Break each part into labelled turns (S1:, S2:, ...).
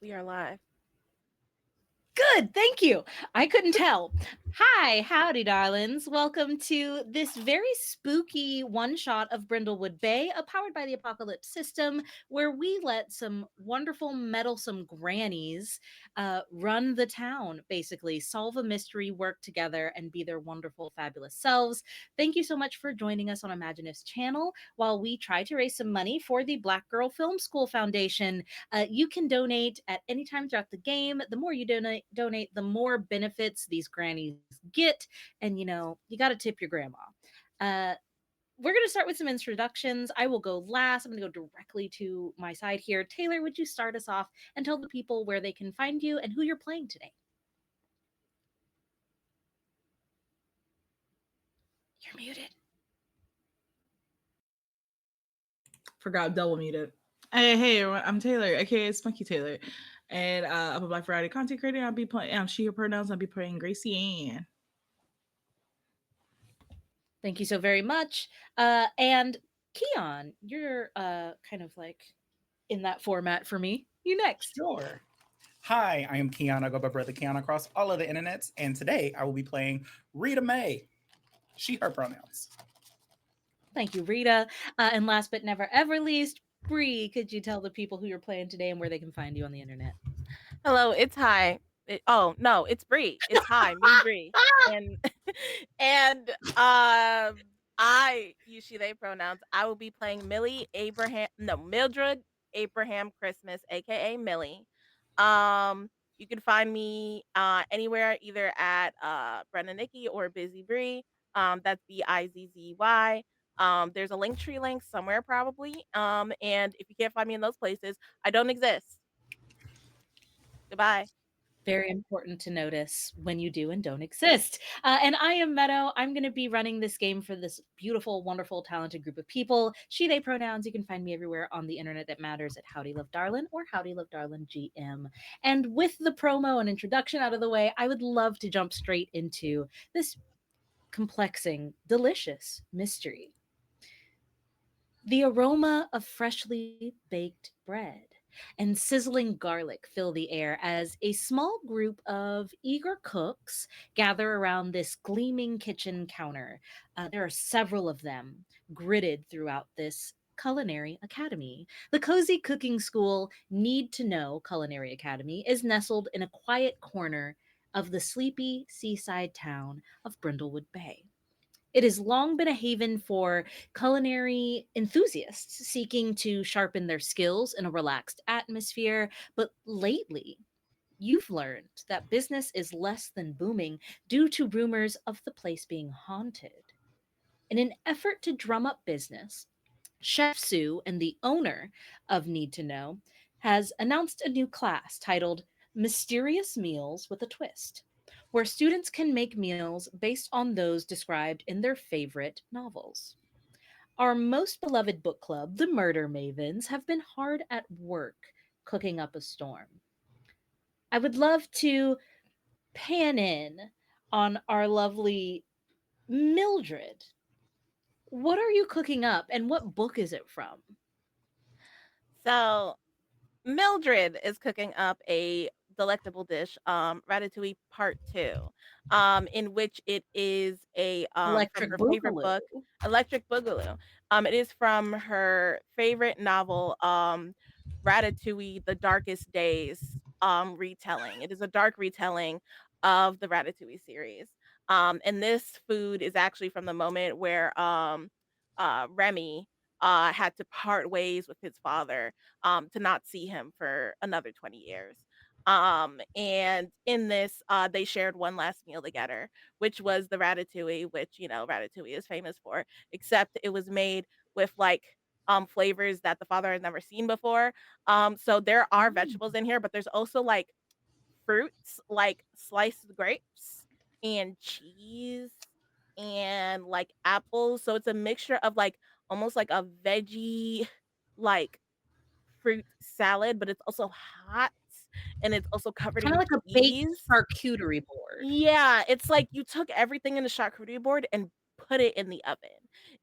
S1: We are live.
S2: Good, thank you. I couldn't tell. Hi, howdy, darlings. Welcome to this very spooky one shot of Brindlewood Bay, powered by the Apocalypse System, where we let some wonderful, meddlesome grannies run the town, basically, solve a mystery, work together, and be their wonderful, fabulous selves. Thank you so much for joining us on Imaginif's channel while we try to raise some money for the Black Girl Film School Foundation. You can donate at any time throughout the game. The more you donate, the more benefits these grannies get. And you got to tip your grandma. Uh, we're going to start with some introductions. I will go last. I'm going to go directly to my side here. Taylor, would you start us off and tell the people where they can find you and who you're playing today? You're muted.
S3: Forgot double muted. Hey, everyone. I'm Taylor, aka Spunky Taylor, and I'm a Black Friday content creator. I'll be playing. She her pronouns. I'll be playing Gracie Ann.
S2: Thank you so very much. And Keon, you're kind of like in that format for me. You next.
S4: Sure. Hi, I am Keon. I go by Brother Keon across all of the internets, and today I will be playing Rita Mae. She, her pronouns.
S2: Thank you, Rita. And last but never ever least, Bree, could you tell the people who you're playing today and where they can find you on the internet?
S1: Hello, it's Hi. Oh no, it's Bree. It's Hi, me Bree, and I use she they pronouns. I will be playing Mildred Abraham Christmas, aka Millie. You can find me anywhere, either at Brenda Nikki or Busy Bree. That's Bizzy. There's a link tree link somewhere probably. And if you can't find me in those places, I don't exist. Goodbye.
S2: Very important to notice when you do and don't exist. And I am Meadow. I'm going to be running this game for this beautiful, wonderful, talented group of people. She, they pronouns. You can find me everywhere on the internet that matters at Howdy Love Darlin or Howdy Love Darlin GM. And with the promo and introduction out of the way, I would love to jump straight into this complexing, delicious mystery. The aroma of freshly baked bread and sizzling garlic fill the air as a small group of eager cooks gather around this gleaming kitchen counter. There are several of them gridded throughout this Culinary Academy. The cozy cooking school Need to Know Culinary Academy is nestled in a quiet corner of the sleepy seaside town of Brindlewood Bay. It has long been a haven for culinary enthusiasts seeking to sharpen their skills in a relaxed atmosphere. But lately, you've learned that business is less than booming due to rumors of the place being haunted. In an effort to drum up business, Chef Sue and the owner of Need to Know has announced a new class titled Mysterious Meals with a Twist, where students can make meals based on those described in their favorite novels. Our most beloved book club, the Murder Mavens, have been hard at work cooking up a storm. I would love to pan in on our lovely Mildred. What are you cooking up and what book is it from?
S1: So Mildred is cooking up a delectable dish, Ratatouille Part 2, in which it is from
S2: Electric
S1: her favorite
S2: Boogaloo.
S1: book, Electric Boogaloo. It is from her favorite novel, Ratatouille: The Darkest Days, retelling. It is a dark retelling of the Ratatouille series. And this food is actually from the moment where Remy had to part ways with his father, to not see him for another 20 years. And in this, they shared one last meal together, which was the ratatouille, which, ratatouille is famous for, except it was made with like flavors that the father had never seen before. So there are vegetables in here, but there's also like fruits, like sliced grapes and cheese and like apples. So it's a mixture of like almost like a veggie, like fruit salad, but it's also hot and it's also covered
S2: Kind of
S1: in
S2: like a baked
S1: cheese.
S2: charcuterie board.
S1: Yeah, it's like you took everything in the charcuterie board and put it in the oven.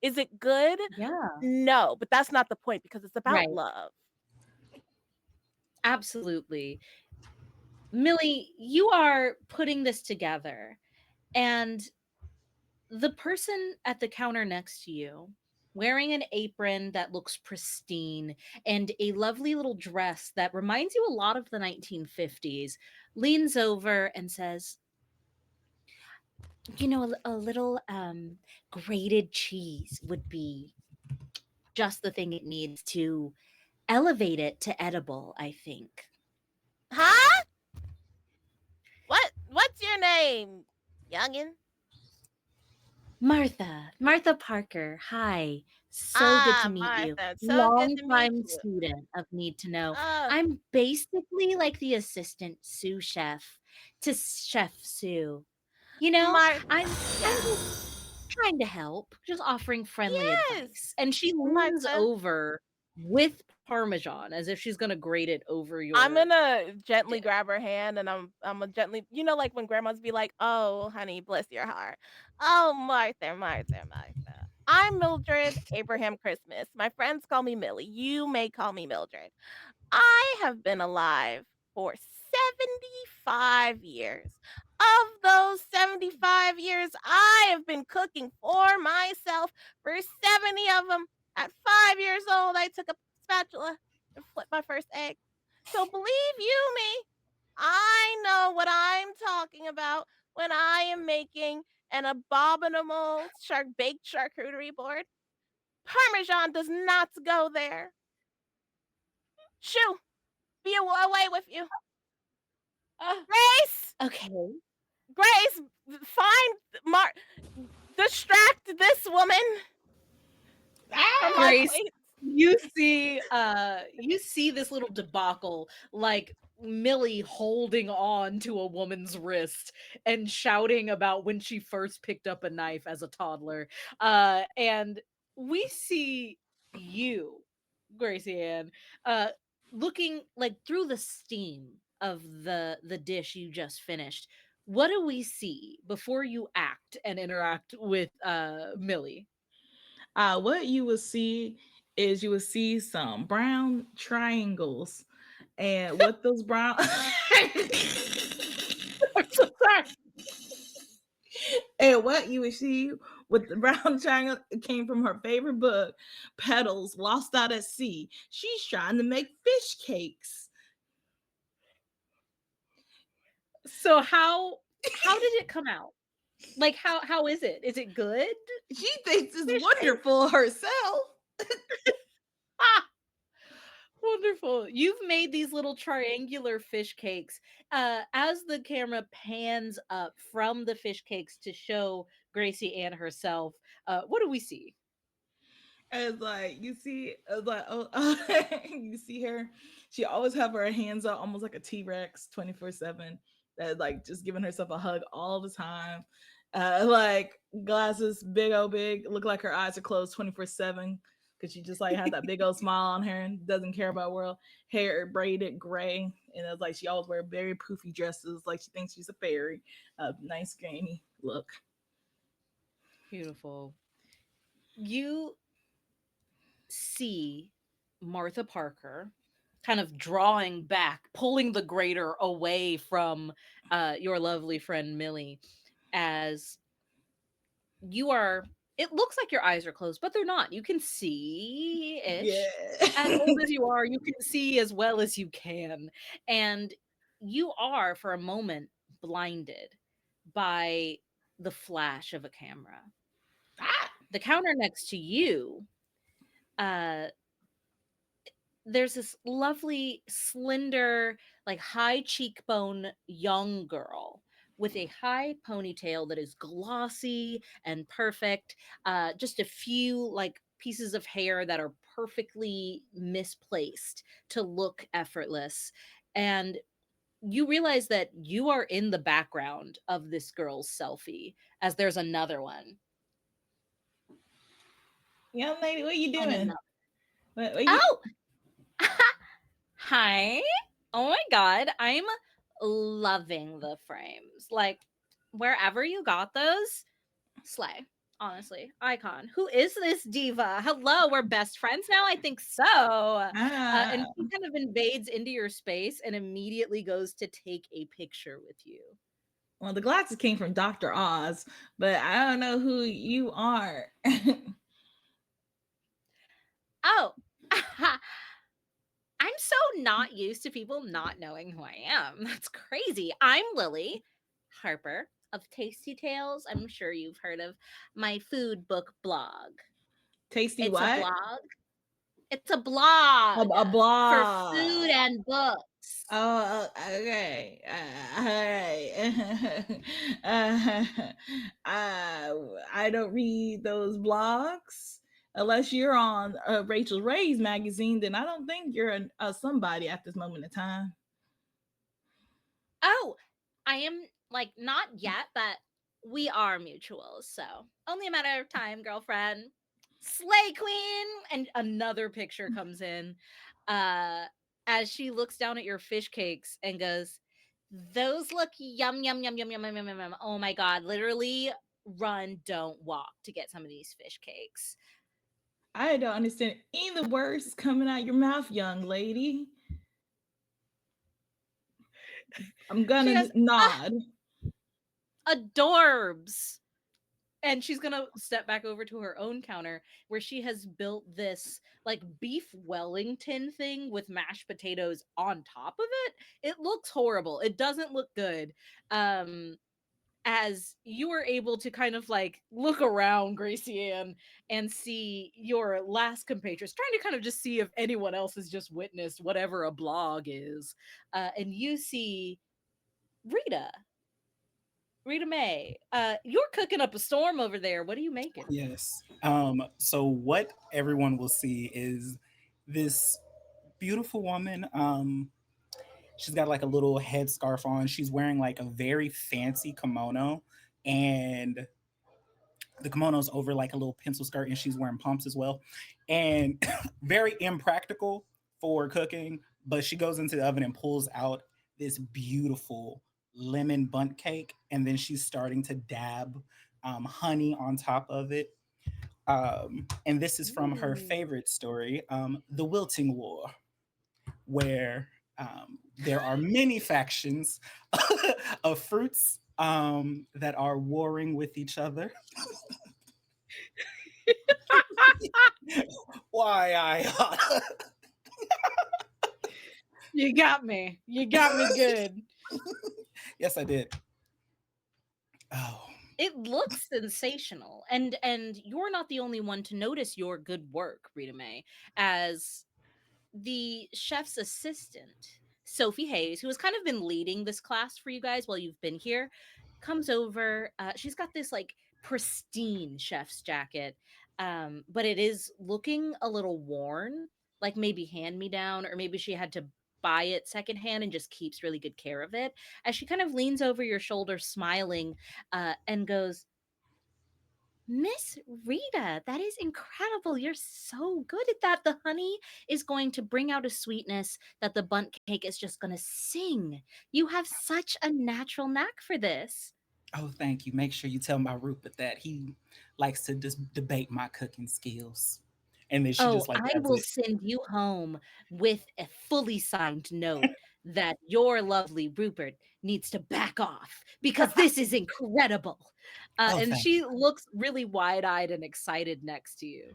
S1: Is it good?
S2: Yeah.
S1: No, but that's not the point because it's about
S2: Right.
S1: love.
S2: Absolutely. Millie, you are putting this together, and the person at the counter next to you, wearing an apron that looks pristine and a lovely little dress that reminds you a lot of the 1950s, leans over and says, a little grated cheese would be just the thing it needs to elevate it to edible, I think.
S1: Huh? What's your name, youngin?
S2: Martha Parker. Hi. So good to
S1: Ah,
S2: meet you.
S1: Martha. So good
S2: Long
S1: to meet
S2: time
S1: you.
S2: student of Need to Know.
S1: Uh,
S2: I'm basically like the assistant sous chef to Chef Sue. I'm just
S1: Yeah.
S2: trying to help, just offering friendly
S1: Yes,
S2: advice. And she leans
S1: Martha.
S2: over with Parmesan as if she's gonna grate it over
S1: I'm
S2: your
S1: gonna gently
S2: dish.
S1: grab her hand and I'm gonna gently, like when grandmas be like, "Oh, honey, bless your heart." Oh, Martha. I'm Mildred Abraham Christmas. My friends call me Millie. You may call me Mildred. I have been alive for 75 years. Of those 75 years, I have been cooking for myself for 70 of them. At 5 years old, I took a spatula and flipped my first egg. So believe you me, I know what I'm talking about when I am making an abominable baked charcuterie board. Parmesan does not go there. Shoo, be away with you.
S2: Ah,
S1: Grace!
S2: okay.
S1: Grace, find Mar distract this woman from my
S3: Ah!
S2: Grace,
S1: plate.
S2: you see this little debacle, like Millie holding on to a woman's wrist and shouting about when she first picked up a knife as a toddler. And we see you, Gracie Ann, uh looking like through the steam of the dish you just finished. What do we see before you act and interact with Millie?
S3: What you will see is you will see some brown triangles, and what those brown
S2: I'm so sorry.
S3: and what you would see with the brown triangle came from her favorite book, Petals Lost Out at Sea. She's trying to make fish cakes.
S2: So how did it come out? Like how is it? Is it good?
S3: She thinks it's
S2: Fish cake.
S3: wonderful herself.
S2: Ah, wonderful. You've made these little triangular fish cakes. As the camera pans up from the fish cakes to show Gracie Ann herself, what do we see?
S3: It's like you see, it's like oh, you see her. She always have her hands out, almost like a T Rex, 24/7. That like just giving herself a hug all the time. Like glasses, big old big, look like her eyes are closed 24/7 because she just like had that big old smile on her and doesn't care about world. Hair braided gray, and it's like she always wear very poofy dresses, like she thinks she's a fairy. Nice grainy look.
S2: Beautiful. You see Martha Parker kind of drawing back, pulling the grater away from your lovely friend Millie as you are. It looks like your eyes are closed, but they're not. You can see
S3: Yeah.
S2: ish. As old as you are, you can see as well as you can. And you are, for a moment, blinded by the flash of a camera.
S3: Ah!
S2: The counter next to you, uh, there's this lovely, slender, like high cheekbone young girl with a high ponytail that is glossy and perfect. Just a few like pieces of hair that are perfectly misplaced to look effortless. And you realize that you are in the background of this girl's selfie as there's another one
S3: Young lady, what you
S2: and
S3: doing?
S2: another.
S3: What you?
S2: Oh, hi. Oh my god, I'm loving the frames. Like wherever you got those, slay. Honestly, icon. Who is this diva? Hello, we're best friends now. I think so. And
S3: Ah,
S2: she kind of invades into your space and immediately goes to take a picture with you.
S3: well, the glasses came from Dr. Oz, but I don't know who you are.
S2: Oh, I'm so not used to people not knowing who I am. That's crazy. I'm Lily Harper of Tasty Tales. I'm sure you've heard of my food book blog.
S3: Tasty
S2: It's a
S3: what?
S2: blog. It's a blog
S3: A
S2: for food
S3: blog.
S2: and books.
S3: Oh, okay. All right. uh, I don't read those blogs unless you're on Rachel Ray's magazine. Then I don't think you're a somebody at this moment in time.
S2: Oh, I am like not yet, but we are mutuals, so only a matter of time, girlfriend. Slay queen, and another picture comes in, uh, as she looks down at your fish cakes and goes, "Those look yum yum yum yum yum yum yum yum. Yum. Oh my god! Literally, run, don't walk to get some of these fish cakes."
S3: I don't understand any of the words coming out your mouth, young lady. I'm
S2: She
S3: gonna
S2: goes, "Ah,
S3: nod.
S2: adorbs." And she's gonna step back over to her own counter where she has built this like beef Wellington thing with mashed potatoes on top of it. It looks horrible. It doesn't look good. Um, as you are able to kind of like look around, Gracie Ann, and see your last compatriots, trying to kind of just see if anyone else has just witnessed whatever a blog is. And you see Rita, Rita May. You're cooking up a storm over there. What are you making?
S4: Yes. So what everyone will see is this beautiful woman. She's got like a little headscarf on. She's wearing like a very fancy kimono, and the kimono's over like a little pencil skirt, and she's wearing pumps as well. And very impractical for cooking, but she goes into the oven and pulls out this beautiful lemon bundt cake, and then she's starting to dab honey on top of it. And this is from her
S2: Ooh.
S4: favorite story, The Wilting War, where there are many factions of fruits that are warring with each other. Why I?
S2: You got me. You got me good.
S4: Yes, I did. Oh,
S2: It looks sensational. And you're not the only one to notice your good work, Rita May, as the chef's assistant, Sophie Hayes, who has kind of been leading this class for you guys while you've been here, comes over. She's got this like pristine chef's jacket, but it is looking a little worn, like maybe hand me down, or maybe she had to buy it secondhand and just keeps really good care of it. As she kind of leans over your shoulder, smiling, and goes, Miss Rita, that is incredible. You're so good at that. The honey is going to bring out a sweetness that the bundt cake is just going to sing. You have such a natural knack for this.
S4: oh, thank you. Make sure you tell my Rupert that he likes to just debate my cooking skills. And then she
S2: Oh,
S4: just like
S2: I
S4: grabs
S2: will
S4: it.
S2: send you home with a fully signed note that your lovely Rupert needs to back off because this is incredible.
S4: Oh,
S2: And
S4: thank
S2: she
S4: you.
S2: looks really wide eyed and excited next to you.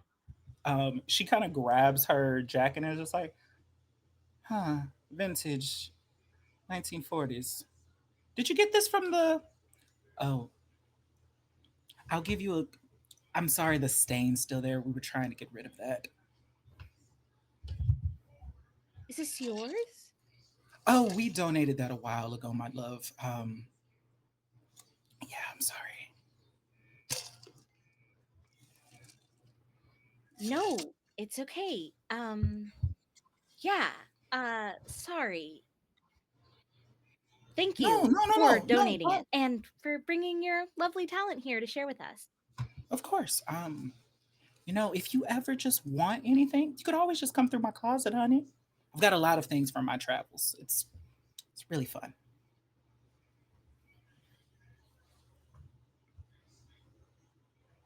S4: She kind of grabs her jacket and is just like, huh, vintage 1940s. Did you get this from the? Oh, I'll give you a. I'm sorry, the stain's still there. We were trying to get rid of that.
S2: Is this yours?
S4: Oh, we donated that a while ago, my love. Yeah, I'm sorry.
S2: No, it's okay. Yeah. Sorry. Thank
S4: No,
S2: you
S4: no, no,
S2: for
S4: no, no.
S2: donating
S4: Oh,
S2: it and for bringing your lovely talent here to share with us.
S4: of course. If you ever just want anything, you could always just come through my closet, honey. I've got a lot of things from my travels. It's really fun.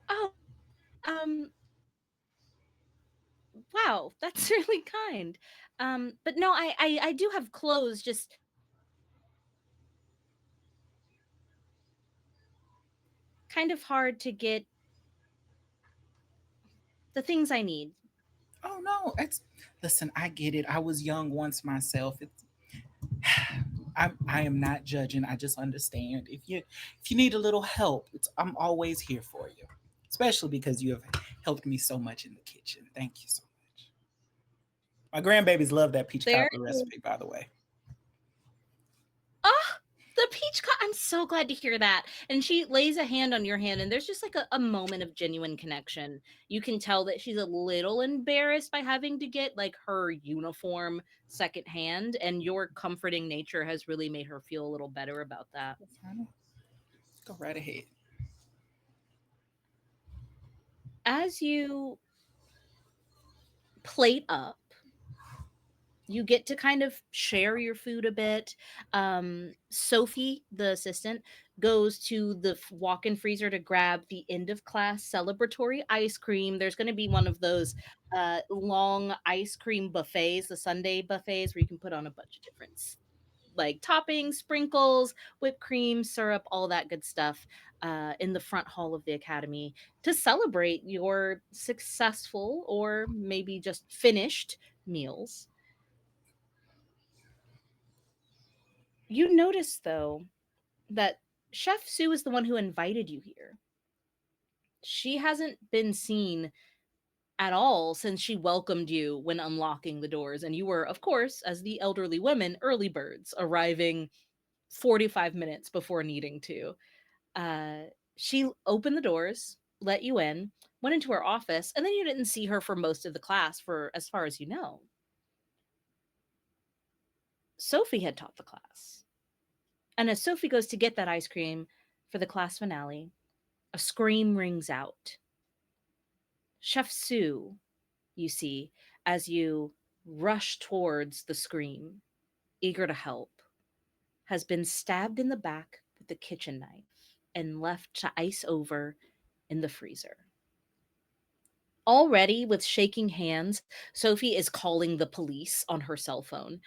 S2: Oh, Um, wow, that's really kind. But no, I do have clothes, just kind of hard to get the things I need.
S4: Oh no, it's listen. I get it. I was young once myself. It's I am not judging. I just understand. If you need a little help, I'm always here for you. Especially because you have helped me so much in the kitchen. Thank you so much. My grandbabies love that peach
S2: There
S4: cobbler
S2: is.
S4: recipe, by the way.
S2: Oh, the I'm so glad to hear that. And she lays a hand on your hand, and there's just like a moment of genuine connection. You can tell that she's a little embarrassed by having to get like her uniform secondhand, and your comforting nature has really made her feel a little better about that.
S4: Yes, honey. Go right ahead.
S2: As you plate up, you get to kind of share your food a bit. Sophie, the assistant, goes to the walk-in freezer to grab the end of class celebratory ice cream. There's going to be one of those long ice cream buffets, the Sunday buffets, where you can put on a bunch of different like toppings, sprinkles, whipped cream, syrup, all that good stuff in the front hall of the academy to celebrate your successful or maybe just finished meals. You notice, though, that Chef Sue is the one who invited you here. She hasn't been seen at all since she welcomed you when unlocking the doors. And you were, of course, as the elderly women, early birds, arriving 45 minutes before needing to. Uh, she opened the doors, let you in, went into her office, and then you didn't see her for most of the class, for as far as you know. Sophie had taught the class. And as Sophie goes to get that ice cream for the class finale, a scream rings out. Chef Sue, you see, as you rush towards the scream, eager to help, has been stabbed in the back with a kitchen knife and left to ice over in the freezer. Already, with shaking hands, Sophie is calling the police on her cell phone.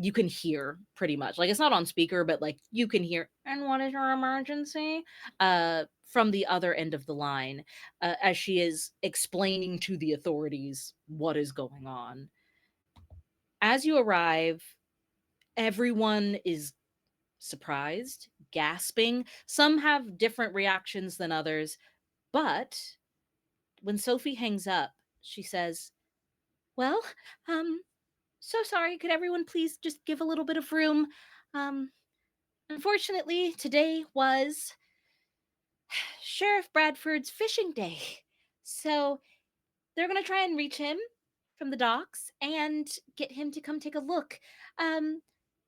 S2: You can hear pretty much, like, it's not on speaker, but like you can hear, and what is your emergency? From the other end of the line, as she is explaining to the authorities what is going on. As you arrive, everyone is surprised, gasping. Some have different reactions than others, but when Sophie hangs up, she says, "Well, um, so sorry. Could everyone please just give a little bit of room? Um, Unfortunately, today was Sheriff Bradford's fishing day. So they're going to try and reach him from the docks and get him to come take a look. Um,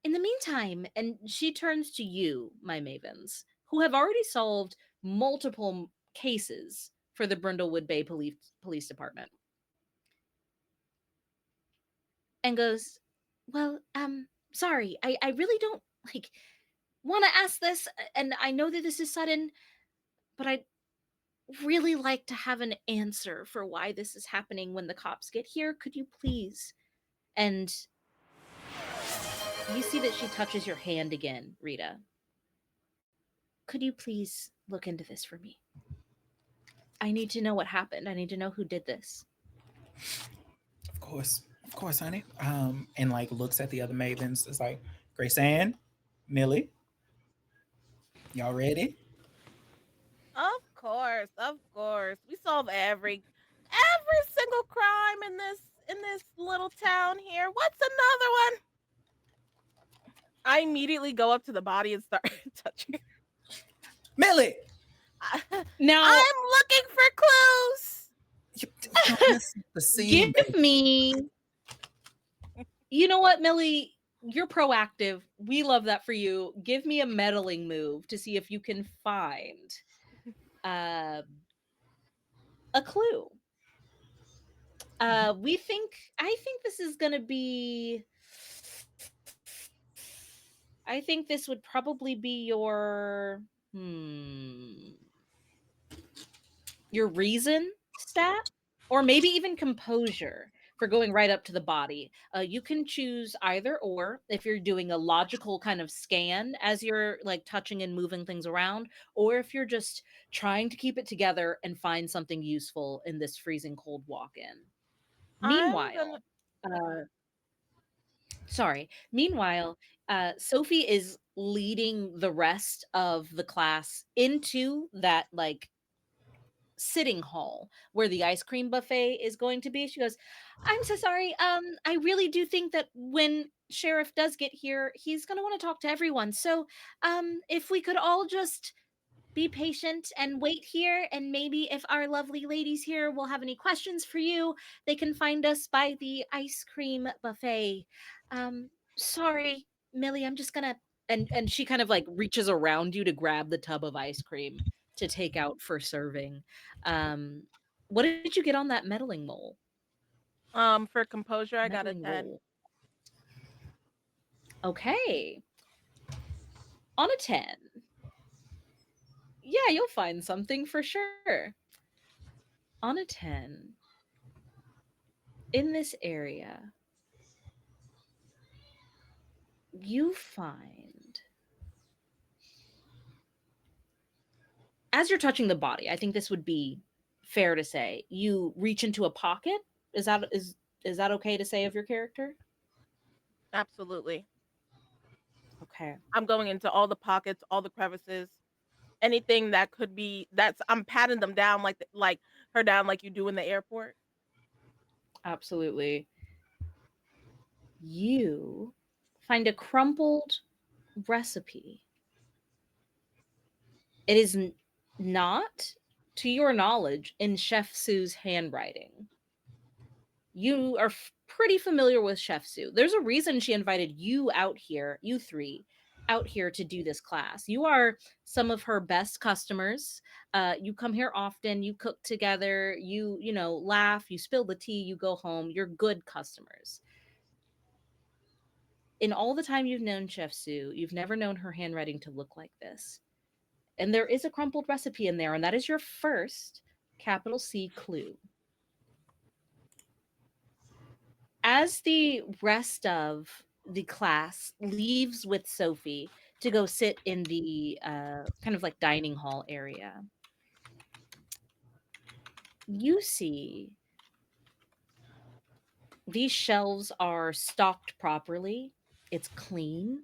S2: in the meantime," and she turns to you, my Mavens, who have already solved multiple cases for the Brindlewood Bay Police Department, and goes, "Well, sorry, I really don't like want to ask this, and I know that this is sudden, but I'd really like to have an answer for why this is happening when the cops get here. Could you please?" And you see that she touches your hand again, Rita. "Could you please look into this for me? I need to know what happened. I need to know who did this."
S4: Of course, honey. And like looks at the other mavens. It's like Grace Ann, Millie, y'all ready?
S1: Of course, of course. We solve every single crime in this little town here. What's another one? I immediately go up to the body and start touching.
S4: Millie,
S2: Now,
S1: I'm looking for clues.
S4: you don't want to set the scene,
S2: give
S4: baby.
S2: me, you know what, Millie? You're proactive. We love that for you. Give me a meddling move to see if you can find uh, a clue. I think this is gonna be. I think this would probably be your. Hmm. your reason stat, or maybe even composure for going right up to the body. You can choose either or if you're doing a logical kind of scan as you're like touching and moving things around, or if you're just trying to keep it together and find something useful in this freezing cold walk in.
S1: I'm gonna
S2: Meanwhile, uh,
S1: okay.
S2: Meanwhile, Sophie is leading the rest of the class into that like sitting hall where the ice cream buffet is going to be. She goes, "I'm so sorry. I really do think that when Sheriff does get here, he's going to want to talk to everyone. So, if we could all just be patient and wait here, and maybe if our lovely ladies here will have any questions for you, they can find us by the ice cream buffet. Sorry, Millie, I'm just gonna." And she kind of like reaches around you to grab the tub of ice cream to take out for serving. Um, what did you get on that meddling mole?
S1: For composure, I got a
S2: Meddling
S1: 10.
S2: roll. Okay, on a 10. Yeah, you'll find something for sure. On a 10, in this area, you find, as you're touching the body, I think this would be fair to say, you reach into a pocket. Is that okay to say of your character?
S1: Absolutely.
S2: Okay.
S1: I'm going into all the pockets, all the crevices, anything that could be that's I'm patting them down like her down like you do in the airport.
S2: Absolutely. You find a crumpled recipe. It is not, to your knowledge, in Chef Sue's handwriting. You are pretty familiar with Chef Sue. There's a reason she invited you out here, you three, out here to do this class. You are some of her best customers. You come here often, you cook together, you know, laugh, you spill the tea, you go home. You're good customers. In all the time you've known Chef Sue, you've never known her handwriting to look like this. And there is a crumpled recipe in there, and that is your first capital C clue. As the rest of the class leaves with Sophie to go sit in the kind of like dining hall area, you see these shelves are stocked properly. It's clean.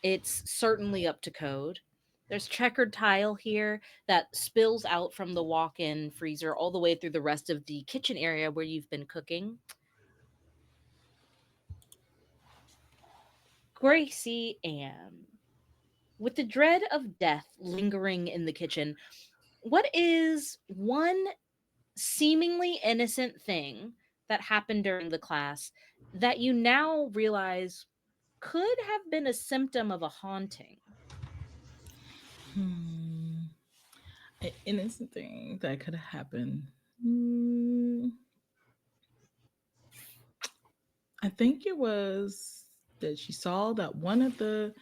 S2: It's certainly up to code. There's checkered tile here that spills out from the walk in freezer all the way through the rest of the kitchen area where you've been cooking. Gracie Ann, with the dread of death lingering in the kitchen, what is one seemingly innocent thing that happened during the class that you now realize could have been a symptom of a haunting?
S3: Hmm. An innocent thing that could have happened. Hmm. I think it was that she saw that one of the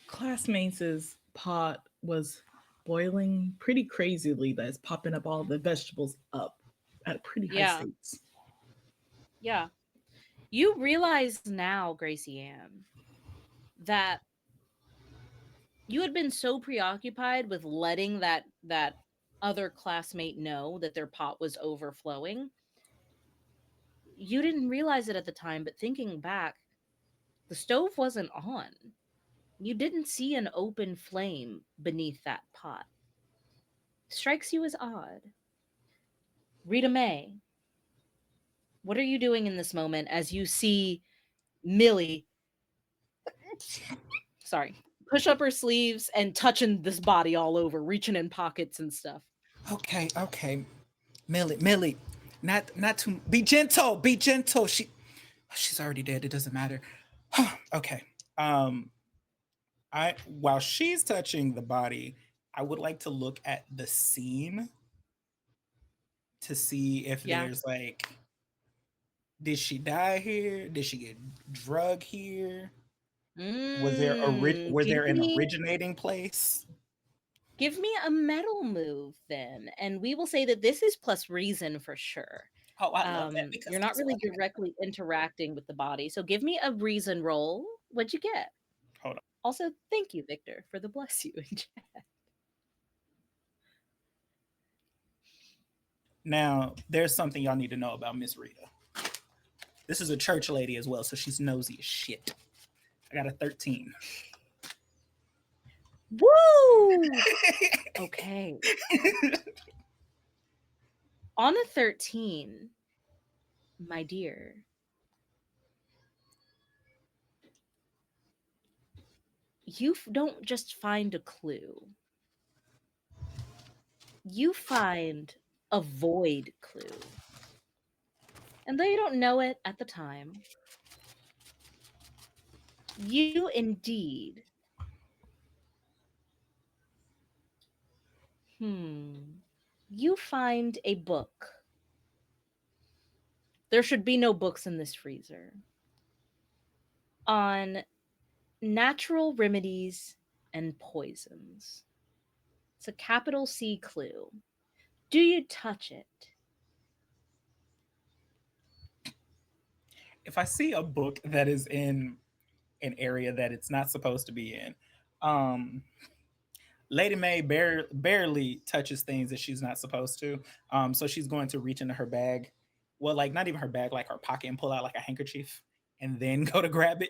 S3: classmates' pot was boiling pretty crazily, that's popping up all the vegetables up at pretty high
S2: Yeah,
S3: states.
S2: yeah. You realize now, Gracie Ann, that you had been so preoccupied with letting that other classmate know that their pot was overflowing, you didn't realize it at the time, but thinking back, the stove wasn't on. You didn't see an open flame beneath that pot. Strikes you as odd. Rita May, what are you doing in this moment as you see Millie, sorry, push up her sleeves and touching this body all over, reaching in pockets and stuff?
S4: Okay, okay. Millie, not to be gentle, be gentle. She's already dead. It doesn't matter. Okay. Um, I while she's touching the body, I would like to look at the scene to see if
S2: Yeah.
S4: there's like, did she die here? Did she get drug here? Was there
S2: Give
S4: an
S2: me
S4: originating place?
S2: Give me a metal move then, and we will say that this is plus reason for sure.
S4: Oh, I love that because
S2: You're not
S4: guess
S2: really
S4: what?
S2: directly interacting with the body. So give me a reason roll. What'd you get?
S4: Hold on.
S2: Also, thank you, Victor, for the bless you in chat.
S4: Now, there's something y'all need to know about Miss Rita. This is a church lady as well, so she's nosy as shit. I got a 13.
S2: Woo! Okay. On a 13, my dear, you don't just find a clue, you find a void clue. And though you don't know it at the time, you indeed, you find a book. There should be no books in this freezer. On natural remedies and poisons. It's a capital C clue. Do you touch it?
S4: If I see a book that is in an area that it's not supposed to be in, um, Lady May barely touches things that she's not supposed to. So she's going to reach into her bag. Well, like not even her bag, like her pocket, and pull out like a handkerchief, and then go to grab it,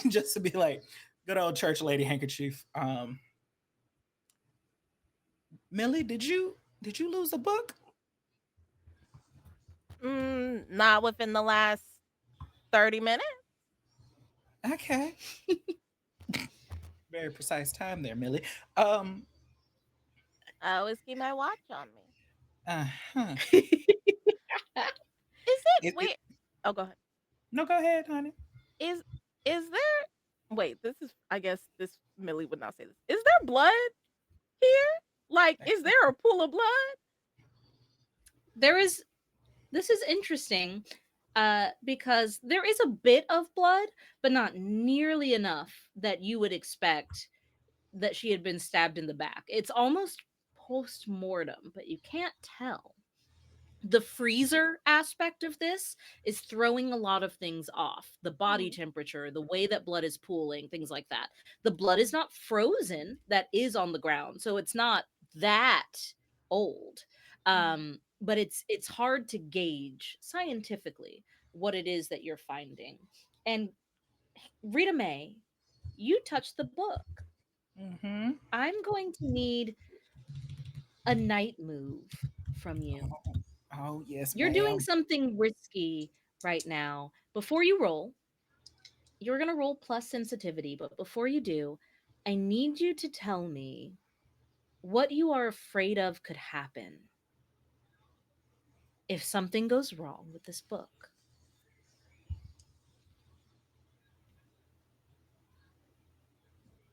S4: just to be like, good old church lady handkerchief. Millie, did you lose a book?
S1: Not within the last 30 minutes.
S4: Okay, very precise time there, Millie. Um,
S1: I always keep my watch on me.
S4: huh.
S1: Is it
S4: It
S1: wait? Oh, go ahead.
S4: no, go ahead, honey.
S1: Is is there? Wait, this is. I guess this Millie would not say this. Is there blood here? Like, is there a pool of blood?
S2: There is, this is interesting because there is a bit of blood, but not nearly enough that you would expect that she had been stabbed in the back. It's almost post mortem, but you can't tell. The freezer aspect of this is throwing a lot of things off, the body
S1: Mhm.
S2: temperature, the way that blood is pooling, things like that. The blood is not frozen, that is on the ground, so it's not that old.
S1: Mhm.
S2: But it's hard to gauge scientifically what it is that you're finding. And Rita May, you touched the book.
S4: Mm-hmm.
S2: I'm going to need a night move from you.
S4: Oh yes,
S2: You're doing
S4: ma'am.
S2: something risky right now. Before you roll, you're going to roll plus sensitivity, but before you do, I need you to tell me what you are afraid of could happen if something goes wrong with this book.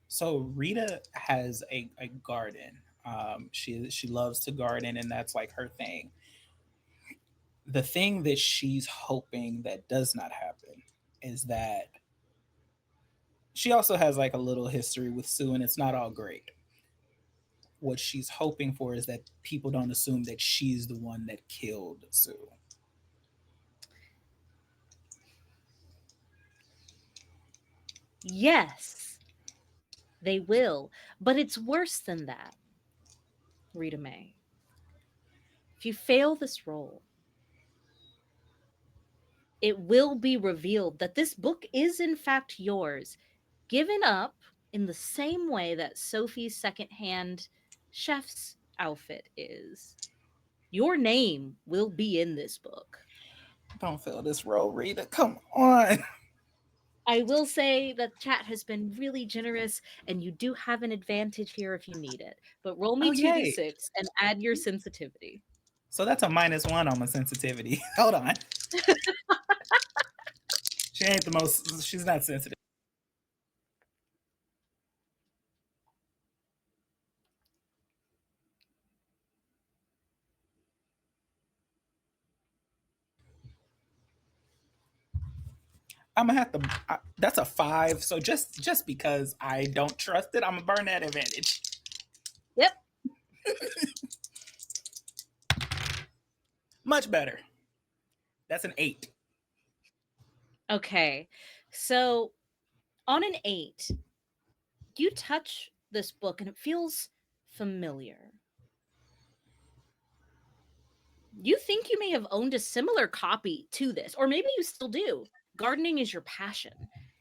S4: So Rita has a garden. She loves to garden, and that's like her thing. The thing that she's hoping that does not happen is that she also has like a little history with Sue, and it's not all great. What she's hoping for is that people don't assume that she's the one that killed Sue.
S2: Yes, they will, but it's worse than that, Rita May. If you fail this roll, it will be revealed that this book is in fact yours, given up in the same way that Sophie's secondhand chef's outfit is. Your name will be in this book.
S4: Don't fail this role, Rita. Come on.
S2: I will say that chat has been really generous, and you do have an advantage here if you need it. But roll
S4: Oh
S2: me
S4: yay.
S2: 2d6 and add your sensitivity.
S4: So that's a -1 on my sensitivity. Hold on. She ain't the most. She's not sensitive. I'm gonna have to. That's a 5. So just because I don't trust it, I'm gonna burn that advantage.
S2: Yep.
S4: Much better. That's an 8.
S2: Okay. So on an 8, you touch this book and it feels familiar. You think you may have owned a similar copy to this, or maybe you still do. Gardening is your passion.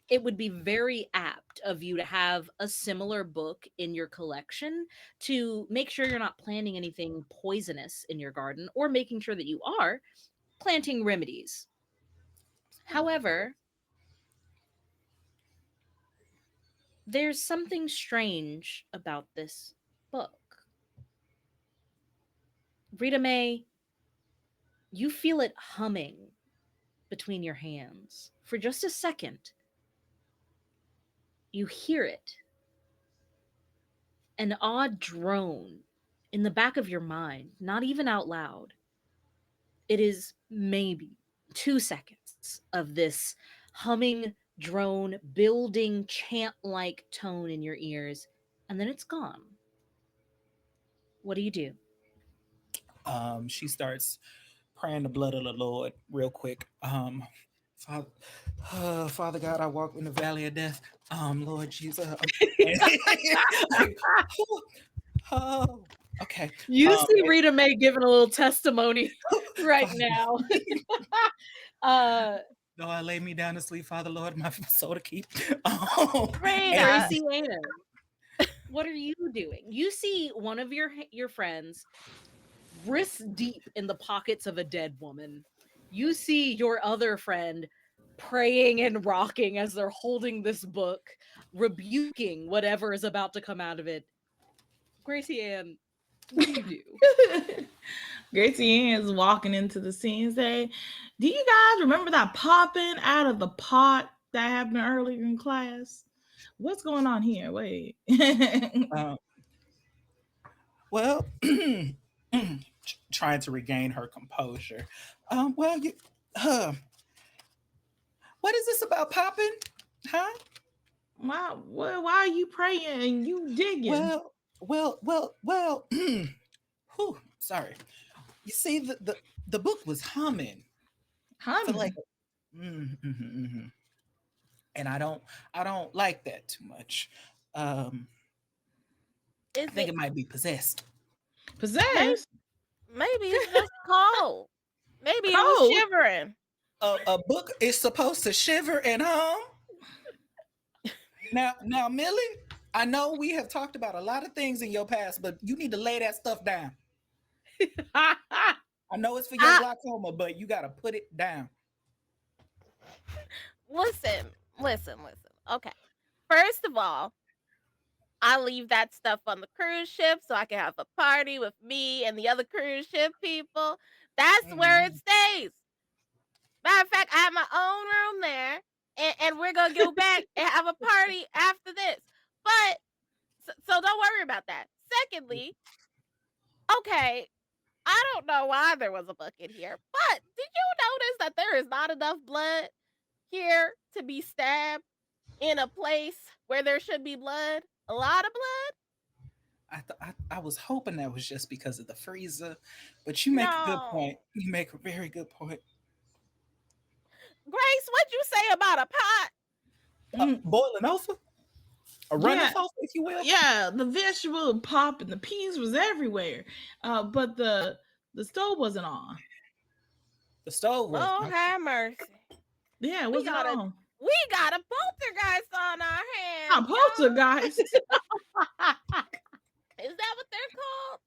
S2: It would be very apt of you to have a similar book in your collection to make sure you're not planting anything poisonous in your garden or making sure that you are planting remedies. However, there's something strange about this book. Rita May, you feel it humming between your hands. For just a second, you hear it, an odd drone in the back of your mind, not even out loud. It is maybe 2 seconds of this humming drone building chant like tone in your ears, and then it's gone. What do you do?
S4: She starts praying the blood of the Lord real quick. Father, Father God, I walk in the valley of death. Lord Jesus. Like, oh, okay.
S2: You see
S4: And-
S2: Rita May giving a little testimony right
S4: Father,
S2: now. uh
S4: no, I lay me down to sleep, Father Lord, my soul to keep. And
S1: Rita.
S2: Gracie Ann, what are you doing? You see one of your friends wrist deep in the pockets of a dead woman. You see your other friend praying and rocking as they're holding this book, rebuking whatever is about to come out of it. Gracie Ann, what do you do?
S3: Gracie Ann is walking into the scene and say, "Do you guys remember that popping out of the pot that happened earlier in class? What's going on here? Wait."
S4: um, well, trying to regain her composure. Well, uh, what is this about popping? Huh?
S3: why are you praying and you digging?
S4: Well. Whew, sorry. You see, the book was humming for like,
S3: Humming.
S4: mhm. And I don't like that too much. I
S1: Is
S4: think
S1: it
S4: it might be possessed.
S1: maybe
S3: Possessed?
S1: maybe it's just cold. Maybe it was
S3: Cold?
S1: shivering.
S4: A book is supposed to shiver and hum. Now, Millie, I know we have talked about a lot of things in your past, but you need to lay that stuff down. I know it's for your
S1: I
S4: glaucoma, but you got to put it down.
S1: listen, listen. Okay. First of all, I leave that stuff on the cruise ship so I can have a party with me and the other cruise ship people. That's where it
S4: Mhm.
S1: stays. Matter of fact, I have my own room there, and we're gonna go back and have a party after this. But so don't worry about that. Secondly, okay, I don't know why there was a book in here, but did you notice that there is not enough blood here to be stabbed in a place where there should be blood? A lot of blood?
S4: I was hoping that was just because of the freezer, but you make a good point.
S1: No.
S4: You make a very good point.
S1: Grace, what'd you say about a pot?
S3: Mm,
S4: Boiling over, a running
S3: yeah,
S4: over, if you will.
S3: yeah. The vegetable pop and the peas was everywhere, but the stove wasn't on.
S4: The stove was.
S1: Lord have mercy.
S3: Yeah, it
S1: We
S3: wasn't
S1: got a
S3: on.
S1: we got a poltergeist on our
S3: Not
S1: hands, y'all.
S3: poltergeist.
S1: Is that what they're called?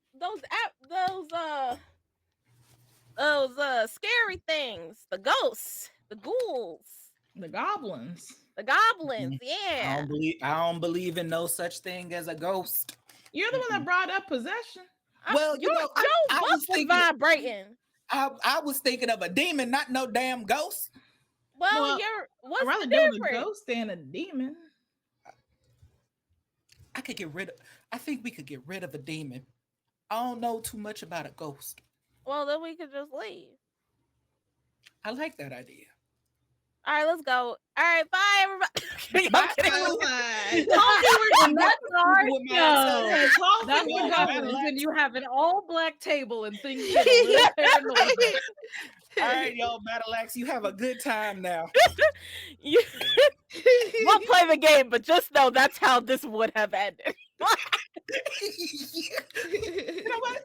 S1: Those scary things. The ghosts, the ghouls,
S3: The goblins.
S1: the goblins,
S4: Mhm.
S1: yeah.
S4: I don't believe in no such thing as a ghost.
S3: You're the one that
S4: Mm-mm.
S3: brought up possession.
S4: Well,
S1: Your
S4: I
S1: book
S4: was
S1: was
S4: thinking
S1: vibrating.
S4: I was thinking of a demon, not no damn ghost.
S1: Well,
S3: Well,
S1: you're
S3: I'd
S1: what's
S3: rather
S1: the
S3: deal with a
S1: difference?
S3: ghost than a demon.
S4: I could get rid of I think we could get rid of a demon. I don't know too much about a ghost.
S1: Well, then we could just leave.
S4: I like that idea.
S1: All right, let's go. All right, bye everybody. I'm
S2: Bye.
S1: kidding.
S3: I
S1: I'm
S3: was
S1: kidding.
S3: like,
S2: Coffee,
S3: Coffee,
S2: and that's our
S4: with my
S2: show.
S3: yeah,
S2: That's
S3: Coffee,
S2: what
S3: we're
S2: happens
S3: going.
S2: when you have an all black table and things get a little paranormal.
S4: All right, y'all, Battle Axe, you have a good time now.
S1: You, we'll play the game, but just know that's how this would have ended.
S4: You know what?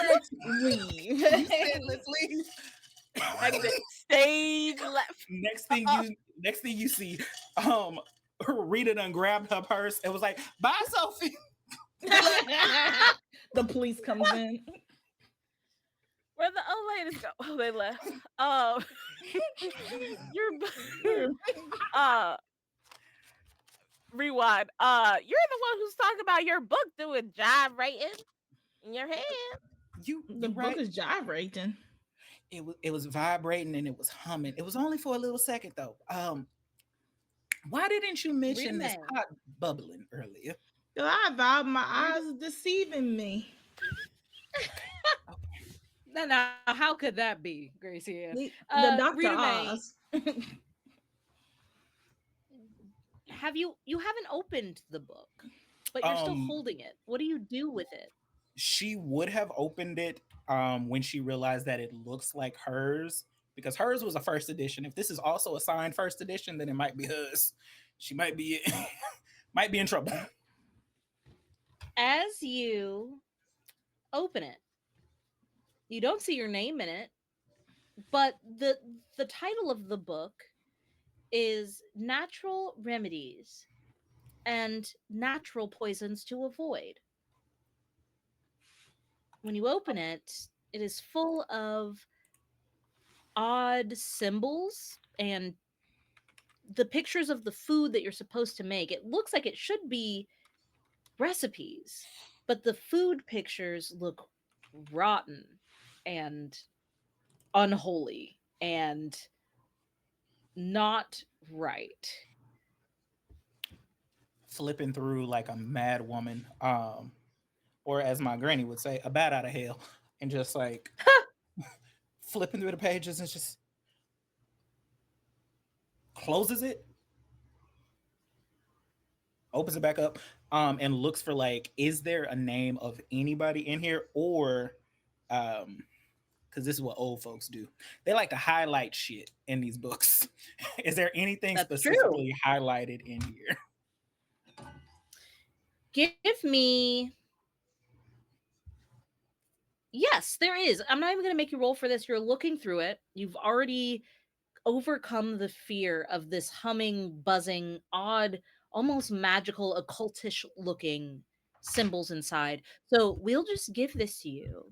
S3: Let's leave.
S4: You said let's leave.
S1: Exit stage left.
S4: Next thing you see, um, Rita done grabbed her purse and was like, "Bye, Sophie."
S3: The police comes in.
S1: Where the old ladies go? Oh, they left. You're uh rewind. You're the one who's talking about your book doing jive rating in your head.
S3: The
S4: You
S3: book
S4: right?
S3: is gyrating.
S4: It was vibrating and it was humming. It was only for a little second though. Why didn't you mention this
S2: Rita
S4: pot bubbling earlier?
S3: I thought my
S2: Rita-
S3: eyes are deceiving me.
S2: Now, how could that be, Gracie Ann?
S3: The Dr.
S2: Rita May,
S3: Oz.
S2: you haven't opened the book, but you're still
S4: Um,
S2: holding it. What do you do with it?
S4: she would have opened it when she realized that it looks like hers because hers was a first edition. If this is also a signed first edition, then it might be hers. She might be might be in trouble.
S2: As you open it, you don't see your name in it, but the title of the book is Natural Remedies and Natural Poisons to Avoid. When you open it, it is full of odd symbols and the pictures of the food that you're supposed to make. It looks like it should be recipes, but the food pictures look rotten and unholy and not right.
S4: Flipping through like a mad woman, or as my granny would say, a bat out of hell, and just like flipping through the pages and just closes it, opens it back up, and looks for like, is there a name of anybody in here, or because this is what old folks do. They like to highlight shit in these books. Is there anything
S2: That's true.
S4: specifically highlighted in here?
S2: Give me. Yes, there is. I'm not even going to make you roll for this. You're looking through it. You've already overcome the fear of this humming, buzzing, odd, almost magical, occultish looking symbols inside. So we'll just give this to you.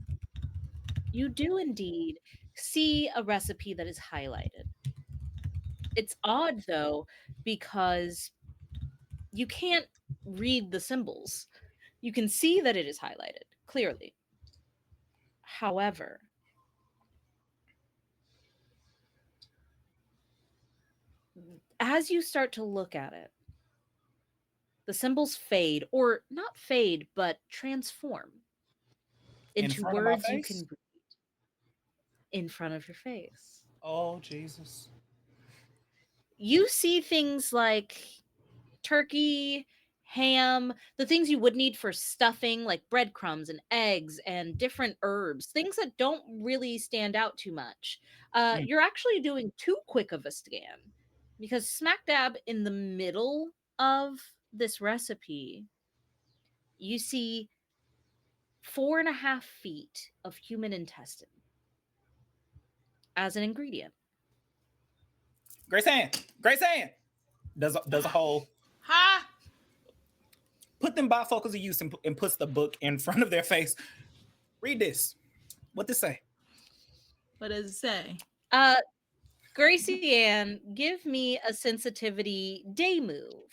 S2: You do indeed see a recipe that is highlighted. It's odd though, because you can't read the symbols. You can see that it is highlighted clearly. However, as you start to look at it, the symbols fade, or not fade, but transform
S4: In
S2: into
S4: front of my
S2: words you can
S4: face?
S2: read in front of your face.
S4: Oh Jesus!
S2: You see things like turkey, ham, the things you would need for stuffing, like breadcrumbs and eggs and different herbs, things that don't really stand out too much.
S4: Mm.
S2: You're actually doing too quick of a scan because smack dab in the middle of this recipe, you see 4.5 feet of human intestine as an ingredient.
S4: Grace Ann does a whole
S3: Ha!
S4: put them bifocals of use and puts the book in front of their face. Read this. What this say?
S3: What does it say?
S2: Uh, Gracie Ann, give me a sensitivity day move,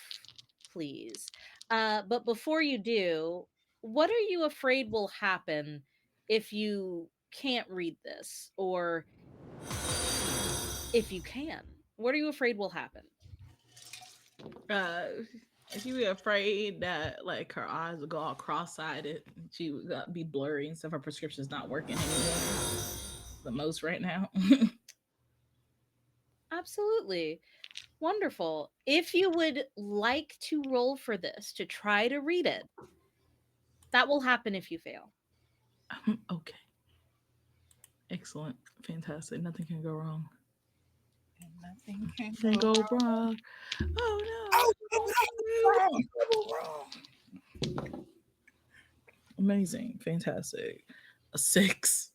S2: please. But before you do, what are you afraid will happen if you can't read this? Or if you can? What are you afraid will happen?
S3: She be afraid that like her eyes would go all cross-sided. She would be blurry and stuff. Her prescription's not working anymore. The most right now.
S2: Absolutely. Wonderful. If you would like to roll for this to try to read it, that will happen if you fail.
S3: Okay. Excellent. Fantastic. Nothing can go wrong.
S4: And nothing can
S3: Can
S4: go
S3: go
S4: wrong.
S3: wrong. Oh no.
S4: Oh,
S3: What
S4: double
S3: did I
S4: wrong.
S3: do? Double wrong. Amazing. Fantastic. A 6.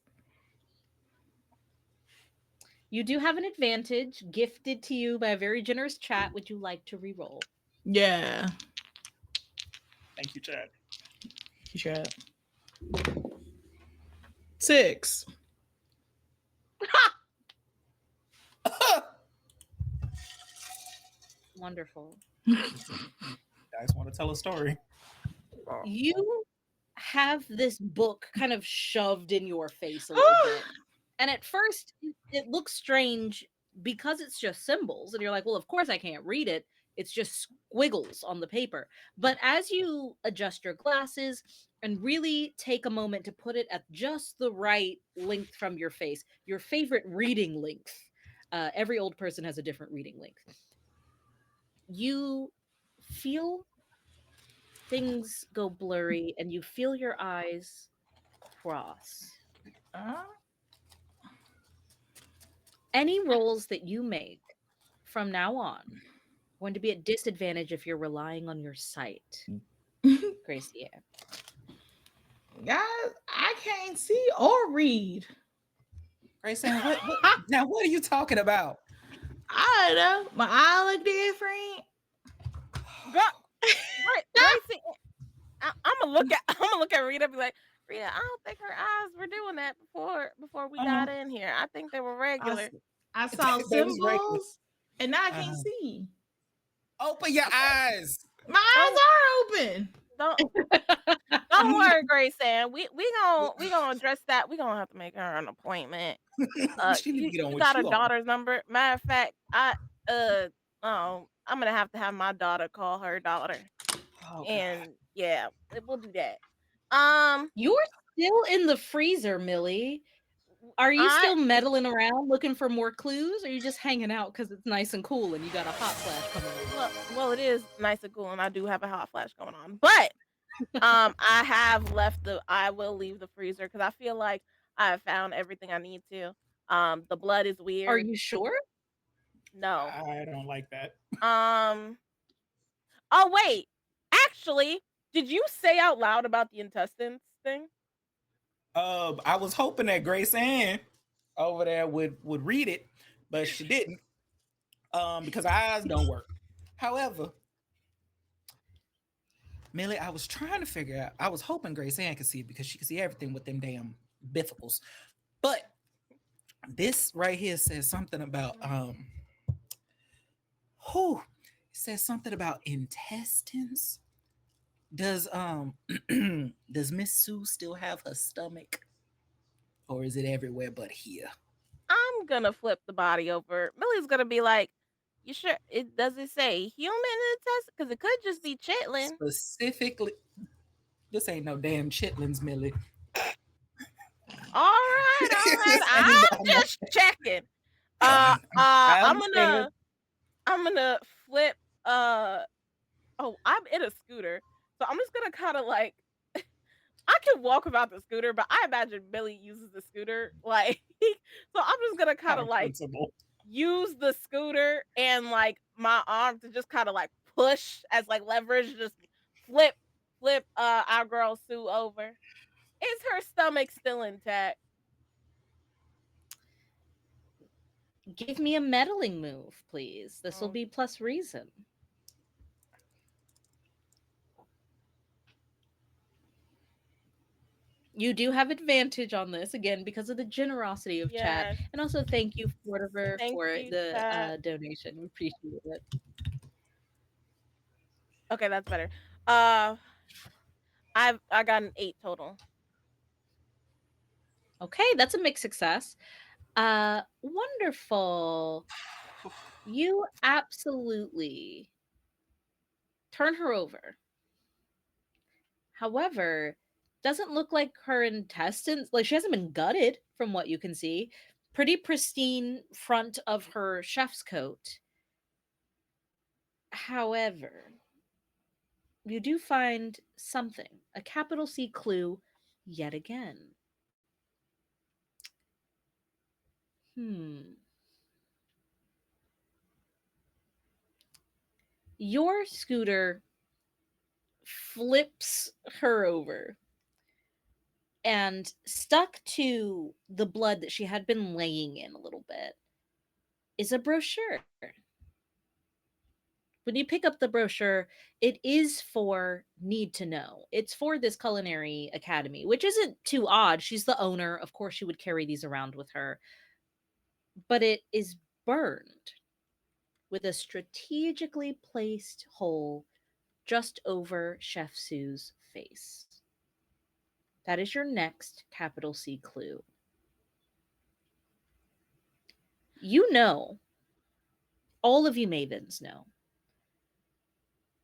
S2: You do have an advantage gifted to you by a very generous chat. Would you like to re-roll?
S3: Yeah.
S4: Thank you, Chad.
S3: You tried. 6.
S2: Wonderful.
S4: You guys want to tell a story?
S2: You have this book kind of shoved in your face a little bit. And at first, it looks strange because it's just symbols. And you're like, well, of course I can't read it. It's just squiggles on the paper. But as you adjust your glasses and really take a moment to put it at just the right length from your face, your favorite reading length, every old person has a different reading length. You feel things go blurry and you feel your eyes cross.
S3: Uh,
S2: Any rolls that you make from now on are going to be at disadvantage if you're relying on your sight. Gracie Ann.
S3: Guys, I can't see or read.
S4: Grace Ann, now what are you talking about?
S3: I don't know. My eye look different.
S1: Gracie, I'm gonna look at Rita and be like, Rita, I don't think her eyes were doing that before we got in here. I think they were
S3: I,
S1: regular.
S3: s- I saw
S4: That was regular.
S3: symbols and now I can't
S4: Uh-huh.
S3: see.
S4: Open your eyes.
S3: My eyes are open.
S1: Don't worry, Grace Ann. We gonna address that. We gonna have to make her an appointment.
S4: She need to get on
S1: You
S4: what
S1: got her
S4: you on.
S1: daughter's number. Matter of fact, I'm gonna have my daughter call her daughter,
S4: Oh God.
S1: and yeah, we'll do that.
S2: You're still in the freezer, Millie. Are you
S1: I
S2: still meddling around looking for more clues? Or are you just hanging out because it's nice and cool and you got a hot flash coming on?
S1: well, it is nice and cool, and I do have a hot flash going on, but I will leave the freezer because I feel like I have found everything I need to. The blood is
S2: Are
S1: weird.
S2: you sure?
S1: No.
S4: I don't like that.
S1: Um. Oh wait. Actually, did you say out loud about the intestines thing?
S4: I was hoping that Grace Ann over there would read it, but she didn't. Because her eyes don't work. However, Millie, I was trying to figure out. I was hoping Grace Ann could see it because she could see everything with them damn bifocals. But this right here says something about who it says something about intestines. Does does Miss Sue still have her stomach, or is it everywhere but here?
S1: I'm gonna flip the body over. Millie's gonna be like, "You sure? It does it say human intestine? Because it could just be chitlin."
S4: Specifically, this ain't no damn chitlins, Millie.
S1: All right, all right.
S4: This ain't
S1: I'm
S4: about
S1: just checking.
S4: I
S1: I'm
S4: understand.
S1: gonna flip. Oh, I'm in a scooter, so I'm just gonna kind of like I can walk without the scooter, but I imagine Billy uses the scooter like so I'm just gonna kind
S4: Out
S1: of
S4: of
S1: like
S4: principle.
S1: use the scooter and like my arm to just kind of like push as like leverage, just flip our girl Sue over. Is her stomach still intact?
S2: Give me a meddling move, please. This will
S1: Mm.
S2: be plus reason. You do have advantage on this again because of the generosity of chat,
S1: Yes.
S2: and also thank you, Fortiver,
S1: Thank
S2: for
S1: you,
S2: the
S1: chat.
S2: donation. We appreciate it.
S1: Okay, that's better. Uh, I got an 8 total.
S2: Okay, that's a mixed success. Wonderful. You absolutely turn her over. However, doesn't look like her intestines, like she hasn't been gutted from what you can see, pretty pristine front of her chef's coat. However, you do find something, a capital C clue yet again. Hmm. Your scooter flips her over, and stuck to the blood that she had been laying in a little bit is a brochure. When you pick up the brochure, it is for Need to Know. It's for this culinary academy, which isn't too odd. She's the owner. Of course, she would carry these around with her. But it is burned with a strategically placed hole just over Chef Sue's face. That is your next capital C clue. You know, all of you Mavens know,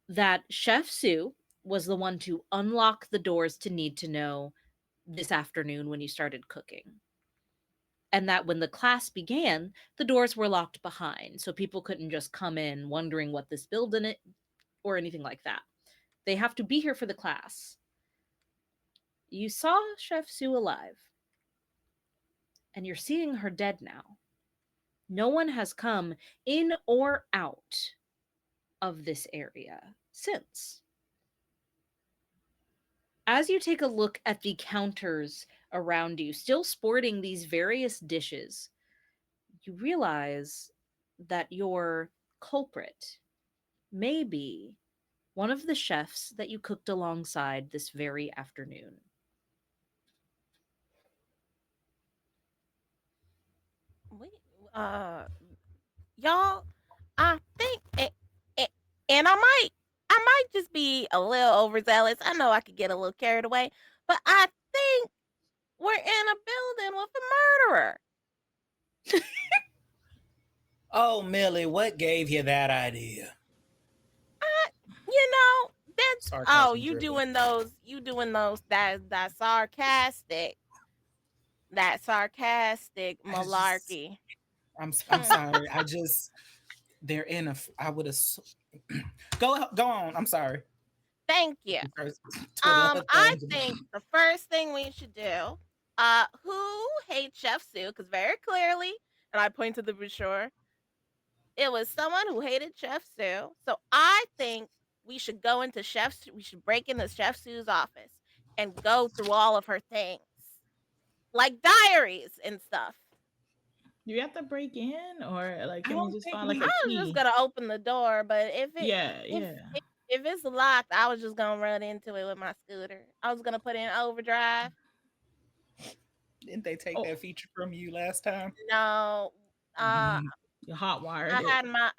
S2: that Chef Sue was the one to unlock the doors to Need to Know this afternoon when you started cooking. And that when the class began, the doors were locked behind, so people couldn't just come in wondering what this building it or anything like that. They have to be here for the class. You saw Chef Sue alive, and you're seeing her dead now. No one has come in or out of this area since. As you take a look at the counters around you, still sporting these various dishes, you realize that your culprit may be one of the chefs that you cooked alongside this very afternoon.
S1: We, uh, y'all, I think, and, and I might just be a little overzealous. I know I could get a little carried away, but I think we're in a building with a murderer.
S4: Oh, Millie, what gave you that idea?
S1: I, you know, that's oh,
S4: Sarcasm
S1: you
S4: driven.
S1: doing those, that sarcastic
S4: I just,
S1: malarkey.
S4: I'm sorry. I just, they're in a. I would have. Go on. I'm sorry.
S1: Thank you.
S4: To the
S1: I
S4: thing.
S1: think the first thing we should do, who hates Chef Sue? Because very clearly, and I point to the brochure, it was someone who hated Chef Sue. So I think we should break into Chef Sue's office and go through all of her things, like diaries and stuff.
S3: Do you have to break in, or like
S4: I
S3: can we
S4: don't
S3: just
S4: think
S3: find
S1: I
S3: like
S4: we.
S3: a
S1: was just
S3: key?
S1: gonna open the door, but
S3: Yeah,
S1: if
S3: yeah.
S1: if, if it's locked, I was just gonna run into it with my scooter. I was gonna put in overdrive.
S4: Didn't they take
S3: Oh,
S4: that feature from you last time?
S1: No, uh,
S4: Mhm.
S3: you hot wired it.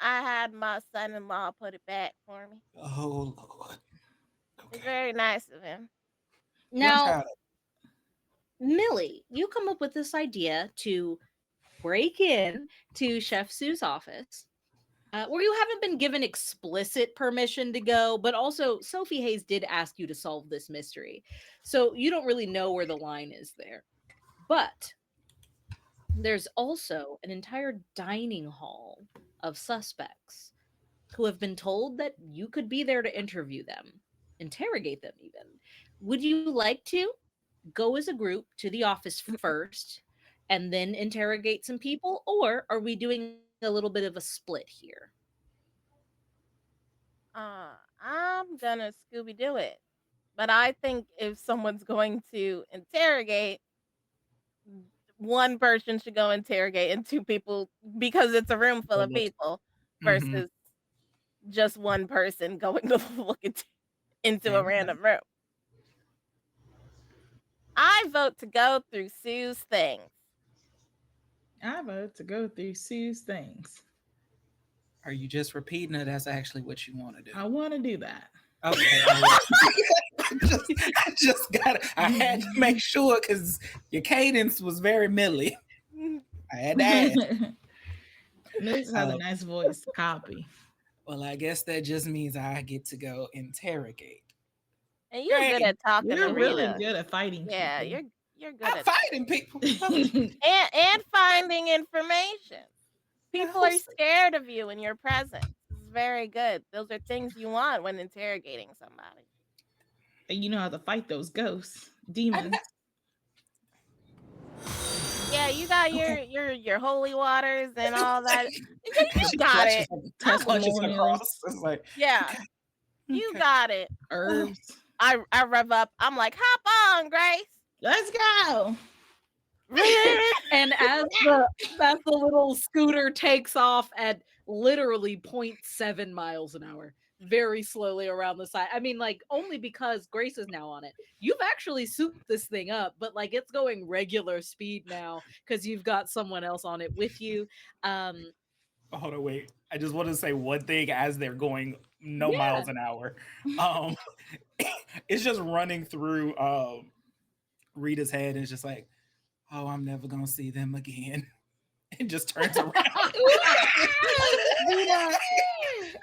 S1: I had my son-in-law put it back for me.
S4: Oh Lord.
S1: It's
S4: Okay.
S1: very nice of him.
S4: I'm
S2: Now,
S4: proud of.
S2: Millie, you come up with this idea to break in to Chef Sue's office, where you haven't been given explicit permission to go, but also Sophie Hayes did ask you to solve this mystery. So you don't really know where the line is there. But there's also an entire dining hall of suspects who have been told that you could be there to interview them, interrogate them, even. Would you like to go as a group to the office first and then interrogate some people? Or are we doing a little bit of a split here?
S1: I'm gonna Scooby Doo it. But I think if someone's going to interrogate, one person should go interrogate and two people because it's a room full of people
S4: Mm-hmm.
S1: versus just one person going to into a
S4: Okay.
S1: random room. I vote to go through Sue's things.
S3: I vote to go through Sue's things.
S4: Are you just repeating it? That's actually what you want to do.
S3: I want to do that.
S4: Okay. All right. I just got. I had to make sure because your cadence was very Millie. I had to ask.
S3: Mills has a
S4: Uh,
S3: nice voice to copy.
S4: well, I guess that just means I get to go interrogate.
S1: And you're good
S4: Great.
S1: at talking to
S3: You're really
S1: Rita.
S3: good at fighting
S1: Yeah,
S3: people.
S1: You're good
S4: I'm
S1: at that.
S4: fighting people.
S1: And finding information. People are
S4: Who's
S1: scared of you and your presence. This is very good. Those are things you want when interrogating somebody.
S3: And you know how to fight those ghosts,
S4: I know.
S3: demons.
S1: Yeah, you got
S4: Okay.
S1: your holy waters and all that. Yeah, you
S4: She
S1: got it.
S4: clutches her
S3: Testimonials,
S4: cross. It's like,
S1: Yeah,
S4: okay,
S1: you
S4: okay.
S1: got it.
S4: Oh,
S3: herbs.
S1: I rev up. I'm like, hop on, Grace.
S3: Let's go.
S2: And as the little scooter takes off at literally 0.7 miles an hour, very slowly around the side. I mean, like, only because Grace is now on it. You've actually souped this thing up, but like it's going regular speed now because you've got someone else on it with you. Um,
S4: hold on, wait. I just want to say one thing as they're going no
S2: yeah.
S4: miles an hour. Um, it's just running through Rita's head, and it's just like, oh, I'm never gonna see them again. And just turns around.
S2: Rita,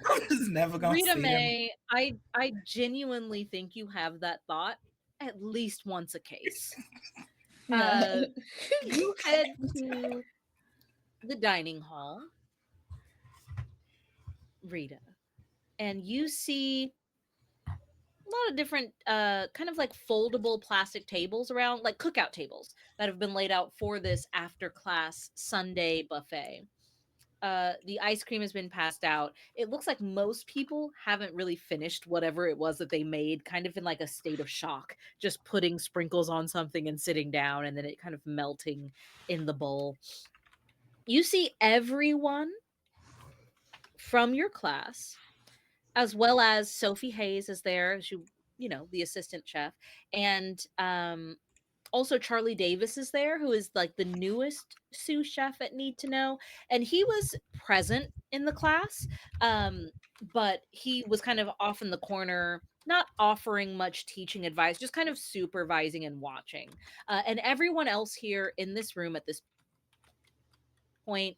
S4: I'm just never gonna
S2: Rita
S4: see them.
S2: May, I genuinely think you have that thought at least once a case.
S3: No.
S2: Uh, you head to the dining hall, Rita, and you see a lot of different kind of like foldable plastic tables around, like cookout tables that have been laid out for this after class Sunday buffet. The ice cream has been passed out. It looks like most people haven't really finished whatever it was that they made, kind of in like a state of shock, just putting sprinkles on something and sitting down and then it kind of melting in the bowl. You see everyone from your class, as well as Sophie Hayes is there, she, the assistant chef, and also Charlie Davis is there, who is like the newest sous chef at Need to Know, and he was present in the class, um, but he was kind of off in the corner. Not offering much teaching advice, just kind of supervising and watching. And everyone else here in this room at this point,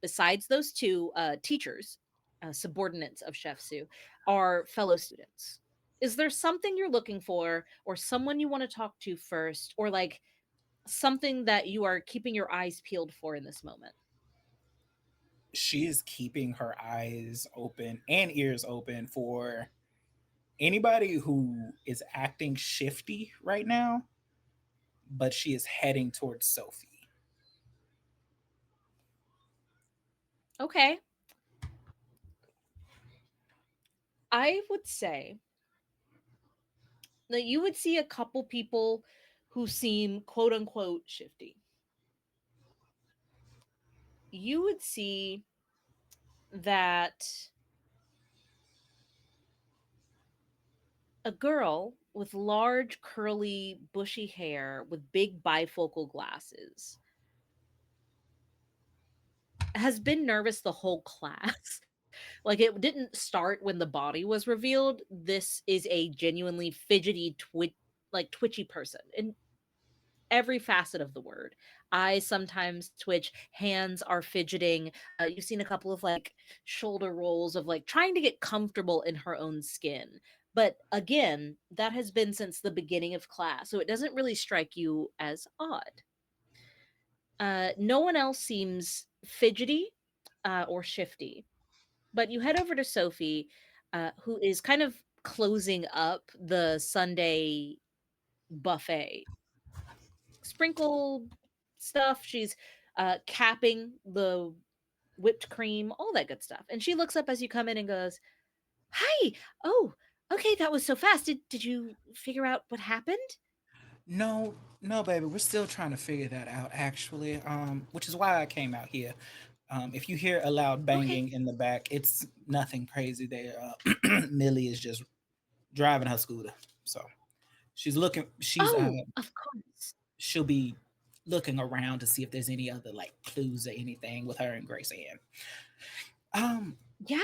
S2: besides those two teachers, subordinates of Chef Sue, are fellow students. Is there something you're looking for, or someone you want to talk to first, or like something that you are keeping your eyes peeled for in this moment?
S4: She is keeping her eyes open and ears open for anybody who is acting shifty right now, but she is heading towards Sophie.
S2: Okay. I would say that you would see a couple people who seem quote unquote shifty. You would see that a girl with large, curly, bushy hair with big bifocal glasses has been nervous the whole class. Like, it didn't start when the body was revealed. This is a genuinely fidgety, twitchy person in every facet of the word. Eyes sometimes twitch, hands are fidgeting. You've seen a couple of like shoulder rolls of like trying to get comfortable in her own skin. But again, that has been since the beginning of class, so it doesn't really strike you as odd. No one else seems fidgety or shifty. But you head over to Sophie, who is kind of closing up the Sunday buffet. Sprinkled stuff. She's capping the whipped cream, all that good stuff. And she looks up as you come in and goes, "Hi! Oh, okay, that was so fast. Did you figure out what happened?"
S4: No, no, baby, we're still trying to figure that out, actually. Which is why I came out here. If you hear a loud
S2: Okay.
S4: banging in the back, it's nothing crazy there. Millie is just driving her scooter, so she's looking.
S2: Oh, of course.
S4: She'll be looking around to see if there's any other like clues or anything with her and Grace Ann. Um,
S2: Yeah.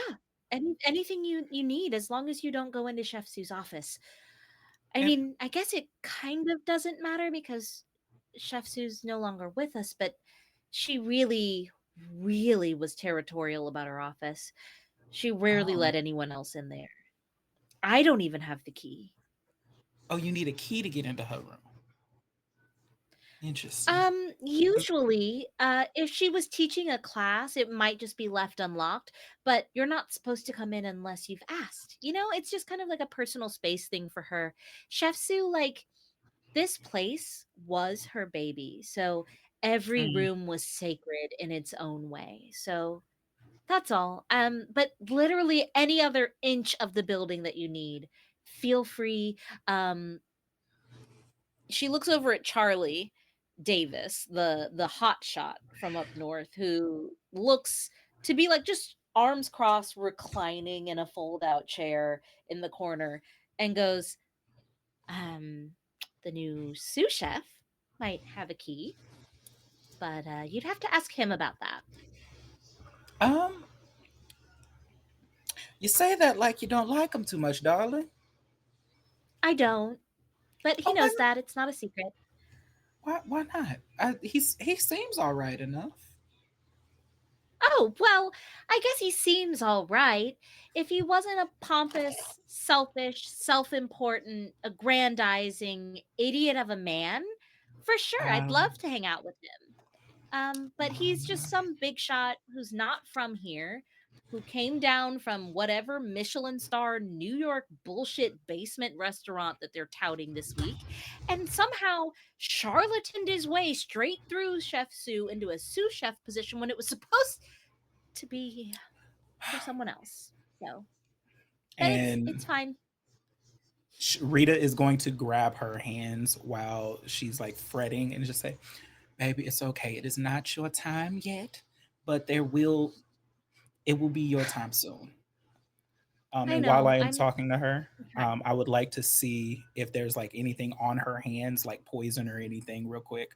S2: Anything you need, as long as you don't go into Chef Sue's office. I
S4: and
S2: mean, I guess it kind of doesn't matter because Chef Sue's no longer with us, but she really, really was territorial about her office. She rarely
S4: oh,
S2: let anyone else in there. I don't even have the key.
S4: oh, you need a key to get into her room. Interesting.
S2: Usually, if she was teaching a class, it might just be left unlocked, but you're not supposed to come in unless you've asked. You know, it's just kind of like a personal space thing for her. Chef Sue, like, this place was her baby. So every
S4: Mm.
S2: room was sacred in its own way. So that's all. But literally any other inch of the building that you need, feel free. Um, she looks over at Charlie Davis, the hot shot from up north, who looks to be like just arms crossed, reclining in a fold out chair in the corner, and goes, um, the new sous chef might have a key, but you'd have to ask him about that.
S4: Um, you say that like you don't like him too much, darling.
S2: I don't, but he
S4: Oh, why
S2: knows that. It's not a secret.
S4: why not? He seems all right enough.
S2: Oh, well, I guess he seems all right. If he wasn't a pompous, selfish, self important, aggrandizing idiot of a man, for sure, I'd
S4: Um,
S2: love to hang out with him. But he's just some big shot who's not from here, who came down from whatever Michelin star New York bullshit basement restaurant that they're touting this week, and somehow charlataned his way straight through Chef Sue into a sous chef position when it was supposed to be for someone else. So, but it's
S4: and
S2: fine.
S4: Rita is going to grab her hands while she's like fretting and just say, "Baby, it's okay. It is not your time yet, but it will be your time soon."
S2: I
S4: And while
S2: know.
S4: I am
S2: I'm
S4: talking to her,
S2: trying.
S4: I would like to see if there's like anything on her hands, like poison or anything, real quick.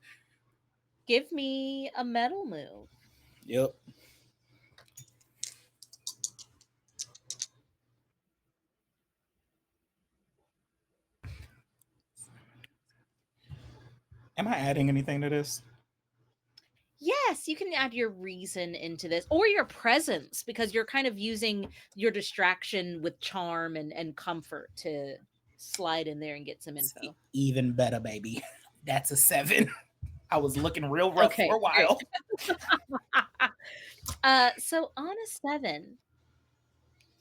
S2: Give me a metal move.
S4: Yep. Am I adding anything to this?
S2: Yes, you can add your reason into this or your presence because you're kind of using your distraction with charm and comfort to slide in there and get some info.
S4: Even better, baby. That's a 7. I was looking real rough for
S2: Okay,
S4: a
S2: great.
S4: while.
S2: So on a 7,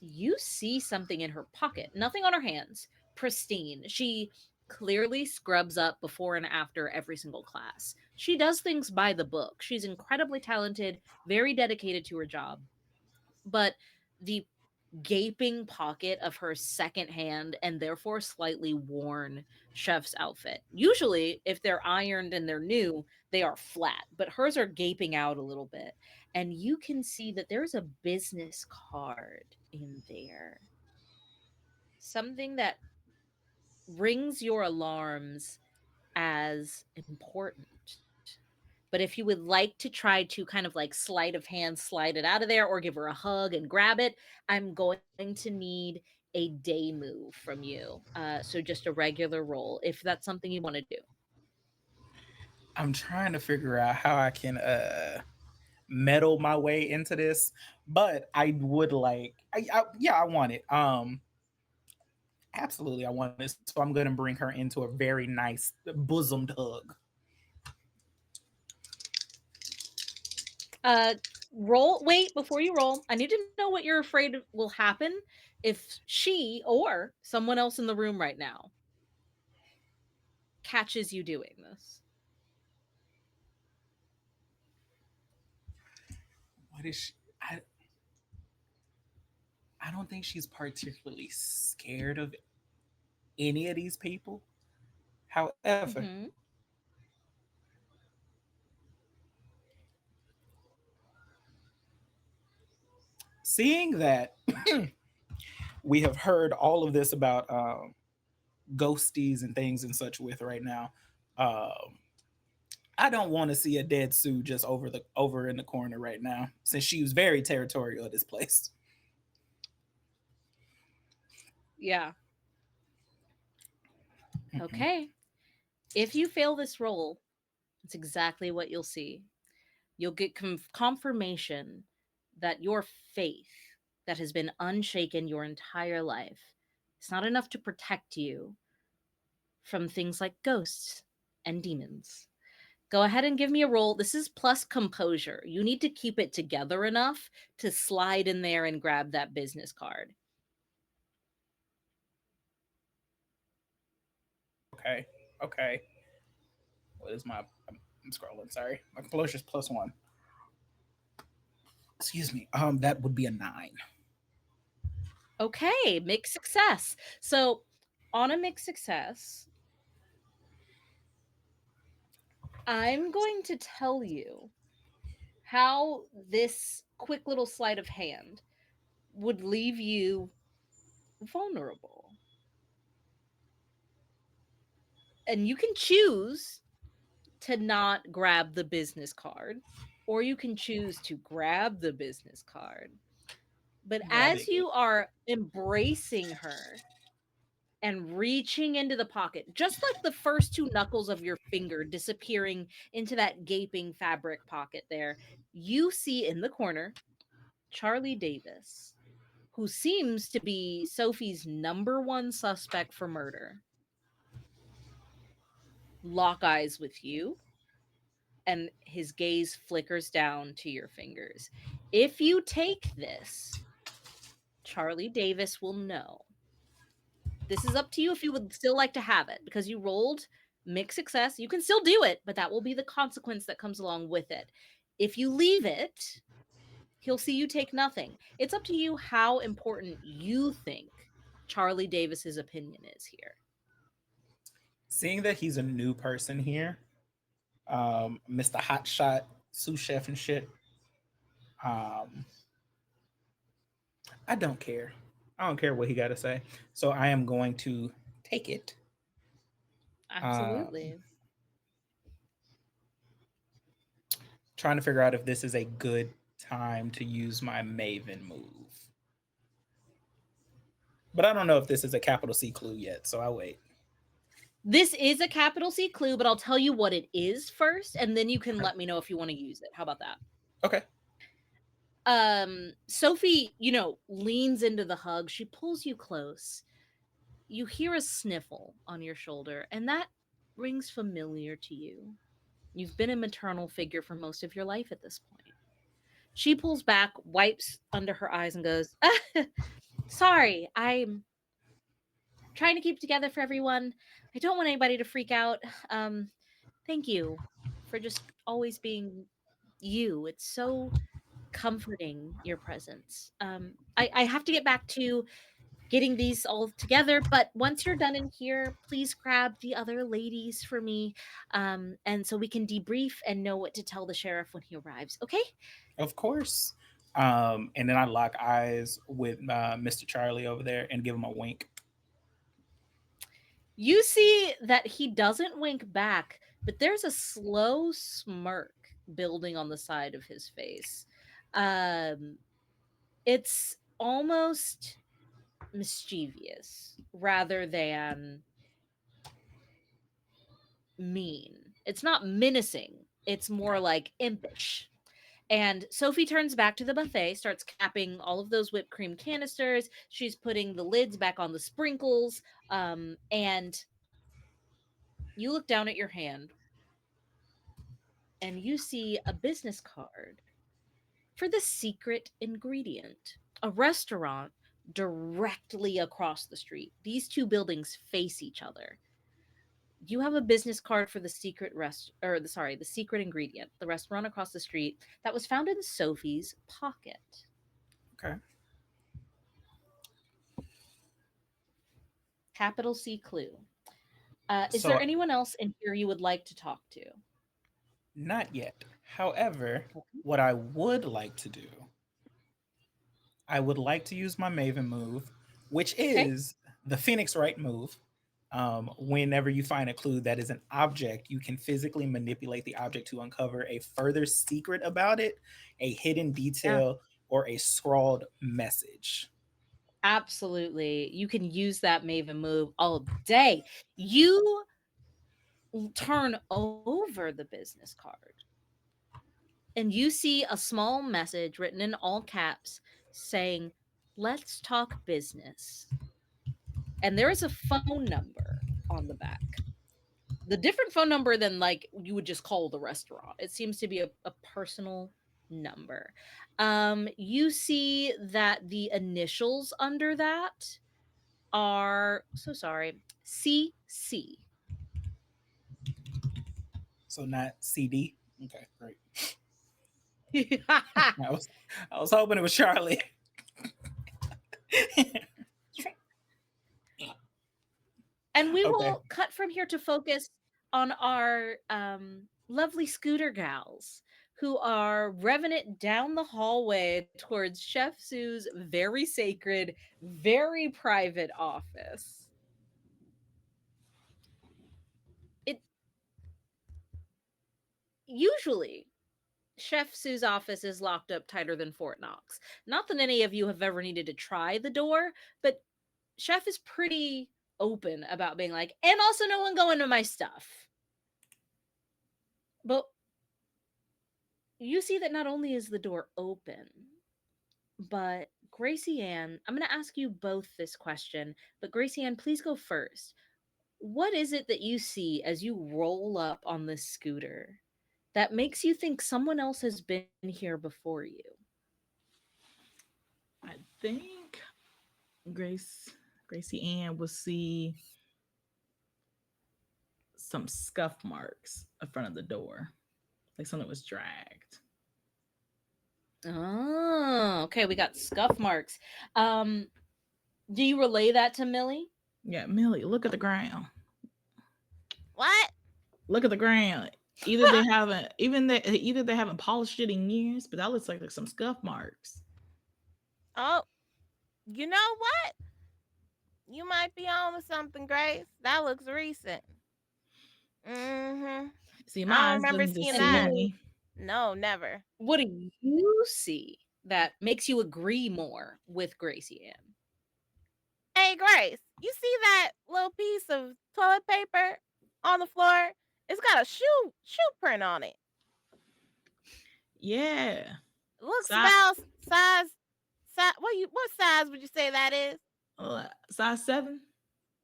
S2: you see something in her pocket, nothing on her hands, pristine. She clearly scrubs up before and after every single class. She does things by the book. She's incredibly talented, very dedicated to her job. But the gaping pocket of her secondhand and therefore slightly worn chef's outfit. Usually, if they're ironed and they're new, they are flat, but hers are gaping out a little bit. And you can see that there's a business card in there. Something that rings your alarms as important. But if you would like to try to kind of like sleight of hand slide it out of there or give her a hug and grab it, I'm going to need a day move from you. So just a regular roll if that's something you want to do.
S4: I'm trying to figure out how I can meddle my way into this, but I would like, yeah, I want it. Absolutely, I want it. So I'm going to bring her into a very nice bosomed hug.
S2: Uh, roll. Wait, before you roll, I need to know what you're afraid will happen if she or someone else in the room right now catches you doing this.
S4: What is she? I don't think she's particularly scared of any of these people. However,
S2: Hmm.
S4: seeing that we have heard all of this about ghosties and things and such with right now, um, I don't want to see a dead Sue just over in the corner right now, since she was very territorial of this place.
S2: Yeah.
S4: Mhm.
S2: Okay. If you fail this roll, it's exactly what you'll see. You'll get confirmation that your faith that has been unshaken your entire life, it's not enough to protect you from things like ghosts and demons. Go ahead and give me a roll. This is plus composure. You need to keep it together enough to slide in there and grab that business card.
S4: Okay. Okay. What is my? I'm scrolling. Sorry, my composure is +1. Excuse me. That would be a 9.
S2: Okay, mixed success. So, on a mixed success, I'm going to tell you how this quick little sleight of hand would leave you vulnerable. And you can choose to not grab the business card, or you can choose to grab the business card. But as
S4: Grabbing it.
S2: you are embracing her and reaching into the pocket, just like the first two knuckles of your finger disappearing into that gaping fabric pocket there, you see in the corner Charlie Davis, who seems to be Sophie's number one suspect for murder, lock eyes with you, and his gaze flickers down to your fingers. If you take this, Charlie Davis will know. This is up to you if you would still like to have it because you rolled mixed success. You can still do it, but that will be the consequence that comes along with it. If you leave it, he'll see you take nothing. It's up to you how important you think Charlie Davis's opinion is here.
S4: Seeing that he's a new person here, Mr. Hotshot, sous chef and shit. Um, I don't care. I don't care what he got to say. So I am going to take it. Um,
S2: Absolutely.
S4: Trying to figure out if this is a good time to use my Maven move. But I don't know if this is a capital C clue yet, so I'll wait.
S2: This is a capital C clue, but I'll tell you what it is first, and then you can
S4: Okay.
S2: let me know if you want to use it. How about that?
S4: Okay.
S2: Sophie, leans into the hug. She pulls you close. You hear a sniffle on your shoulder, and that rings familiar to you. You've been a maternal figure for most of your life at this point. She pulls back, wipes under her eyes, and goes, sorry, I'm trying to keep together for everyone. I don't want anybody to freak out. Um, Thank you for just always being you. It's so comforting, your presence. I have to get back to getting these all together, but once you're done in here, please grab the other ladies for me, and so we can debrief and know what to tell the sheriff when he arrives. Okay?
S4: Of course. And then I lock eyes with Mr. Charlie over there and give him a wink.
S2: You see that he doesn't wink back, but there's a slow smirk building on the side of his face. Um, it's almost mischievous rather than mean. It's not menacing. It's more
S4: Okay.
S2: like impish. And Sophie turns back to the buffet, starts capping all of those whipped cream canisters. She's putting the lids back on the sprinkles. And you look down at your hand and you see a business card for the secret ingredient, a restaurant directly across the street. These two buildings face each other. You have a business card for the the secret ingredient, the restaurant across the street that was found in Sophie's pocket.
S4: Okay.
S2: Capital C clue. Is there
S4: So
S2: anyone else in here you would like to talk to?
S4: not yet. However,
S2: Okay.
S4: what I would like to do, I would like to use my Maven move, which
S2: Okay.
S4: is the Phoenix Right move. Whenever you find a clue that is an object, you can physically manipulate the object to uncover a further secret about it, a hidden
S2: Yeah.
S4: detail, or a scrawled message.
S2: Absolutely. You can use that Maven move all day. You turn over the business card and you see a small message written in all caps saying, "Let's talk business." And there is a phone number on the back. the different phone number than like you would just call the restaurant. It seems to be a personal number. You see that the initials under that are, so sorry, CC.
S4: So not CD. Okay, great. I was I was hoping it was Charlie.
S2: And we
S4: Okay.
S2: will cut from here to focus on our lovely scooter gals who are revving it down the hallway towards Chef Sue's very sacred, very private office. It usually Chef Sue's office is locked up tighter than Fort Knox. Not that any of you have ever needed to try the door, but Chef is pretty open about being like, and also no one go into my stuff. But you see that not only is the door open, but Gracie Ann, I'm going to ask you both this question, but Gracie Ann, please go first. What is it that you see as you roll up on this scooter that makes you think someone else has been here before you?
S3: I think Gracie Ann will see some scuff marks in front of the door, like something was dragged.
S2: Oh, okay. We got scuff marks. Um, do you relay that to Millie?
S3: Yeah, Millie, look at the ground.
S1: What?
S3: Look at the ground. Either they haven't polished it in years, but that looks like some scuff marks.
S1: Oh, you know what? You might be on to something, Grace. That looks recent. Mm-hmm.
S3: See,
S1: I
S3: my
S1: don't
S3: eyes
S1: remember
S3: doesn't
S1: seeing
S2: And
S3: deceive
S1: that.
S2: Millie,
S3: me.
S1: No, never.
S2: what do you see that makes you agree more with Gracie Ann?
S1: Hey, Grace, you see that little piece of toilet paper on the floor? It's got a shoe print on it.
S3: Yeah.
S1: It looks
S3: Size,
S1: about size. What size woь you say that is?
S3: size 7?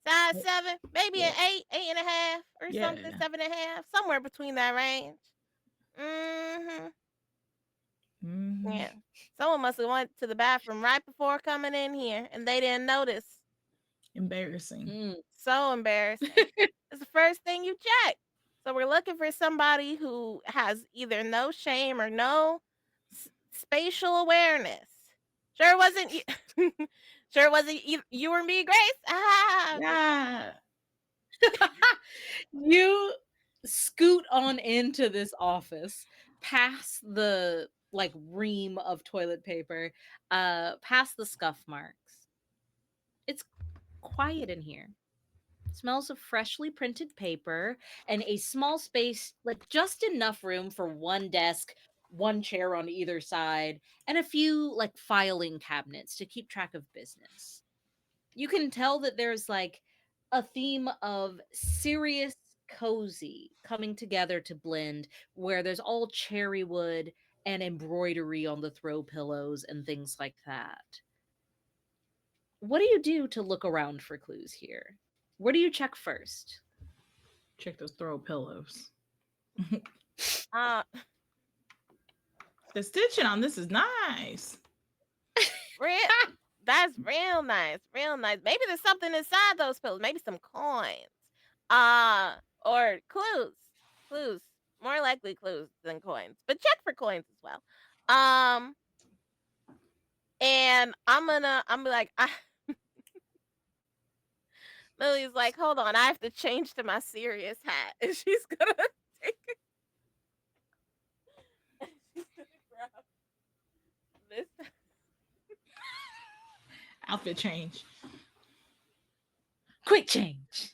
S1: Size 7, maybe an
S3: Yeah.
S1: 8, 8.5, or something,
S3: Yeah.
S1: 7.5, somewhere between that range. Mm-hmm.
S3: Hmm.
S1: Yeah. Someone must have went to the bathroom right before coming in here, and they didn't notice.
S3: Embarrassing.
S2: Mm.
S1: So embarrassing. It's the first thing you check. So we're looking for somebody who has either no shame or no spatial awareness. Sure wasn't you. Sure wasn't you or me, Grace. Ah,
S3: Yeah.
S2: You scoot on into this office past the like ream of toilet paper, past the scuff marks. It's quiet in here. Smells of freshly printed paper and a small space, like just enough room for one desk, one chair on either side, and a few like filing cabinets to keep track of business. You can tell that there's like a theme of serious cozy coming together to blend, where there's all cherry wood and embroidery on the throw pillows and things like that. What do you do to look around for clues here? Where do you check first?
S3: Check those throw pillows.
S1: uh,
S3: The stitching on this is nice.
S1: real. That's real nice, real nice. Maybe there's something inside those pills. Maybe some coins. Uh, or clues. Clues. More likely clues than coins. But check for coins as well. Um, and I'm like, Lily's like, hold on, I have to change to my serious hat. And she's gonna take it. And she's gonna grab this
S3: Outfit change.
S2: Quick change.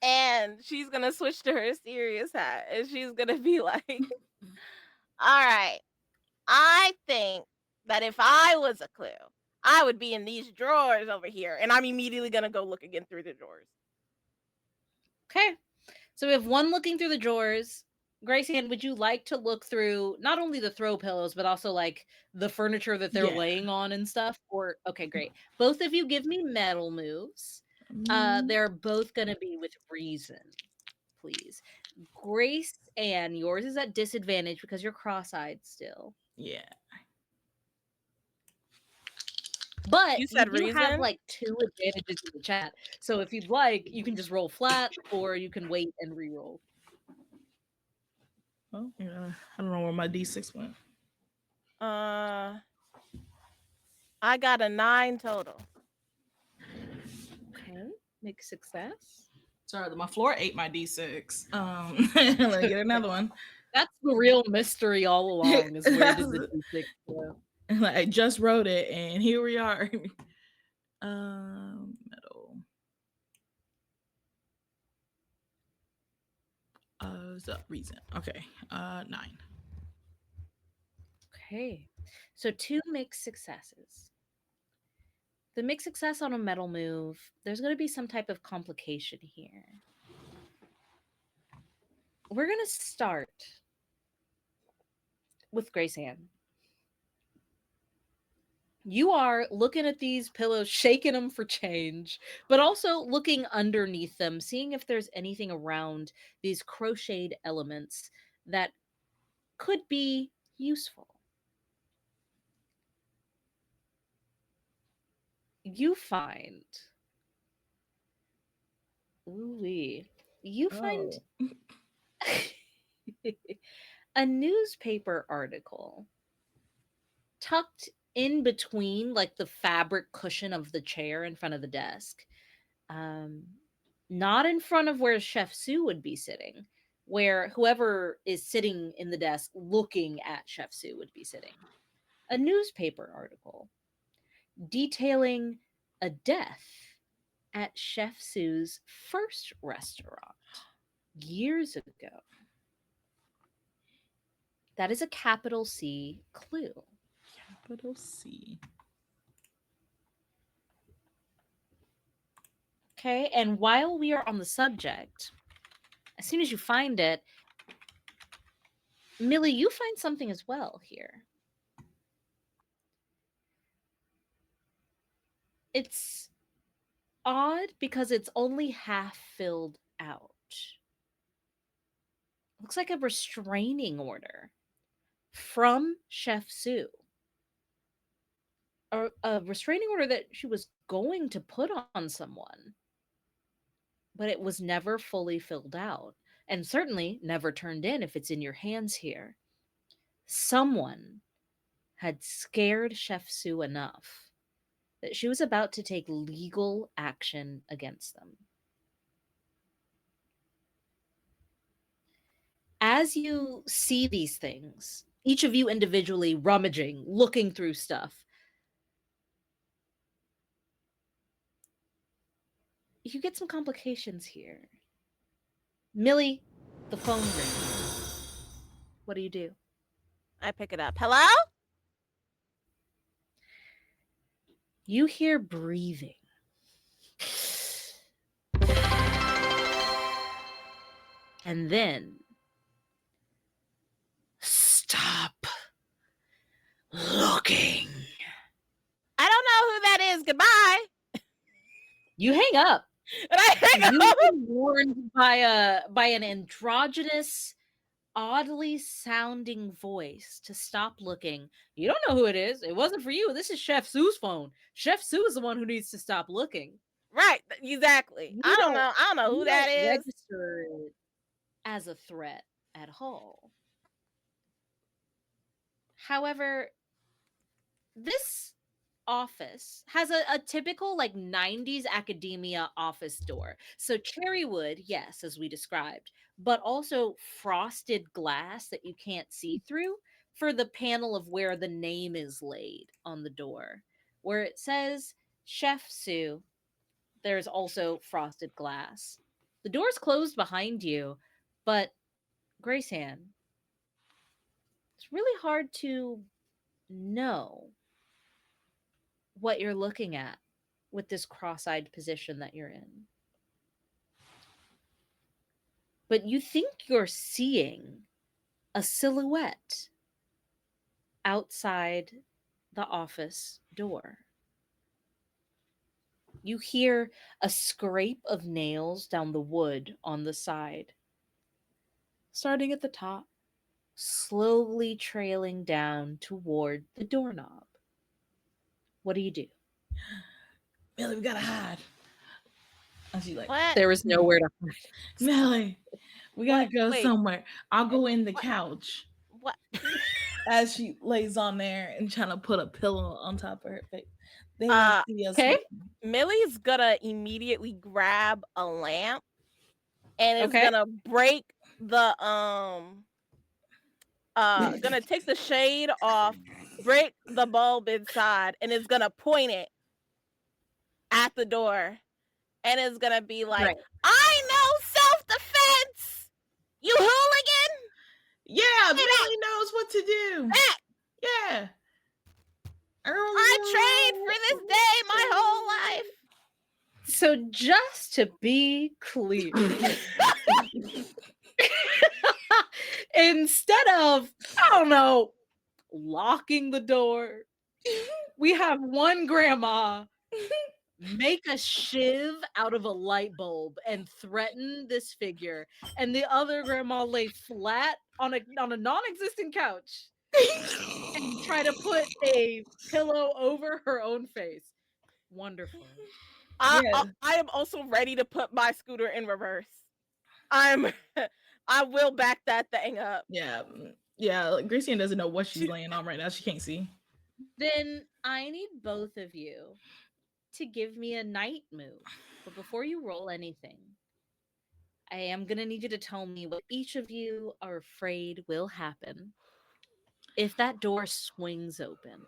S1: and she's gonna switch to her serious hat. And she's gonna be like, all right, I think that if I was a clue, I would be in these drawers over here. And I'm immediately gonna go look again through the drawers.
S2: Okay. So we have one looking through the drawers. Gracie Ann, would you like to look through not only the throw pillows, but also like the furniture that they're
S3: Yeah.
S2: laying on and stuff? Or okay, great. Both of you give me metal moves.
S3: Mm,
S2: They're both gonna be with reason. please. Grace Ann, yours is at disadvantage because you're cross-eyed still.
S3: Yeah.
S2: But
S1: You
S2: you
S1: said
S2: do have
S1: reason?
S2: like 2 advantages in the chat. So if you'd like, you can just roll flat or you can wait and re-roll.
S3: Oh, yeah. I don't know where my D6 went.
S1: I got a 9 total.
S2: Okay, make success.
S3: Sorry, my floor ate my D6. Let me get another one.
S2: That's the real mystery all along, is where did the D6 go?
S3: I just wrote it, and here we are. Metal. So reason. Okay. 9.
S2: Okay, so 2 mixed successes. The mixed success on a metal move, there's going to be some type of complication here. We're going to start with Grace Ann. You are looking at these pillows, shaking them for change, but also looking underneath them, seeing if there's anything around these crocheted elements that could be useful. You find, you find a newspaper article tucked in between like the fabric cushion of the chair in front of the desk. Not in front of where Chef Sue would be sitting, where whoever is sitting in the desk looking at Chef Sue would be sitting. A newspaper article detailing a death at Chef Sue's first restaurant years ago. That is a capital C clue.
S3: Capital C.
S2: Okay, and while we are on the subject, as soon as you find it, Millie, you find something as well here. It's odd because it's only half filled out. Looks like a restraining order from Chef Sue. A restraining order that she was going to put on someone, but it was never fully filled out, and certainly never turned in if it's in your hands here. Someone had scared Chef Sue enough that she was about to take legal action against them. As you see these things, each of you individually rummaging, looking through stuff, you get some complications here. Millie, the phone rings. What do you do?
S1: I pick it up. Hello?
S2: You hear breathing. And then, stop looking.
S1: I don't know who that is. Goodbye.
S2: You hang up.
S1: And I hang
S2: You've
S1: up.
S2: been warned by an androgynous, oddly sounding voice to stop looking. You don't know who it is. It wasn't for you. This is Chef Sue's phone. Chef Sue is the one who needs to stop looking.
S1: Right, exactly.
S2: You
S1: I don't know. I don't know who that is.
S2: register it as a threat at all. However, this office has a typical like 90s academia office door. So cherry wood, yes, as we described, but also frosted glass that you can't see through for the panel of where the name is laid on the door. Where it says Chef Sue, there's also frosted glass. The door's closed behind you, but Grace Ann, it's really hard to know what you're looking at with this cross-eyed position that you're in. But you think you're seeing a silhouette outside the office door. You hear a scrape of nails down the wood on the side starting at the top, slowly trailing down toward the doorknob. What do you do?
S3: Millie, we gotta hide. And she like,
S1: What?
S2: There is nowhere to hide.
S3: Millie, we gotta
S1: What?
S3: go
S1: Wait.
S3: somewhere. I'll go in the
S1: What?
S3: couch
S1: What?
S3: as she lays on there and trying to put a pillow on top of her face. They won't
S1: Uh,
S3: see us.
S2: Okay.
S1: Millie's gonna immediately grab a lamp and is
S2: Okay.
S1: gonna break the gonna take the shade off, break the bulb inside, and is gonna point it at the door, and is gonna be like,
S2: Right.
S1: "I know self-defense, you hooligan!
S3: Yeah,
S1: Hey, back,
S3: Millie knows what to do.
S1: back!
S3: Yeah.
S1: I trained for this day my whole life."
S2: So just to be clear, instead of, I don't know, locking the door, we have one grandma make a shiv out of a light bulb and threaten this figure, and the other grandma lay flat on a non-existent couch and try to put a pillow over her own face. Wonderful.
S3: Yeah.
S1: I am also ready to put my scooter in reverse. I'm I will back that thing up.
S3: Yeah. Yeah. Like, Gracie doesn't know what she's laying on right now. She can't see.
S2: Then I need both of you to give me a night move. But before you roll anything, I am going to need you to tell me what each of you are afraid will happen if that door swings open.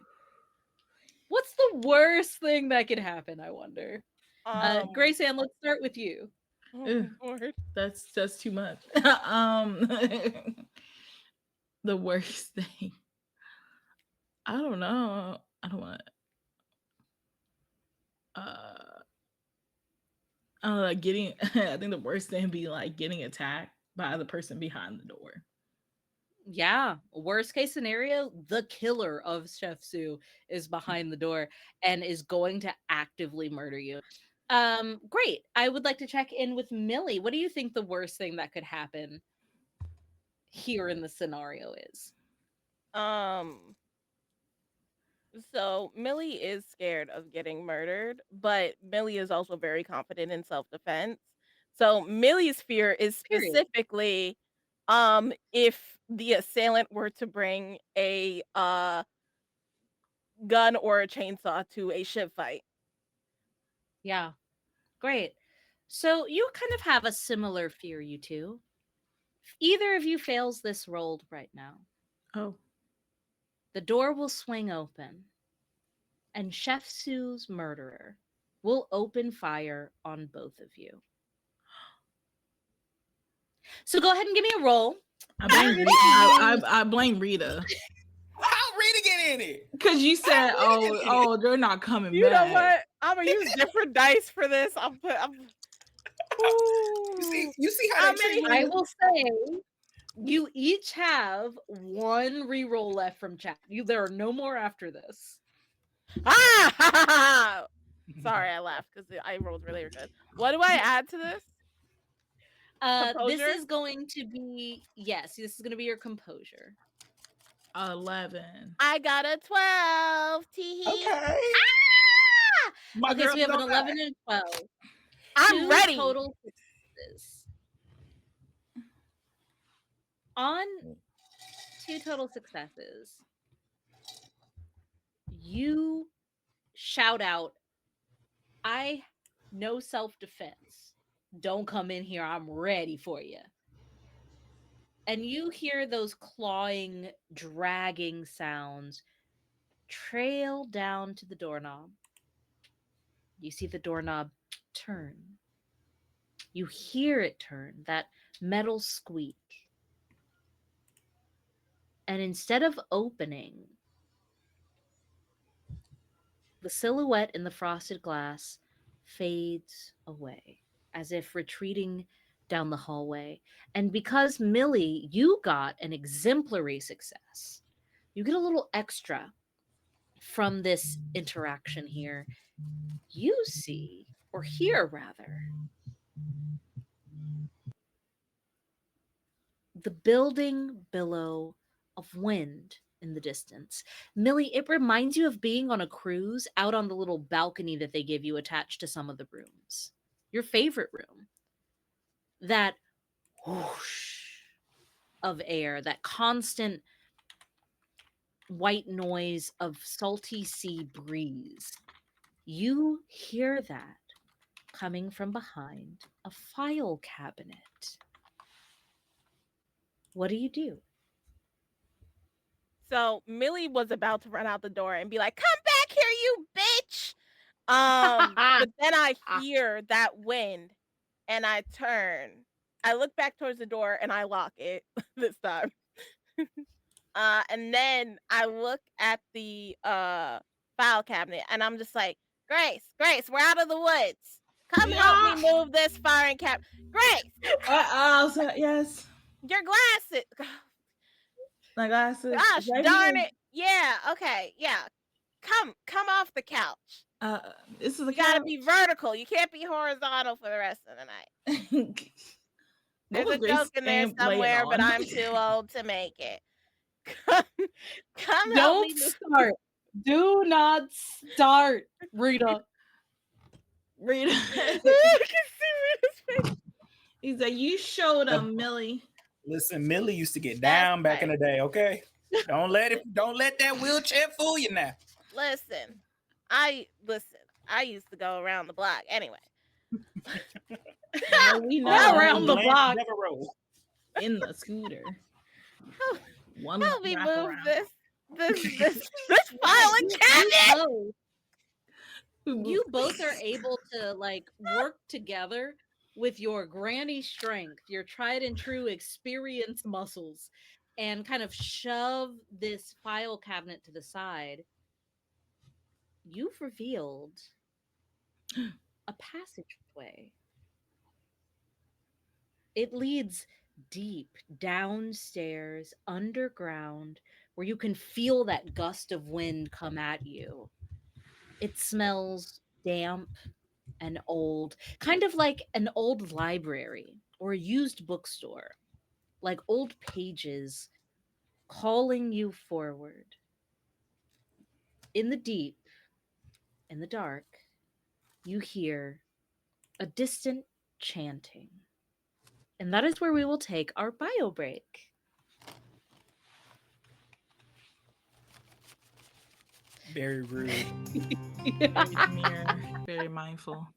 S2: What's the worst thing that could happen, I wonder? Grace Ann, let's start with you.
S1: Oh, Lord.
S3: That's too much. The worst thing. I don't know. I don't want. Getting. I think the worst thing would be like getting attacked by the person behind the door.
S2: Yeah, worst case scenario, the killer of Chef Sue is behind the door and is going to actively murder you. Great. I would like to check in with Millie. What do you think the worst thing that could happen here in the scenario is?
S1: Um So Millie is scared of getting murdered, but Millie is also very confident in self-defense. So Millie's fear is
S2: Period.
S1: specifically if the assailant were to bring a gun or a chainsaw to a ship fight.
S2: Yeah. Great. So you kind of have a similar fear, you two. If either of you fails this roll right now,
S3: Oh.
S2: the door will swing open and Chef Sue's murderer will open fire on both of you. So go ahead and give me a roll.
S3: I blame Rita.
S4: How Rita get in it?
S3: Because you said,
S4: How Rita get in it?
S3: oh, they're not coming
S1: You
S3: back.
S1: know what? I'm gonna use different dice for this.
S4: You see how they treat
S2: I
S4: me?
S2: will say you each have one reroll left from chat. There are no more after this.
S1: Ah! Sorry, I laughed because I rolled really good. What do I add to this?
S2: This
S1: Composure?
S2: is going to be, yes, this is going to be your composure.
S3: 11.
S1: I got a 12. Tee hee.
S4: Okay. My
S2: Okay, so
S4: girl
S2: we have an
S4: don't
S2: 11 and a 12.
S1: I'm
S2: Two
S1: ready.
S2: total successes. On 2 total successes, you shout out, I know self-defense. Don't come in here. I'm ready for you. And you hear those clawing, dragging sounds trail down to the doorknob. You see the doorknob turn. You hear it turn, that metal squeak. And instead of opening, the silhouette in the frosted glass fades away, as if retreating down the hallway. And because Millie, you got an exemplary success, you get a little extra from this interaction here. You see, or hear rather, the building billow of wind in the distance. Millie, it reminds you of being on a cruise out on the little balcony that they give you attached to some of the rooms. Your favorite room. That whoosh of air, that constant white noise of salty sea breeze. You hear that coming from behind a file cabinet. What do you do?
S1: So Millie was about to run out the door and be like, "Come back here, you bitch!" But then I hear that wind, and I turn. I look back towards the door and I lock it this time. And then I look at the file cabinet and I'm just like, Grace, Grace, we're out of the woods. Come help me
S3: Yeah.
S1: move this filing cabinet. Grace,
S3: Yes.
S1: your glasses.
S3: My glasses.
S1: Gosh
S3: Right
S1: darn
S3: here.
S1: it. Yeah, okay, yeah. Come off the couch.
S3: Uh, this is a
S1: You gotta
S3: couch.
S1: be vertical. You can't be horizontal for the rest of the night.
S3: What
S1: There's
S3: was
S1: a
S3: Grace
S1: joke in there
S3: laying
S1: somewhere, but
S3: on?
S1: I'm too old to make it. Come, come help
S2: Don't
S1: me move.
S2: start. Do not start, Rita.
S3: Rita.
S1: I can see Rita's face.
S3: He's like, you showed
S4: The-
S3: him, Millie.
S4: Listen, Millie used to get
S1: That's
S4: down back in
S1: right.
S4: the day. Okay, don't let that wheelchair fool you now.
S1: Listen, I used to go around the block anyway.
S3: No, we
S2: Not
S3: know.
S2: around the
S3: Millie.
S2: block.
S4: Never roll.
S3: In the scooter.
S1: Help,
S3: One
S1: help me
S3: wrap
S1: move
S3: around.
S1: this filing cabinet.
S2: You both are able to like work together with your granny strength, your tried and true experienced muscles, and kind of shove this file cabinet to the side. You've revealed a passageway. It leads deep downstairs, underground, where you can feel that gust of wind come at you. It smells damp and old, kind of like an old library or a used bookstore, like old pages calling you forward. In the deep, in the dark, you hear a distant chanting. And that is where we will take our bio break.
S4: Very rude.
S3: Very demure, very mindful.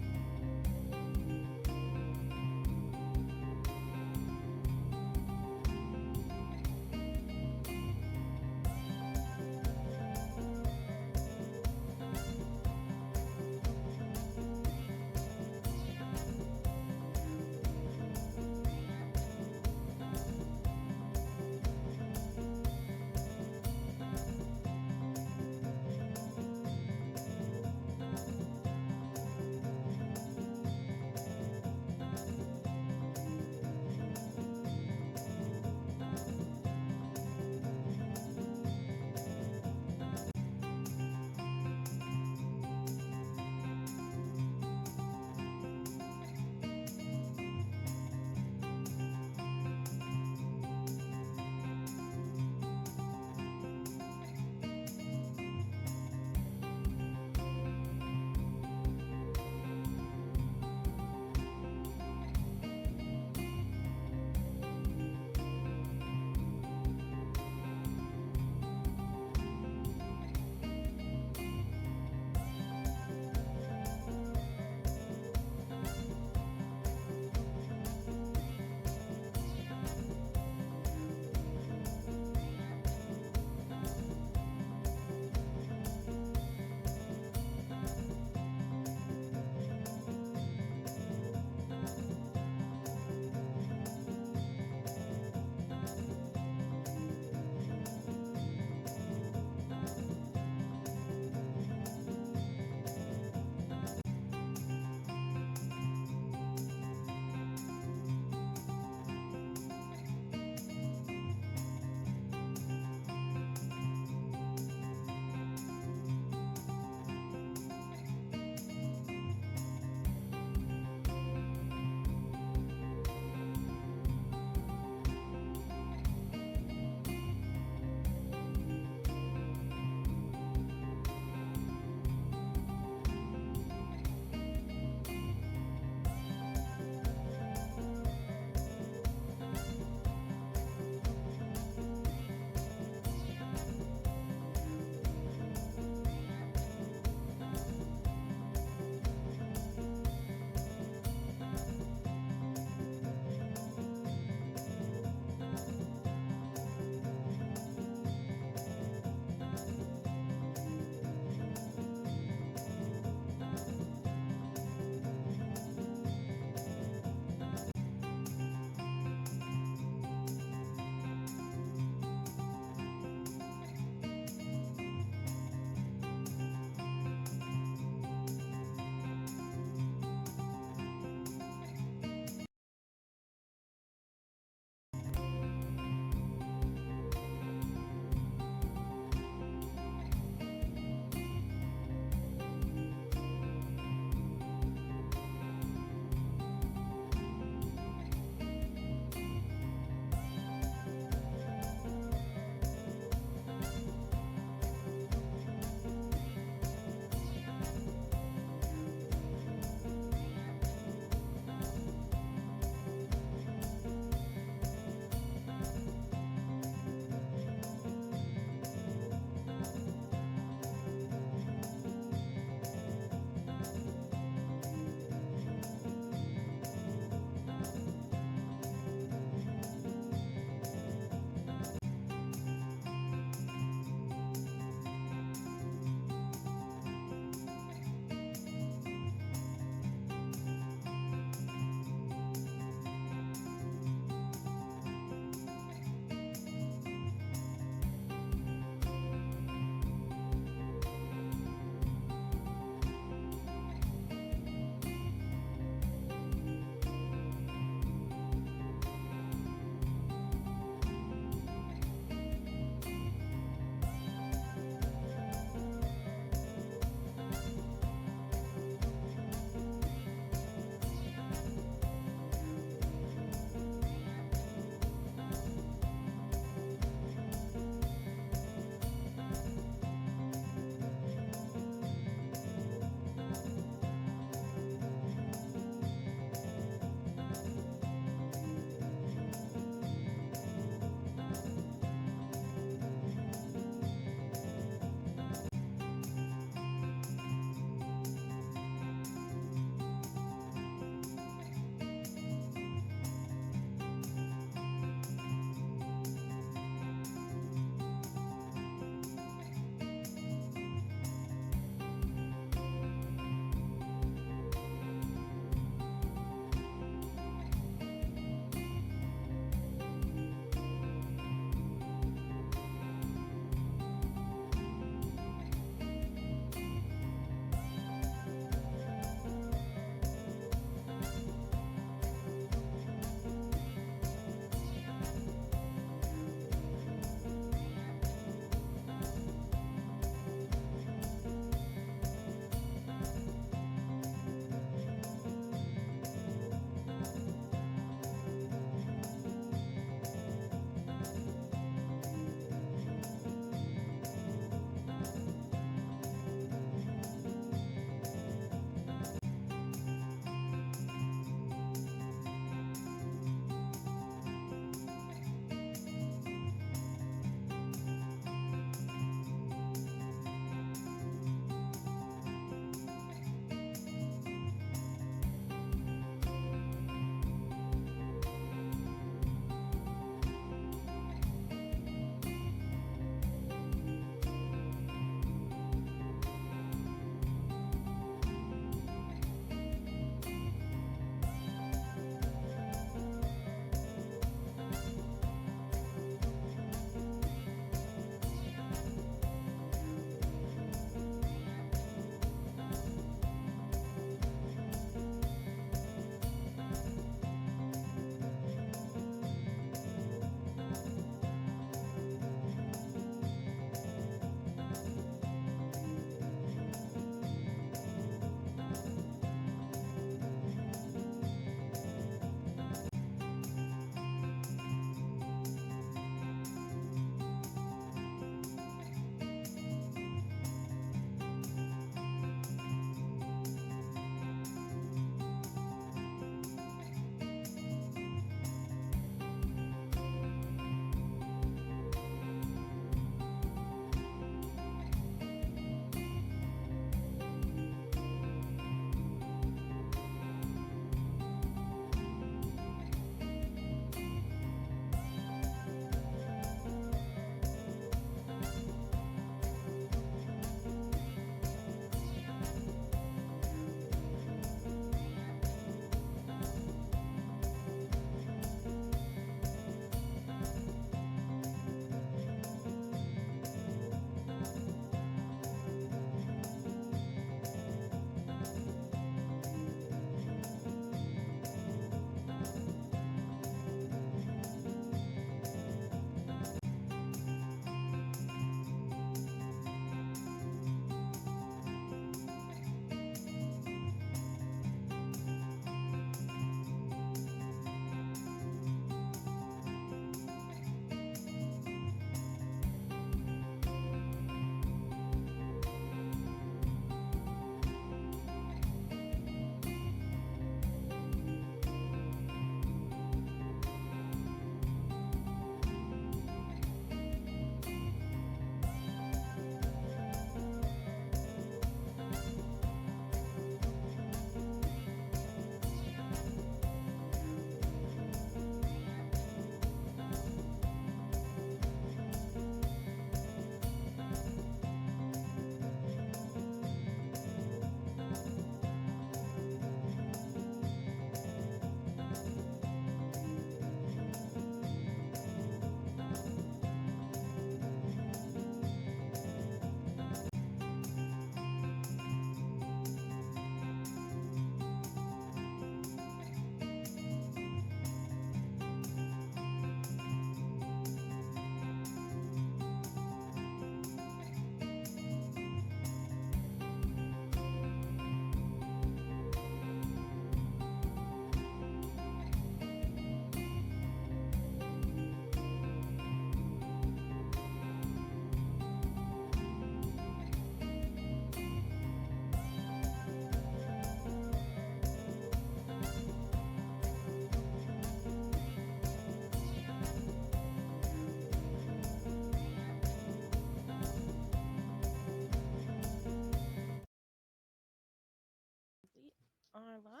S1: Darla.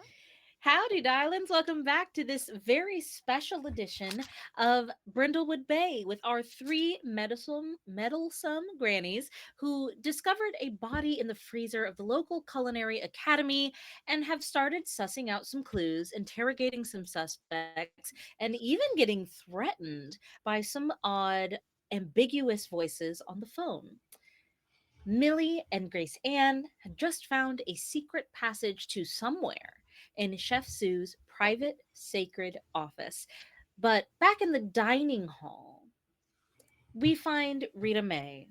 S2: Howdy, darlings. Welcome back to this very special edition of Brindlewood Bay with our three meddlesome grannies who discovered a body in the freezer of the local Culinary Academy and have started sussing out some clues, interrogating some suspects, and even getting threatened by some odd, ambiguous voices on the phone. Millie and Grace Ann had just found a secret passage to somewhere in Chef Sue's private sacred office. But back in the dining hall, we find Rita May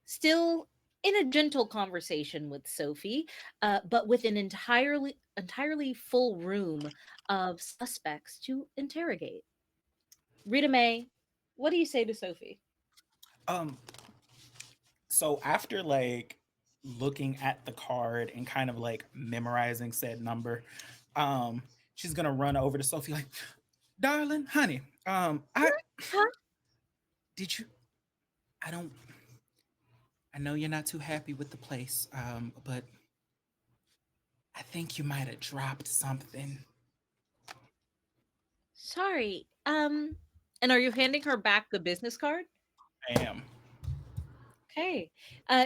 S2: still in a gentle conversation with Sophie, but with an entirely full room of suspects to interrogate. Rita May, what do you say to Sophie?
S4: Um, so after like looking at the card and kind of like memorizing said number, um, she's gonna run over to Sophie like, darling, honey, I
S2: Huh?
S4: did you I don't I know you're not too happy with the place, but I think you might have dropped something.
S2: Sorry. And are you handing her back the business card?
S4: I am.
S2: Okay.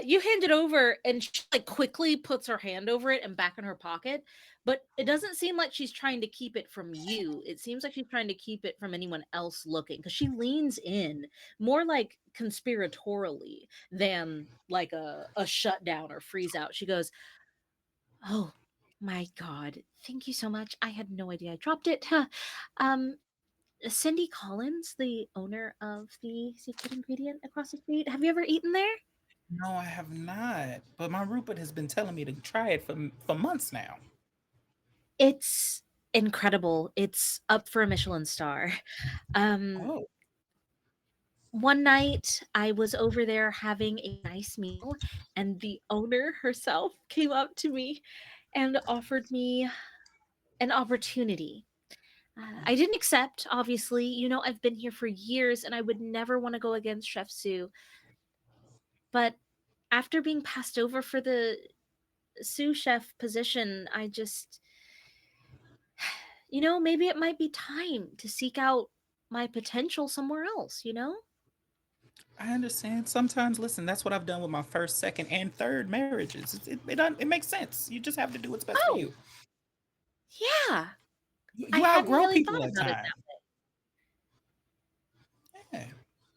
S2: You hand it over, and she like quickly puts her hand over it and back in her pocket. But it doesn't seem like she's trying to keep it from you. It seems like she's trying to keep it from anyone else looking because she leans in more like conspiratorially than like a shutdown or freeze out. She goes, "Oh my god, thank you so much. I had no idea I dropped it." um, Cindy Collins, the owner of the secret ingredient across the street. Have you ever eaten there?
S4: No, I have not. But my Rupert has been telling me to try it for months now.
S2: It's incredible. It's up for a Michelin star. Um,
S4: Oh,
S2: One night I was over there having a nice meal, and the owner herself came up to me and offered me an opportunity. I didn't accept, obviously. You know, I've been here for years and I would never want to go against Chef Sue. But after being passed over for the sous chef position, I just, maybe it might be time to seek out my potential somewhere else, you know?
S4: I understand. Sometimes, listen, that's what I've done with my first, second, and third marriages. It makes sense. You just have to do what's best for you.
S2: Oh, yeah. I
S4: You
S2: hadn't
S4: outgrow
S2: really
S4: people
S2: thought
S4: at
S2: about it
S4: times.
S2: that way.
S4: Yeah,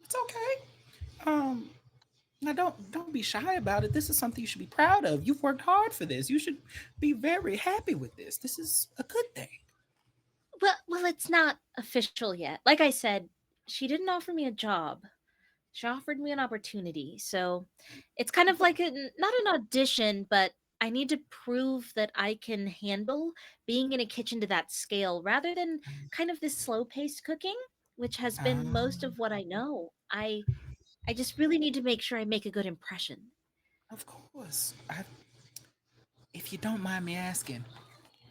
S4: it's okay. Now don't be shy about it. This is something you should be proud of. You've worked hard for this. You should be very happy with this. This is a good thing.
S2: Well, it's not official yet. Like I said, she didn't offer me a job. She offered me an opportunity. So it's kind of
S4: But
S2: like not an audition, but I need to prove that I can handle being in a kitchen to that scale rather than kind of this slow paced cooking, which has been most
S4: um,
S2: of what I know. I just really need to make sure I make a good impression.
S4: of course. If you don't mind me asking,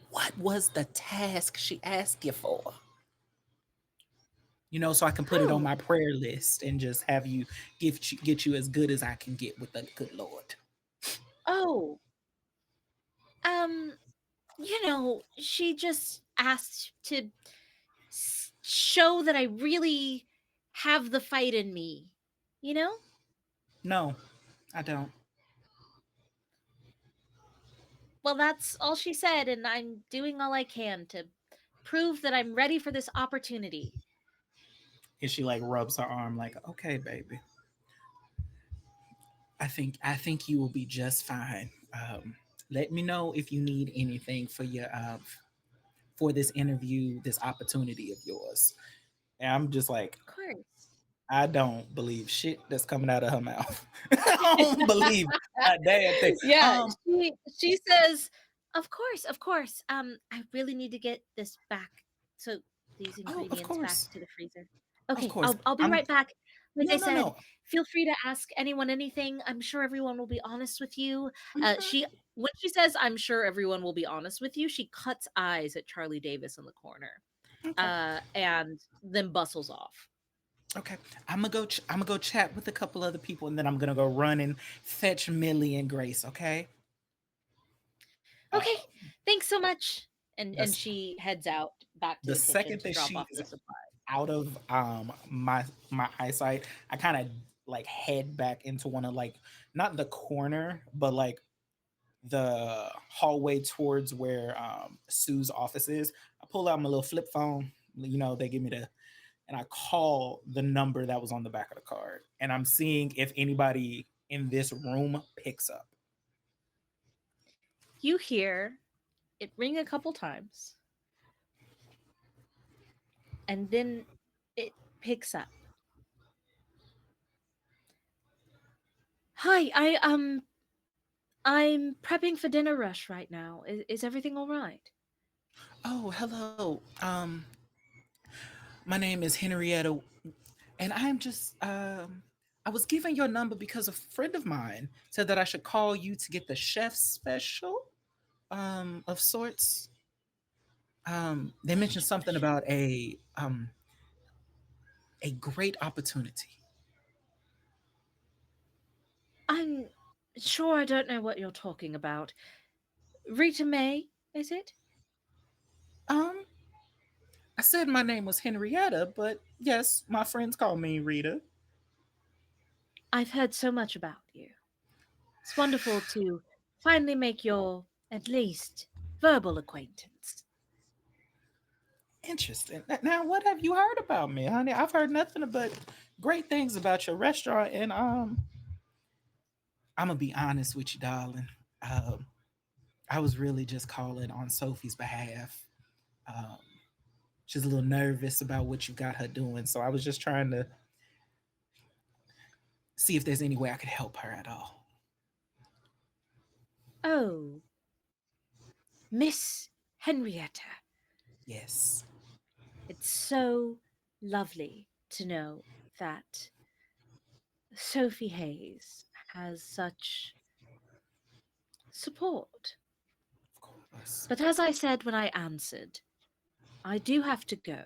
S4: what was the task she asked you for? So I can put it on
S2: Oh,
S4: my prayer list and just have you get you as good as I can get with the good Lord.
S2: oh, um, she just asked to show that I really have the fight in me, you know?
S4: No, I don't.
S2: Well, that's all she said, and I'm doing all I can to prove that I'm ready for this opportunity.
S4: And she like rubs her arm like, okay, baby. I think you will be just fine. Let me know if you need anything for this interview, this opportunity of yours. And I'm just like,
S2: Of course.
S4: I don't believe shit that's coming out of her mouth. I don't believe a damn thing.
S2: Yeah, she says, of course. I really need to get this back. So these
S4: Oh, of
S2: ingredients back
S4: course,
S2: to the freezer.
S4: of
S2: Okay,
S4: course.
S2: I'll be
S4: I'm
S2: right back. Like
S4: no,
S2: I
S4: no,
S2: said,
S4: no.
S2: feel free to ask anyone anything. I'm sure everyone will be honest with you.
S3: Mhm.
S2: She When she says, "I'm sure everyone will be honest with you," she cuts eyes at Charlie Davis in the corner,
S4: Okay,
S2: and then bustles off.
S4: okay. I'm gonna go chat with a couple other people, and then I'm gonna go run and fetch Millie and Grace. Okay.
S2: Okay,
S4: Um,
S2: thanks so much. And
S4: the
S2: she heads out back to
S4: the
S2: the kitchen
S4: second
S2: to
S4: that
S2: drop
S4: she
S2: off
S4: is
S2: the supplies.
S4: out of my eyesight, I kind of like head back into one of like not the corner, but like the hallway towards where Sue's office is. I pull out my little flip phone. They give me the and I call the number that was on the back of the card, and I'm seeing if anybody in this room picks up.
S2: You hear it ring a couple times, and then it picks up. Hi, I'm prepping for dinner rush right now. Is everything all right?
S4: Oh, hello. My name is Henrietta, and I'm just I was given your number because a friend of mine said that I should call you to get the chef special of sorts. They mentioned something
S2: Special.
S4: about a great opportunity.
S2: I'm sure I don't know what you're talking about. Rita May, is it?
S4: Um, I said my name was Henrietta, but yes, my friends call me Rita.
S2: I've heard so much about you. It's wonderful to finally make your, at least, verbal acquaintance.
S4: Interesting. Now, what have you heard about me, honey? I've heard nothing but great things about your restaurant, and I'm gonna be honest with you, darling. Um, I was really just calling on Sophie's behalf. Um, she's a little nervous about what you got her doing, so I was just trying to see if there's any way I could help her at all.
S2: Oh, Miss Henrietta,
S4: Yes,
S2: it's so lovely to know that Sophie Hayes has such support.
S4: of course.
S2: But as I said when I answered, I do have to go.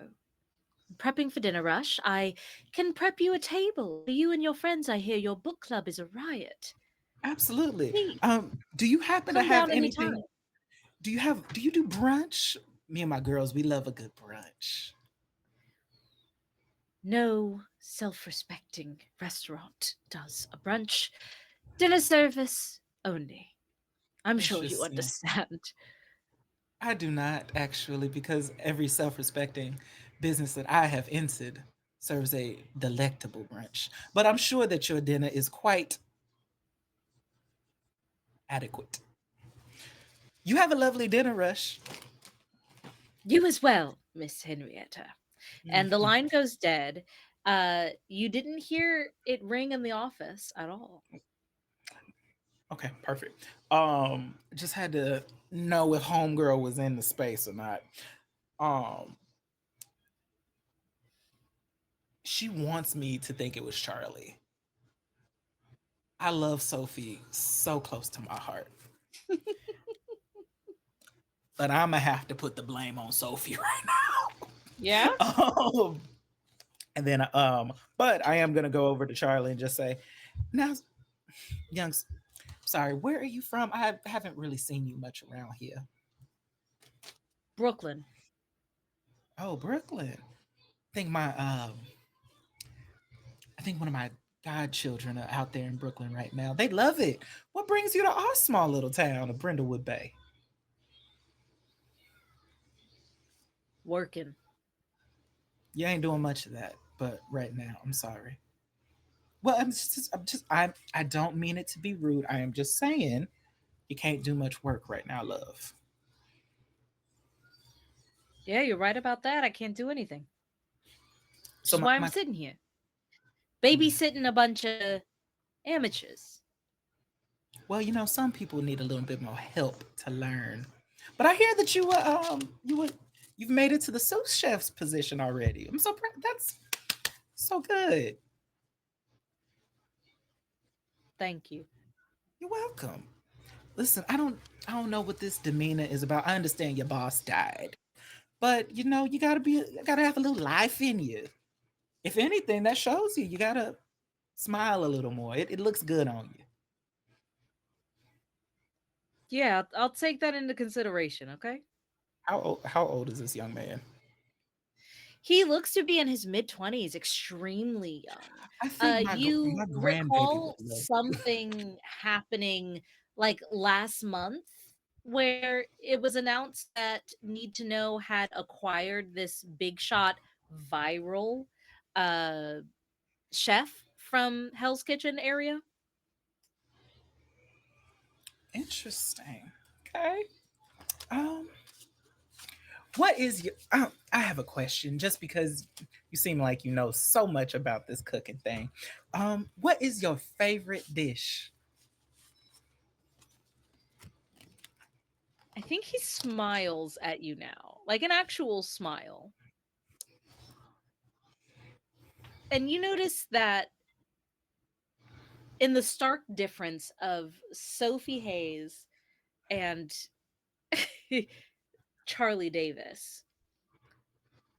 S2: I'm prepping for dinner rush. I can prep you a table. For you and your friends, I hear your book club is a riot.
S4: Absolutely.
S2: Please,
S4: Do you happen to
S2: come
S4: have
S2: down anytime.
S4: anything? Do you do brunch? Me and my girls, we love a good brunch.
S2: No self respecting restaurant does a brunch. Dinner service only. I'm
S4: It's
S2: sure you
S4: just,
S2: understand.
S4: I do not actually, because every self-respecting business that I have entered serves a delectable brunch. But I'm sure that your dinner is quite adequate. You have a lovely dinner rush.
S2: You as well, Miss Henrietta. And the
S4: Mhm.
S2: line goes dead. You didn't hear it ring in the office at all.
S4: Okay, perfect. Just had to know if homegirl was in the space or not. Um, she wants me to think it was Charlie. I love Sophie so close to my heart, but I'm gonna have to put the blame on Sophie right
S2: Yeah?
S4: now. And then but I am gonna go over to Charlie and just say, now, youngs, sorry, where are you from? I haven't really seen you much around here.
S2: Brooklyn.
S4: Oh, Brooklyn. I think my I think one of my godchildren are out there in Brooklyn right now. They love it. What brings you to our small little town of Brindlewood Bay?
S2: Working.
S4: You ain't doing much of that, but right now, I'm sorry. Well, I don't mean it to be rude. I am just saying you can't do much work right now, love.
S2: Yeah, you're right about that. I can't do anything. Which
S4: So
S2: is why I'm
S4: my
S2: sitting here.
S4: mm,
S2: Babysitting a bunch of amateurs.
S4: well, some people need a little bit more help to learn. But I hear that you've made it to the sous chef's position already. I'm so proud. That's so good.
S2: Thank you.
S4: You're welcome. Listen, I don't know what this demeanor is about. I understand your boss died, but you gotta have a little life in you. If anything, that shows you gotta smile a little more. It looks good on you.
S2: Yeah, I'll take that into consideration, okay?
S4: How old is this young man?
S2: He looks to be in his mid-20s, extremely young.
S4: I think
S2: You
S4: my grandbaby would
S2: recall
S4: love.
S2: something happening like last month where it was announced that Need to Know had acquired this big shot viral uh chef from Hell's Kitchen area.
S4: Interesting. Okay. Um, what is your? I have a question. Just because you seem like you know so much about this cooking thing, what is your favorite dish?
S2: I think he smiles at you now, like an actual smile. And you notice that in the stark difference of Sophie Hayes and Charlie Davis,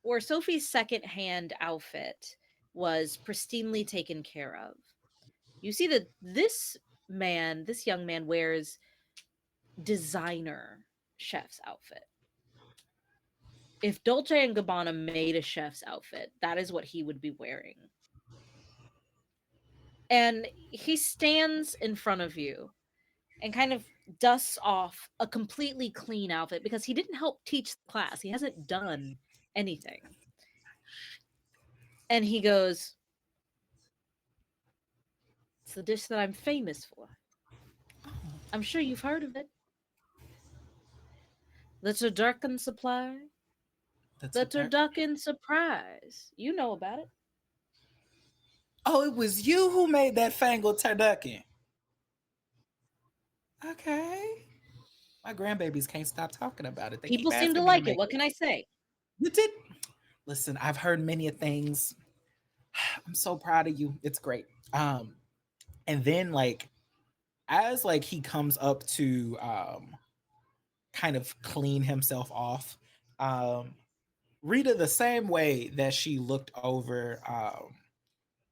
S2: where Sophie's second-hand outfit was pristinely taken care of. You see that this young man wears designer chef's outfit. If Dolce and Gabbana made a chef's outfit, that is what he would be wearing. And he stands in front of you and kind of dusts off a completely clean outfit because he didn't help teach the class. He hasn't done anything. And he goes, "It's the dish that I'm famous for. I'm sure you've heard of it. The turducken supply,
S4: That's
S2: the
S4: a dark.
S2: turducken surprise. You know about it.
S4: Oh, it was you who made that fangled turducken. Okay. My grandbabies can't stop talking about it. They keep
S2: People seem to
S4: asking me to
S2: like it.
S4: make
S2: What
S4: it.
S2: can I say?"
S4: You did. Listen, I've heard many of things. I'm so proud of you. It's great. And then like as like he comes up to kind of clean himself off, um, Rita, the same way that she looked over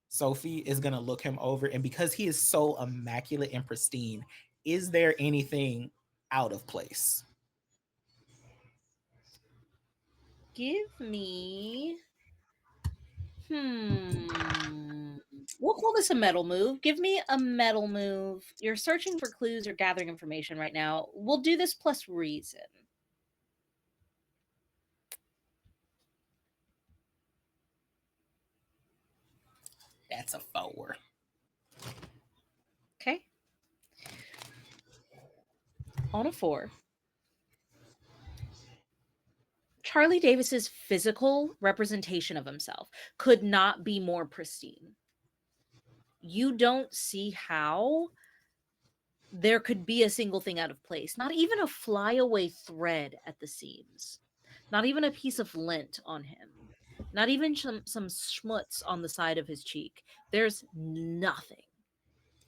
S4: Sophie, is gonna look him over, and because he is so immaculate and pristine, is there anything out of place?
S2: Give me. Hmm. We'll call this a metal move. Give me a metal move. You're searching for clues or gathering information right now. We'll do this plus reason.
S4: That's a 4.
S2: Okay. On a 4. Charlie Davis's physical representation of himself could not be more pristine. You don't see how there could be a single thing out of place, not even a flyaway thread at the seams, not even a piece of lint on him, not even some schmutz on the side of his cheek. There's nothing,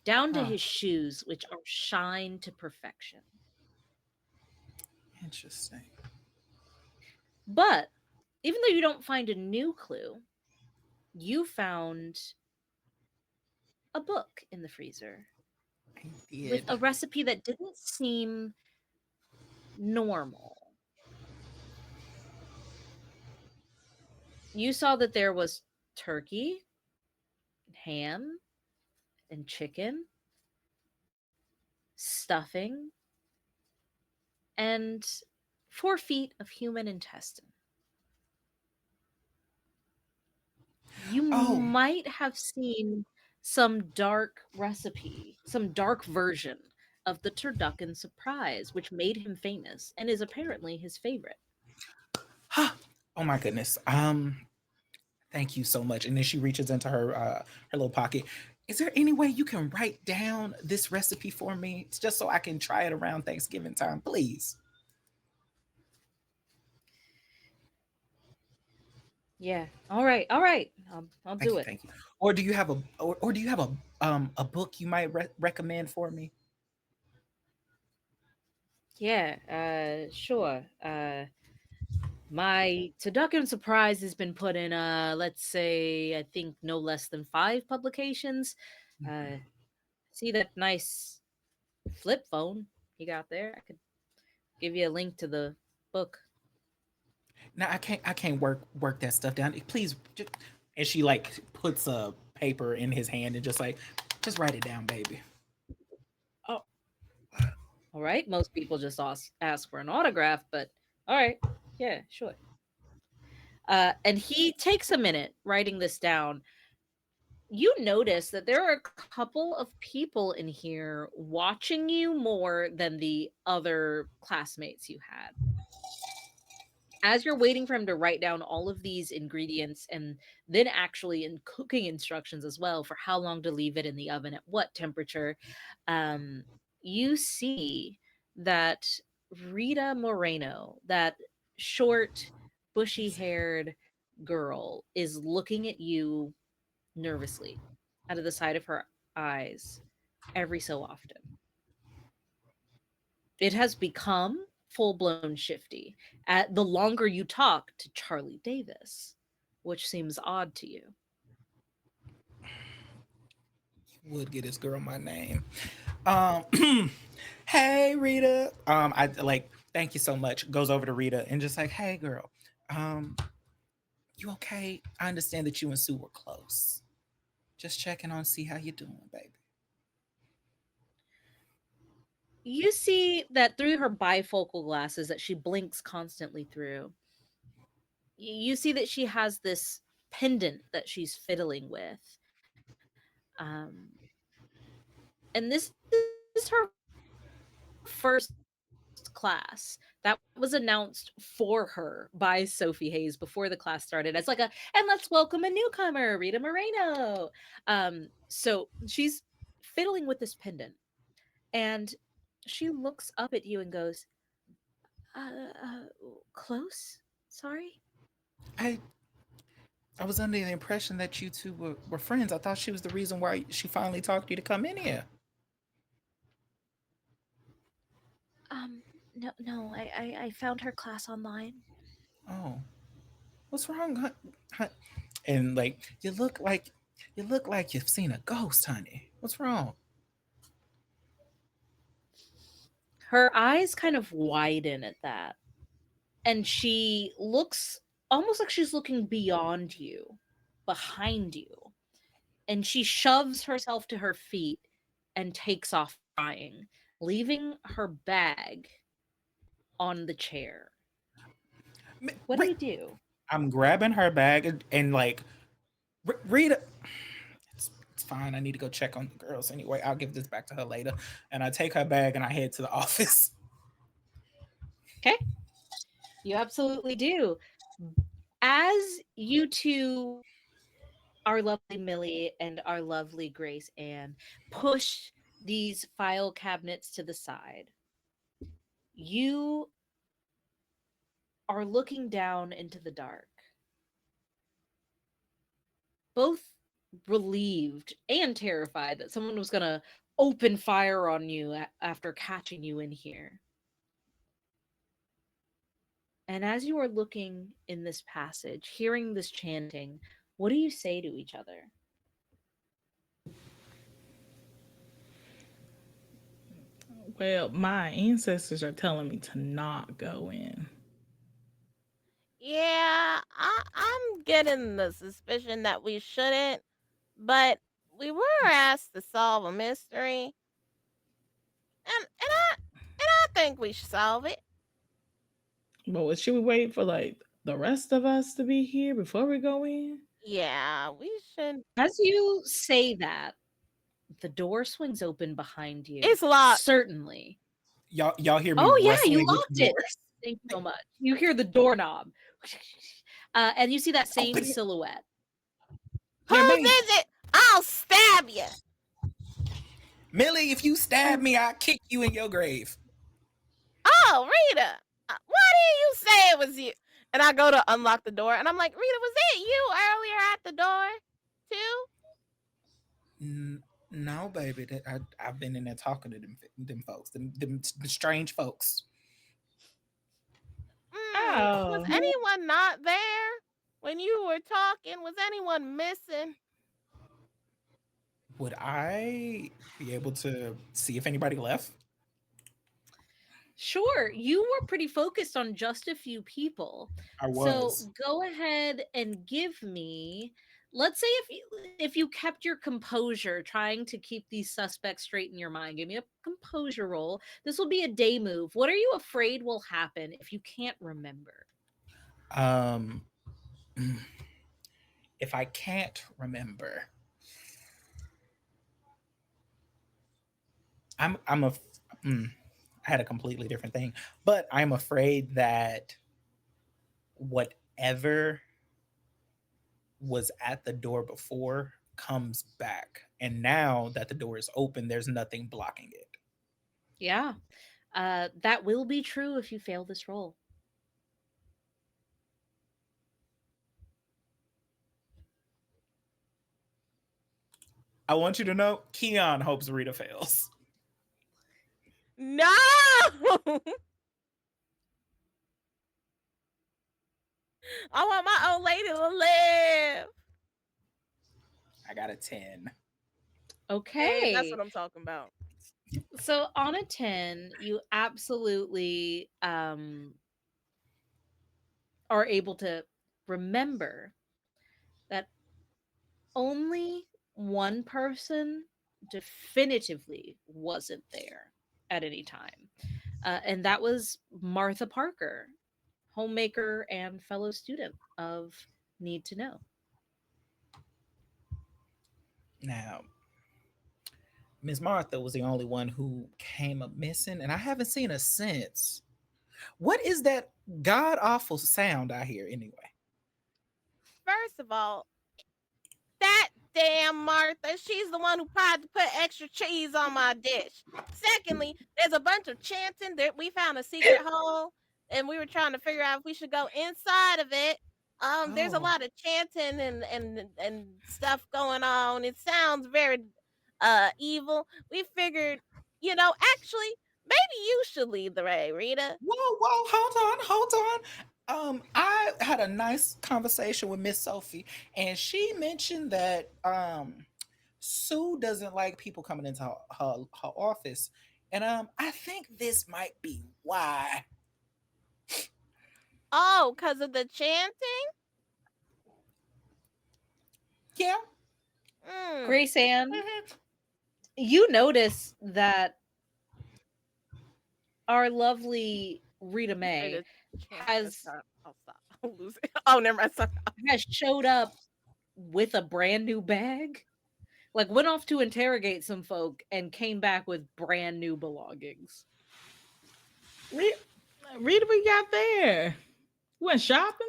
S2: down to
S4: Huh.
S2: his shoes, which are shined to perfection.
S4: Interesting.
S2: But even though you don't find a new clue, you found a book in the freezer
S4: I
S2: with
S4: did.
S2: a recipe that didn't seem normal. You saw that there was turkey, ham, and chicken, stuffing, and 4 feet of human intestine. You
S4: Oh,
S2: might have seen some dark recipe, some dark version of the turducken surprise, which made him famous and is apparently his favorite.
S4: huh. Oh my goodness. Thank you so much. And then she reaches into her little pocket. Is there any way you can write down this recipe for me? It's just so I can try it around Thanksgiving time, please.
S2: Yeah. All right. All right. I'll
S4: Thank
S2: do
S4: you,
S2: it.
S4: thank you. Or do you have or do you have a book you might recommend for me?
S2: Yeah. Sure. My turducken surprise has been put in, let's say, I think no less than 5 publications. Uh, See that nice flip phone? You got there? I could give you a link to the book.
S4: Now I can't work that stuff down. Please, just, and she like puts a paper in his hand and just write it down, baby.
S2: Oh, all right. Most people just ask for an autograph, but all right. Yeah, sure. And he takes a minute writing this down. You notice that there are a couple of people in here watching you more than the other classmates you had. As you're waiting for him to write down all of these ingredients and then actually in cooking instructions as well for how long to leave it in the oven at what temperature, um, you see that Rita Moreno, that short, bushy haired girl, is looking at you nervously out of the side of her eyes every so often. It has become full blown shifty at the longer you talk to Charlie Davis, which seems odd to you.
S4: Would get this girl my name. Um, hey Rita. I like thank you so much. Goes over to Rita and just like, hey girl, um, you okay? I understand that you and Sue were close. Just checking on, see how you doing, baby.
S2: You see that through her bifocal glasses that she blinks constantly through. You see that she has this pendant that she's fiddling with. And this is her first class. That was announced for her by Sophie Hayes before the class started as like and let's welcome a newcomer, Rita Moreno. So she's fiddling with this pendant and she looks up at you and goes, close? Sorry?
S4: I I was under the impression that you two were friends. I thought she was the reason why she finally talked to you to come in here.
S2: No, I found her class online.
S4: Oh, what's wrong? And like you look like you've seen a ghost, honey. What's wrong?
S2: Her eyes kind of widen at that, and she looks almost like she's looking beyond you, behind you, and she shoves herself to her feet and takes off crying, leaving her bag on the chair. What do you do?
S4: I'm grabbing her bag and like Rita. It's fine. I need to go check on the girls anyway. I'll give this back to her later. And I take her bag and I head to the office.
S2: Okay, you absolutely do. As you two, our lovely Millie and our lovely Grace Ann, push these file cabinets to the side, you are looking down into the dark, both relieved and terrified that someone was going to open fire on you after catching you in here. And as you are looking in this passage, hearing this chanting, what do you say to each other?
S3: Well, my ancestors are telling me to not go in.
S1: Yeah, I'm getting the suspicion that we shouldn't, but we were asked to solve a mystery, and I think we should solve it.
S3: Should we wait for like the rest of us to be here before we go in?
S1: Yeah, we should.
S2: As you say that, the door swings open behind you.
S1: It's locked.
S2: Certainly.
S4: Y'all hear me
S2: Oh, yeah, you
S4: rustling with the
S2: locked it.
S4: doors.
S2: Thank you so much. You hear the doorknob. And you see that same
S4: Open it.
S2: silhouette.
S4: Yeah,
S1: Whose
S4: man.
S1: is it? I'll stab you.
S4: Millie, if you stab me, I'll kick you in your grave.
S1: Oh, Rita, why didn't you say it was you? And I go to unlock the door, and I'm like, Rita, was it you earlier at the door, too?
S4: No, baby. I've been in there talking to them folks, them strange folks.
S1: Was
S3: Oh.
S1: anyone not there when you were talking? Was anyone missing?
S4: Would I be able to see if anybody left?
S2: Sure, you were pretty focused on just a few people.
S4: I
S2: So
S4: was.
S2: go ahead and give me, let's say if you kept your composure trying to keep these suspects straight in your mind. Give me a composure roll. This will be a day move. What are you afraid will happen if you can't remember?
S4: Um, if I can't remember, I'm a. Mm, I had a completely different thing, but I'm afraid that whatever was at the door before comes back, and now that the door is open, there's nothing blocking it.
S2: Yeah. That will be true if you fail this roll.
S4: I want you to know, Keon hopes Rita fails.
S1: No! I want my old lady to live.
S4: I got a 10.
S1: Hey, that's
S2: Okay.
S1: what I'm talking about.
S2: So on a 10, you absolutely are able to remember that only one person definitively wasn't there at any time. And that was Martha Parker, homemaker and fellow student of Need to Know.
S4: Now, Miss Martha was the only one who came up missing, and I haven't seen her since. What is that god awful sound I hear anyway?
S1: First of all, that damn Martha, she's the one who tried to put extra cheese on my dish. Secondly, there's a bunch of chanting that we found a secret hole and we were trying to figure out if we should go inside of it. There's a
S4: Oh,
S1: lot of chanting and stuff going on. It sounds very evil. We figured, actually maybe you should lead the way, Rita.
S4: whoa, hold on. I had a nice conversation with Miss Sophie, and she mentioned that Sue doesn't like people coming into her office, and I think this might be why.
S1: Oh, because of the chanting?
S4: Yeah.
S1: Mm.
S2: Grace Ann,
S4: Mhm.
S2: you notice that our lovely Rita
S1: You say
S2: May
S1: the chanting this
S2: has
S1: time. I'll stop. I'll lose it. Oh, never mind. Sorry.
S2: has showed up with a brand new bag. Like went off to interrogate some folk and came back with brand new belongings.
S3: Read, read what we got there. Went shopping.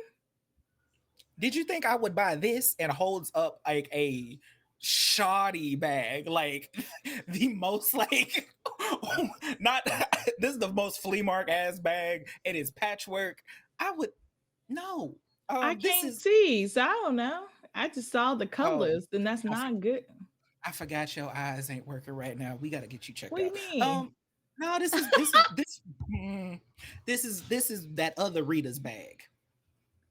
S4: Did you think I would buy this and holds up like a shoddy bag, like the most like not this is the most flea mark ass bag. It is patchwork. I would no.
S3: I
S4: This
S3: can't
S4: is
S3: see, so I don't know. I just saw the
S4: oh
S3: colors, and that's
S4: I, f-
S3: not good.
S4: I forgot your eyes ain't working right now. We got to get you checked
S3: What do you
S4: out.
S3: mean?
S4: No, mm, this is that other Rita's bag.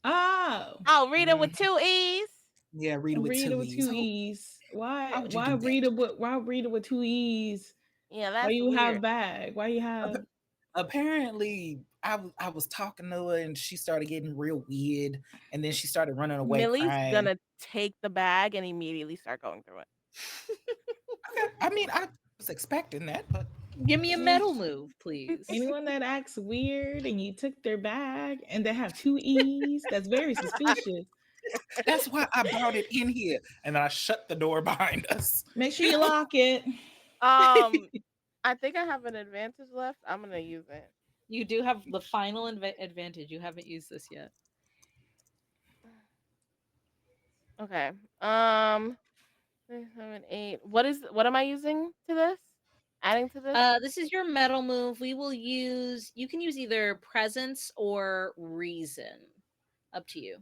S3: Oh,
S1: Oh, Rita with
S4: Mm,
S1: two E's.
S4: yeah, Rita with
S3: Rita
S4: two
S3: with
S4: E's.
S3: two E's.
S4: Why
S3: Why?
S4: would you
S3: Why
S4: do that?
S3: Rita? Why Rita with two E's?
S1: Yeah,
S3: Why
S1: that's
S3: you have
S1: weird.
S3: bag? Why you have?
S4: Apparently I was talking to her and she started getting real weird, and then she started running away
S1: Millie's
S4: crying.
S1: gonna take the bag and immediately start going through it.
S4: Okay, I mean I was expecting that, but
S2: Give me a
S3: Any-
S2: metal move, please.
S3: Anyone that acts weird and you took their bag and they have two E's, that's very suspicious.
S4: that's why I brought it in here, and then I shut the door behind us.
S3: Make sure you lock it.
S1: Um, I think I have an advantage left. I'm gonna use it.
S2: You do have the final advantage. You haven't used this yet.
S1: Okay. 6, 7, 8. What am I using to this? Adding to this?
S2: This is your metal move. We will use. You can use either presence or reason. Up to you.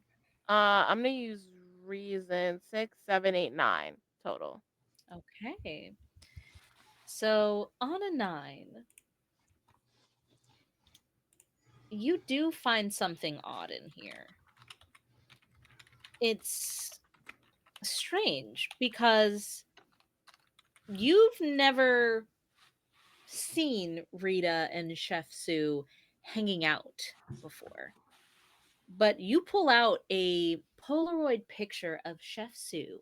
S1: I'm gonna use reason 6, 7, 8, 9 total.
S2: Okay. So on a 9, you do find something odd in here. It's strange because you've never seen Rita and Chef Sue hanging out before, but you pull out a Polaroid picture of Chef Sue,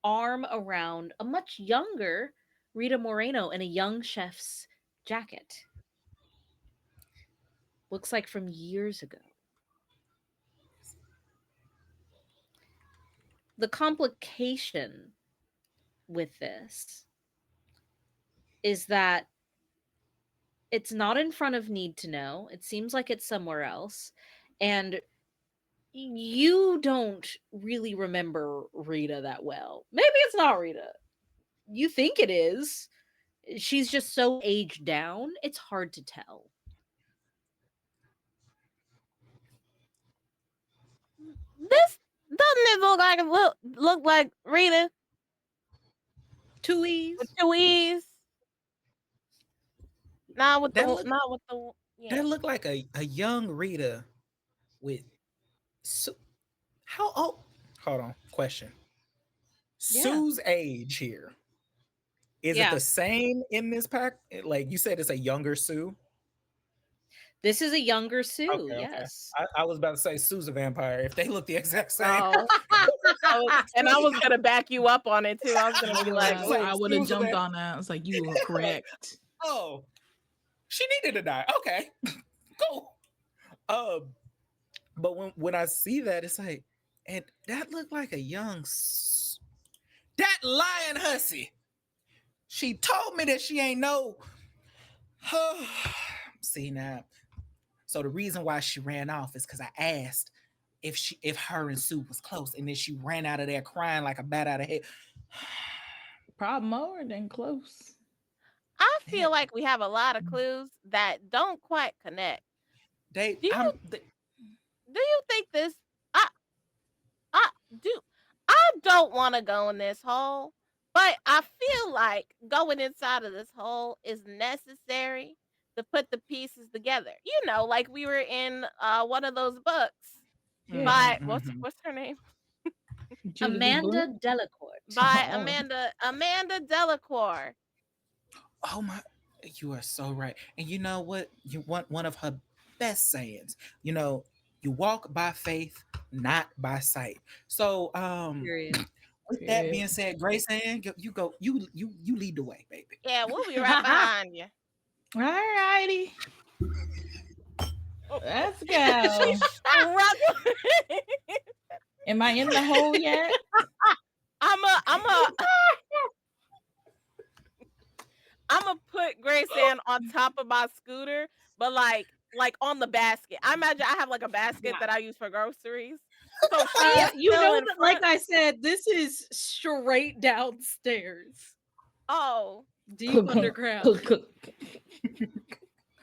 S2: arm around a much younger Rita Moreno in a young chef's jacket. Looks like from years ago. The complication with this is that it's not in front of Need to Know. It seems like it's somewhere else. And you don't really remember Rita that well. Maybe it's not Rita. You think it is. She's just so aged down, it's hard to tell.
S1: This doesn't it look like Rita
S2: Two
S1: with
S2: E's.
S1: two E's? Not with
S4: That
S1: the
S4: look
S1: not with the yeah.
S4: that looked like a young Rita with how old? Hold on. Question.
S2: Yeah.
S4: Sue's age here. Is it
S2: Yeah.
S4: the same in this pack? Like you said, it's a younger Sue.
S2: This is a younger Sue,
S4: Okay, okay.
S2: yes.
S4: I was about to say Sue's a vampire. If they look the exact same,
S1: Oh, I was gonna back you up on it too. I was gonna be like,
S3: So
S1: wait,
S3: I would have
S4: Sue's a
S3: jumped
S4: vamp-
S3: on that. I was like, you were correct.
S4: oh, she needed to die. Okay, cool. But when I see that, it's like, and that looked like a that lying hussy. She told me that she ain't know. See now. So the reason why she ran off is because I asked if her and Sue was close, and then she ran out of there crying like a bat out of hell.
S3: Probably more than close.
S1: I
S4: Yeah,
S1: feel like we have a lot of clues that don't quite connect.
S4: they,
S1: Do you
S4: I'm,
S1: do you think this? I I do. I don't want to go in this hole, but I feel like going inside of this hole is necessary to put the pieces together. You know, like we were in one of those books
S3: Yeah.
S1: by
S4: mhm.
S1: what's her name?
S3: Judith E.
S2: Amanda
S3: Blunt.
S2: Delacourt.
S1: By
S3: Oh,
S1: Amanda Delacour.
S4: Oh my, you are so right. And you know what? You want one of her best sayings. You know, you walk by faith, not by sight. So,
S2: Period.
S4: with that
S3: yeah.
S4: being said, Grace Ann, you go, you lead the way, baby.
S1: Yeah, we'll be right behind you.
S3: All righty. Let's go.
S1: She's struggling.
S3: Am I in the hole yet?
S1: I'm a put Grace Ann on top of my scooter, but like on the basket. I imagine I have like a basket
S2: Yeah.
S1: that I use for groceries. So she is
S2: You
S1: still
S2: know
S1: in
S2: that, like
S1: front.
S2: I said, this is straight downstairs,
S1: Oh,
S2: deep underground.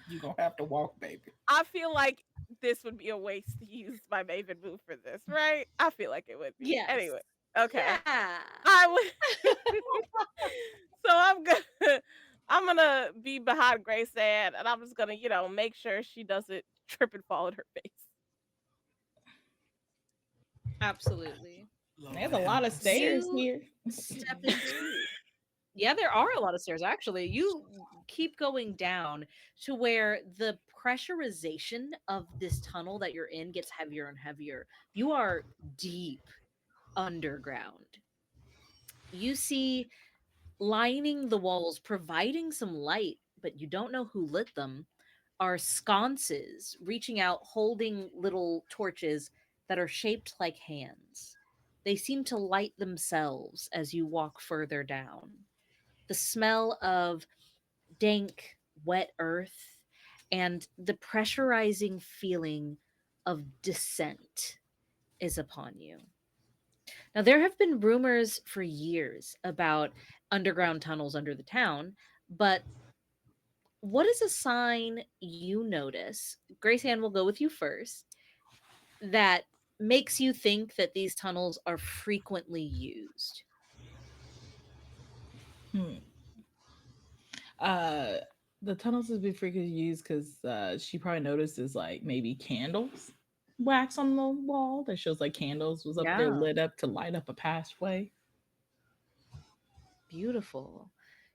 S4: You gonna have to walk, baby.
S1: I feel like this would be a waste to use my Maven move for this, right? I feel like it would be.
S2: Yes.
S1: Anyway, okay.
S2: Yeah.
S1: I would. So I'm gonna be behind Grace Ann, and I'm just gonna, make sure she doesn't trip and fall in her face.
S2: Absolutely.
S4: Lord
S3: There's a
S4: have
S3: lot of
S4: mercy.
S3: stairs
S2: You
S3: here.
S2: step into. Yeah, there are a lot of stairs actually. You keep going down to where the pressurization of this tunnel that you're in gets heavier and heavier. You are deep underground. You see lining the walls, providing some light, but you don't know who lit them, are sconces reaching out, holding little torches that are shaped like hands. They seem to light themselves as you walk further down. The smell of dank, wet earth and the pressurizing feeling of descent is upon you. Now, there have been rumors for years about underground tunnels under the town, but what is a sign you notice? Grace Ann will go with you first, that makes you think that these tunnels are frequently used?
S3: Hmm. Uh, the tunnels has been frequently used because she probably notices like maybe candles wax on the wall that shows like candles was up there
S2: Yeah,
S3: lit up to light up a passageway.
S2: beautiful.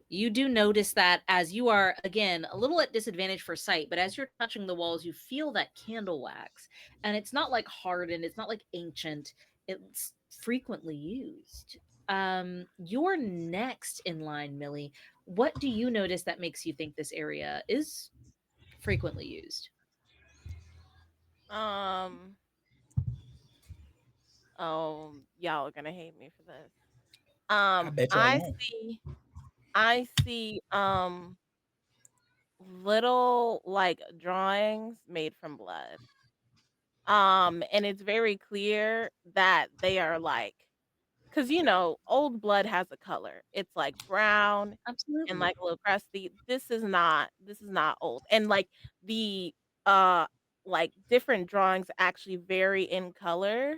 S2: You do notice that as you are, again, a little at disadvantage for sight, but as you're touching the walls, you feel that candle wax. And it's not like hardened, it's not like ancient, it's frequently used. You're next in line, Millie. What do you notice that makes you think this area is frequently used?
S1: Um, oh, y'all are gonna hate me for this.
S4: I bet y'all
S1: I
S4: won't.
S1: see I see little like drawings made from blood. And it's very clear that they are like, cause old blood has a color. It's like brown and
S2: Absolutely.
S1: like a little crusty. This is not old. And the uh different drawings actually vary in color.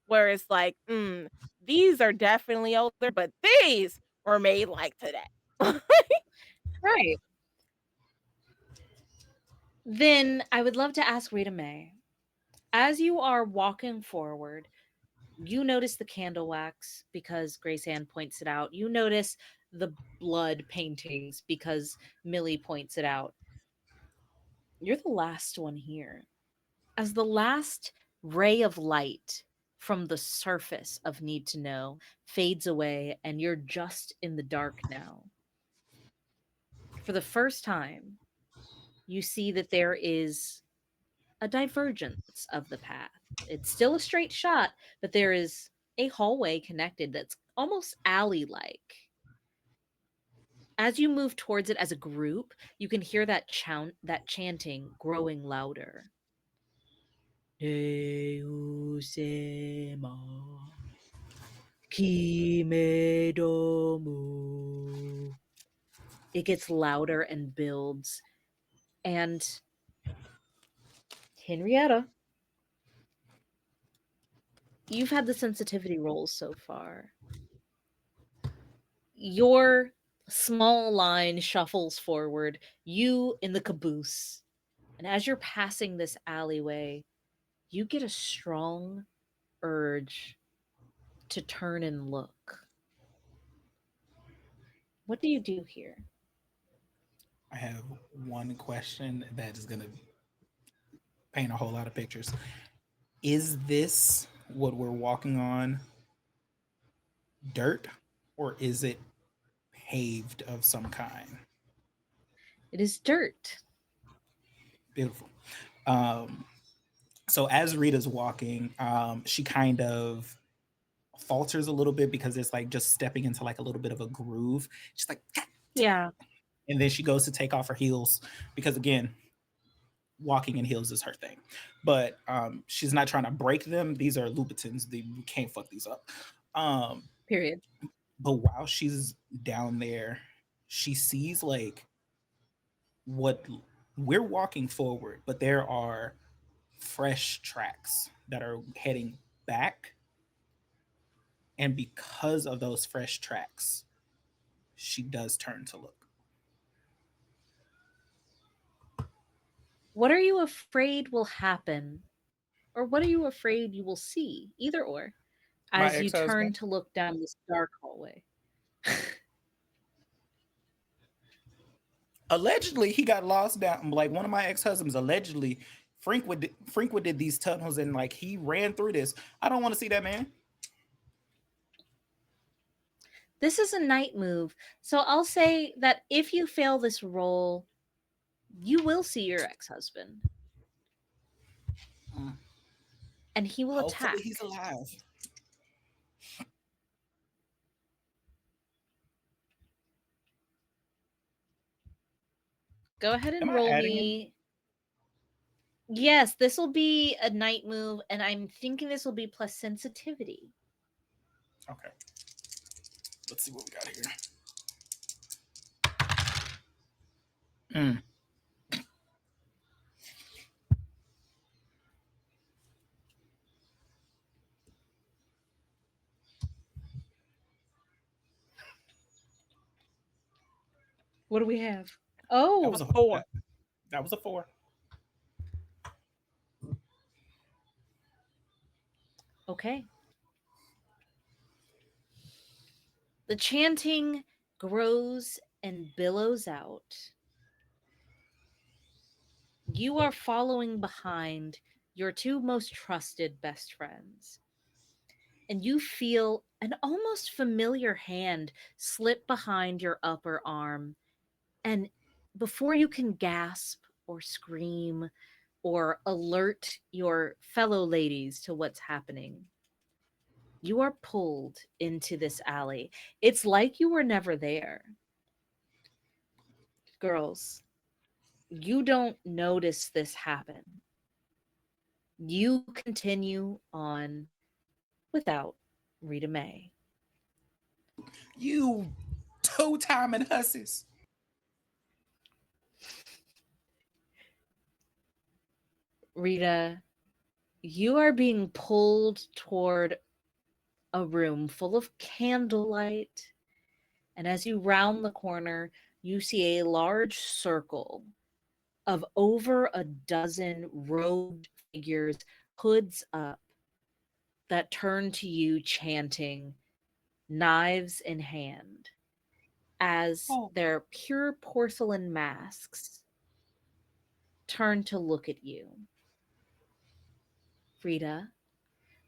S1: Where it's like, these are definitely older, but these were made like today.
S2: Right. Then I would love to ask Rita May, as you are walking forward, you notice the candle wax because Grace Ann points it out. You notice the blood paintings because Millie points it out. You're the last one here. As the last ray of light from the surface of Need to Know fades away and you're just in the dark now, for the first time, you see that there is a divergence of the path. It's still a straight shot, but there is a hallway connected that's almost alley like. As you move towards it as a group, you can hear that chanting growing louder. Deus ema, kimedomu. It gets louder and builds. And Henrietta, you've had the sensitivity rolls so far. Your small line shuffles forward, you in the caboose. And as you're passing this alleyway, you get a strong urge to turn and look. What do you do here?
S4: I have one question that is going to paint a whole lot of pictures. Is this what we're walking on dirt or is it paved of some kind?
S2: It is dirt.
S4: Beautiful. Um, so as Rita's walking, she kind of falters a little bit because it's like just stepping into like a little bit of a groove. She's like, "God damn."
S2: Yeah,
S4: And then she goes to take off her heels because again, walking in heels is her thing. But she's not trying to break them. These are Louboutins. We can't fuck these up. Um,
S2: period.
S4: but while she's down there, she sees like what we're walking forward, but there are fresh tracks that are heading back. And because of those fresh tracks, she does turn to look.
S2: What are you afraid will happen? Or what are you afraid you will see? Either or.
S4: My
S2: As you
S4: ex
S2: turn
S4: husband,
S2: to look down this dark hallway.
S4: allegedly, he got lost down. Like one of my ex husbands, allegedly, Frinkwood did these tunnels and like he ran through this. I don't want to see that man.
S2: This is a night move. So I'll say that if you fail this roll, you will see your ex husband
S4: Mm.
S2: and he will
S4: Hopefully, he's
S2: attack.
S4: alive.
S2: Go ahead
S4: Am
S2: and
S4: I
S2: roll
S4: adding him?
S2: me. Yes, this will be a night move, and I'm thinking this will be plus sensitivity.
S4: Okay. Let's see what we got here. Mm.
S2: What do we have?
S4: That
S2: Oh,
S4: was a
S1: 4.
S4: that was a 4.
S2: okay. The chanting grows and billows out. You are following behind your two most trusted best friends, and you feel an almost familiar hand slip behind your upper arm. And before you can gasp or scream or alert your fellow ladies to what's happening, you are pulled into this alley. It's like you were never there. Girls, you don't notice this happen. You continue on without Rita May.
S4: You toe time and hussies.
S2: Rita, you are being pulled toward a room full of candlelight. And as you round the corner, you see a large circle of over a dozen robed figures, hoods up, that turn to you chanting, knives in hand, as
S4: Oh,
S2: their pure porcelain masks turn to look at you. Frida,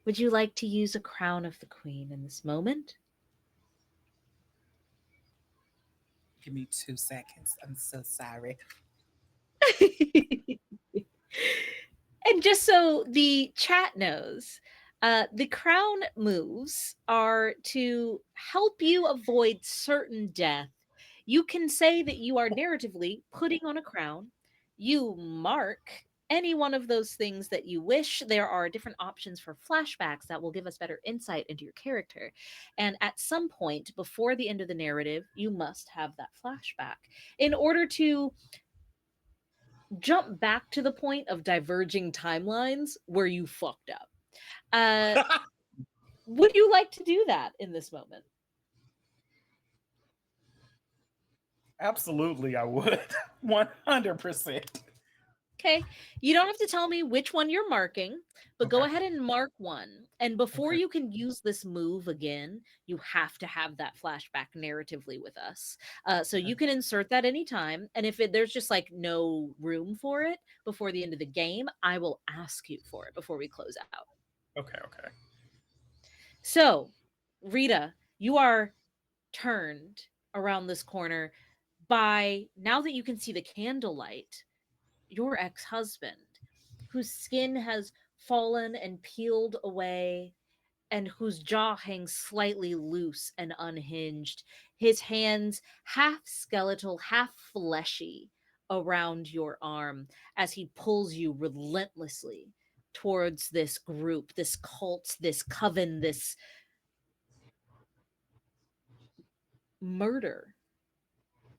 S2: would you like to use a crown of the queen in this moment?
S4: give me 2 seconds. I'm so sorry.
S2: And just so the chat knows, the crown moves are to help you avoid certain death. You can say that you are narratively putting on a crown. You mark any one of those things that you wish. There are different options for flashbacks that will give us better insight into your character. And at some point before the end of the narrative, you must have that flashback in order to jump back to the point of diverging timelines where you fucked up. Uh, would you like to do that in this moment?
S4: Absolutely, I would. 100%.
S2: Okay. You don't have to tell me which one you're marking, but go
S4: Okay.
S2: ahead and mark one. And before
S4: Okay.
S2: you can use this move again, you have to have that flashback narratively with us. So
S4: Okay.
S2: you can insert that anytime. And if there's just like no room for it before the end of the game, I will ask you for it before we close out.
S4: Okay. Okay.
S2: So, Rita, you are turned around this corner by, now that you can see the candlelight, your ex husband, whose skin has fallen and peeled away, and whose jaw hangs slightly loose and unhinged, his hands half skeletal, half fleshy around your arm as he pulls you relentlessly towards this group, this cult, this coven, this murder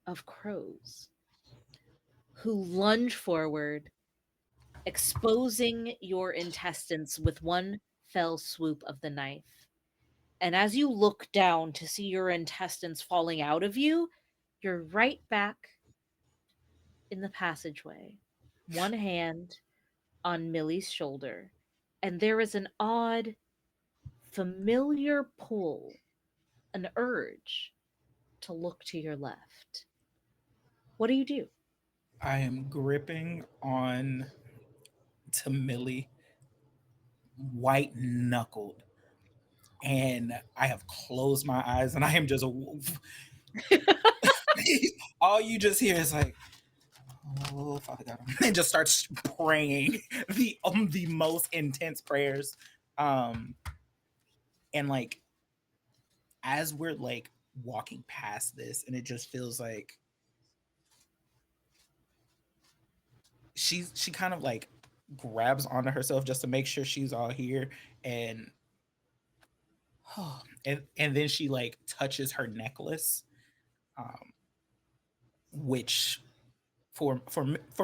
S2: of crows who lunge forward, exposing your intestines with one fell swoop of the knife. And as you look down to see your intestines falling out of you, you're right back in the passageway, one hand on Millie's shoulder, and there is an odd, familiar pull, an urge to look to your left. What do you do?
S4: I am gripping on to Millie, white knuckled, and I have closed my eyes, and I am just all you just hear is like, oh Father God, and just starts praying the most intense prayers, um, and like as we're like walking past this, and it just feels like she kind of like grabs onto herself just to make sure she's all here, and and then she like touches her necklace, um, which for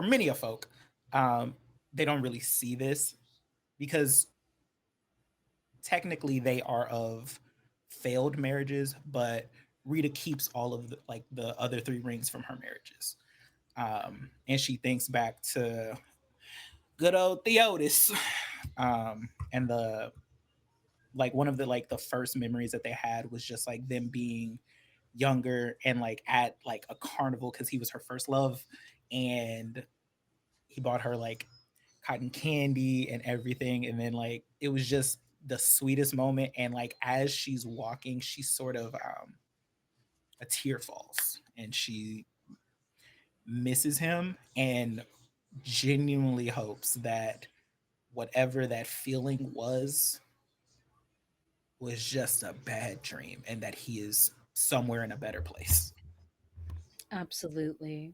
S4: many of folk, um, they don't really see this because technically they are of failed marriages, but Rita keeps all of the other three rings from her marriages, and she thinks back to good old Theotis, and the like one of the like the first memories that they had was just like them being younger and like at like a carnival because he was her first love, and he bought her like cotton candy and everything, and then like it was just the sweetest moment. And like as she's walking, she sort of a tear falls and she misses him and genuinely hopes that whatever that feeling was just a bad dream and that he is somewhere in a better place.
S2: Absolutely.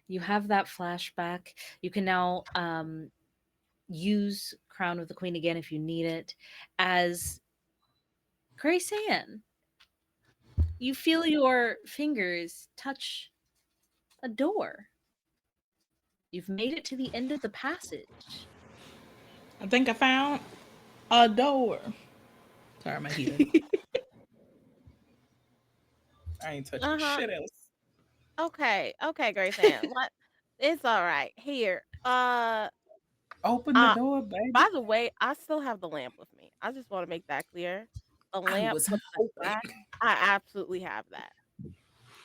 S2: You have that flashback. You can now use Crown of the Queen again if you need it as Grace Ann. You feel your fingers touch a door. You've made it to the end of the passage.
S3: I think I found a door. Sorry, my heater.
S4: I ain't touching
S1: Uh-huh.
S4: shit else.
S1: Okay, Grace Ann. What? It's all right. Here.
S4: Open the
S1: Uh,
S4: door, baby.
S1: by the way, I still have the lamp with me. I just want to make that clear. The
S4: I
S1: lamp
S4: was
S1: with the
S4: hoping.
S1: crack, I absolutely have that.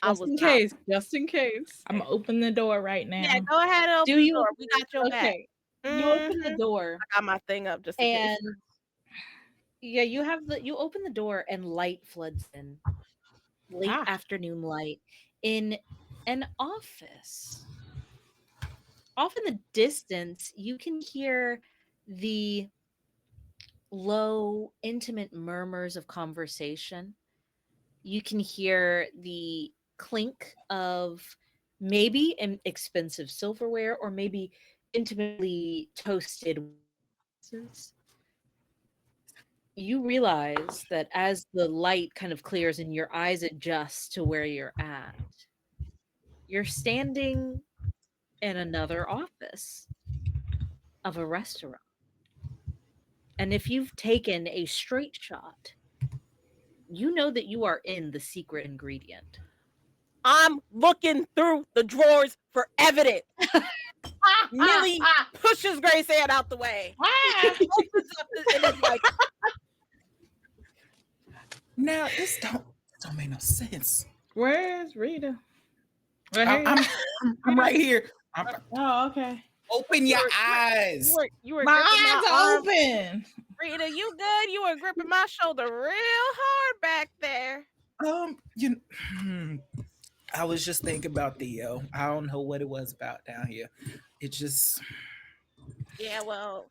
S1: I
S5: Just
S1: was
S5: in
S1: not.
S5: case. Just in case.
S3: I'm gonna open the door right
S1: Yeah,
S3: now.
S1: go ahead and
S2: Do
S1: open the
S2: you?
S1: door. We got your back.
S2: Okay. You open the
S1: Mhm.
S2: door
S1: I got my thing up just in case.
S2: and yeah, you open the door and light floods in. Late
S3: Ah,
S2: afternoon light in an office. Off in the distance, you can hear the low, intimate murmurs of conversation. You can hear the clink of maybe an expensive silverware or maybe intimately toasted glasses. You realize that as the light kind of clears and your eyes adjust to where you're at, you're standing in another office of a restaurant. And if you've taken a straight shot, you know that you are in the secret ingredient.
S1: I'm looking through the drawers for evidence. Millie pushes Grace Ann out the way.
S3: ah.
S1: Opens up and is like,
S4: Now this don't make no sense.
S3: Where's Rita? Right
S4: I'm
S3: here.
S4: I'm, I'm right here.
S3: Oh, okay.
S4: Open
S1: you
S4: your
S1: were,
S4: eyes.
S1: you were
S3: My
S1: gripping
S3: eyes
S1: my
S3: are
S1: arm.
S3: open.
S1: Rita, you good? You were gripping my shoulder real hard back there.
S4: You. I was just thinking about Theo. I don't know what it was about down here. It just.
S1: Yeah, well,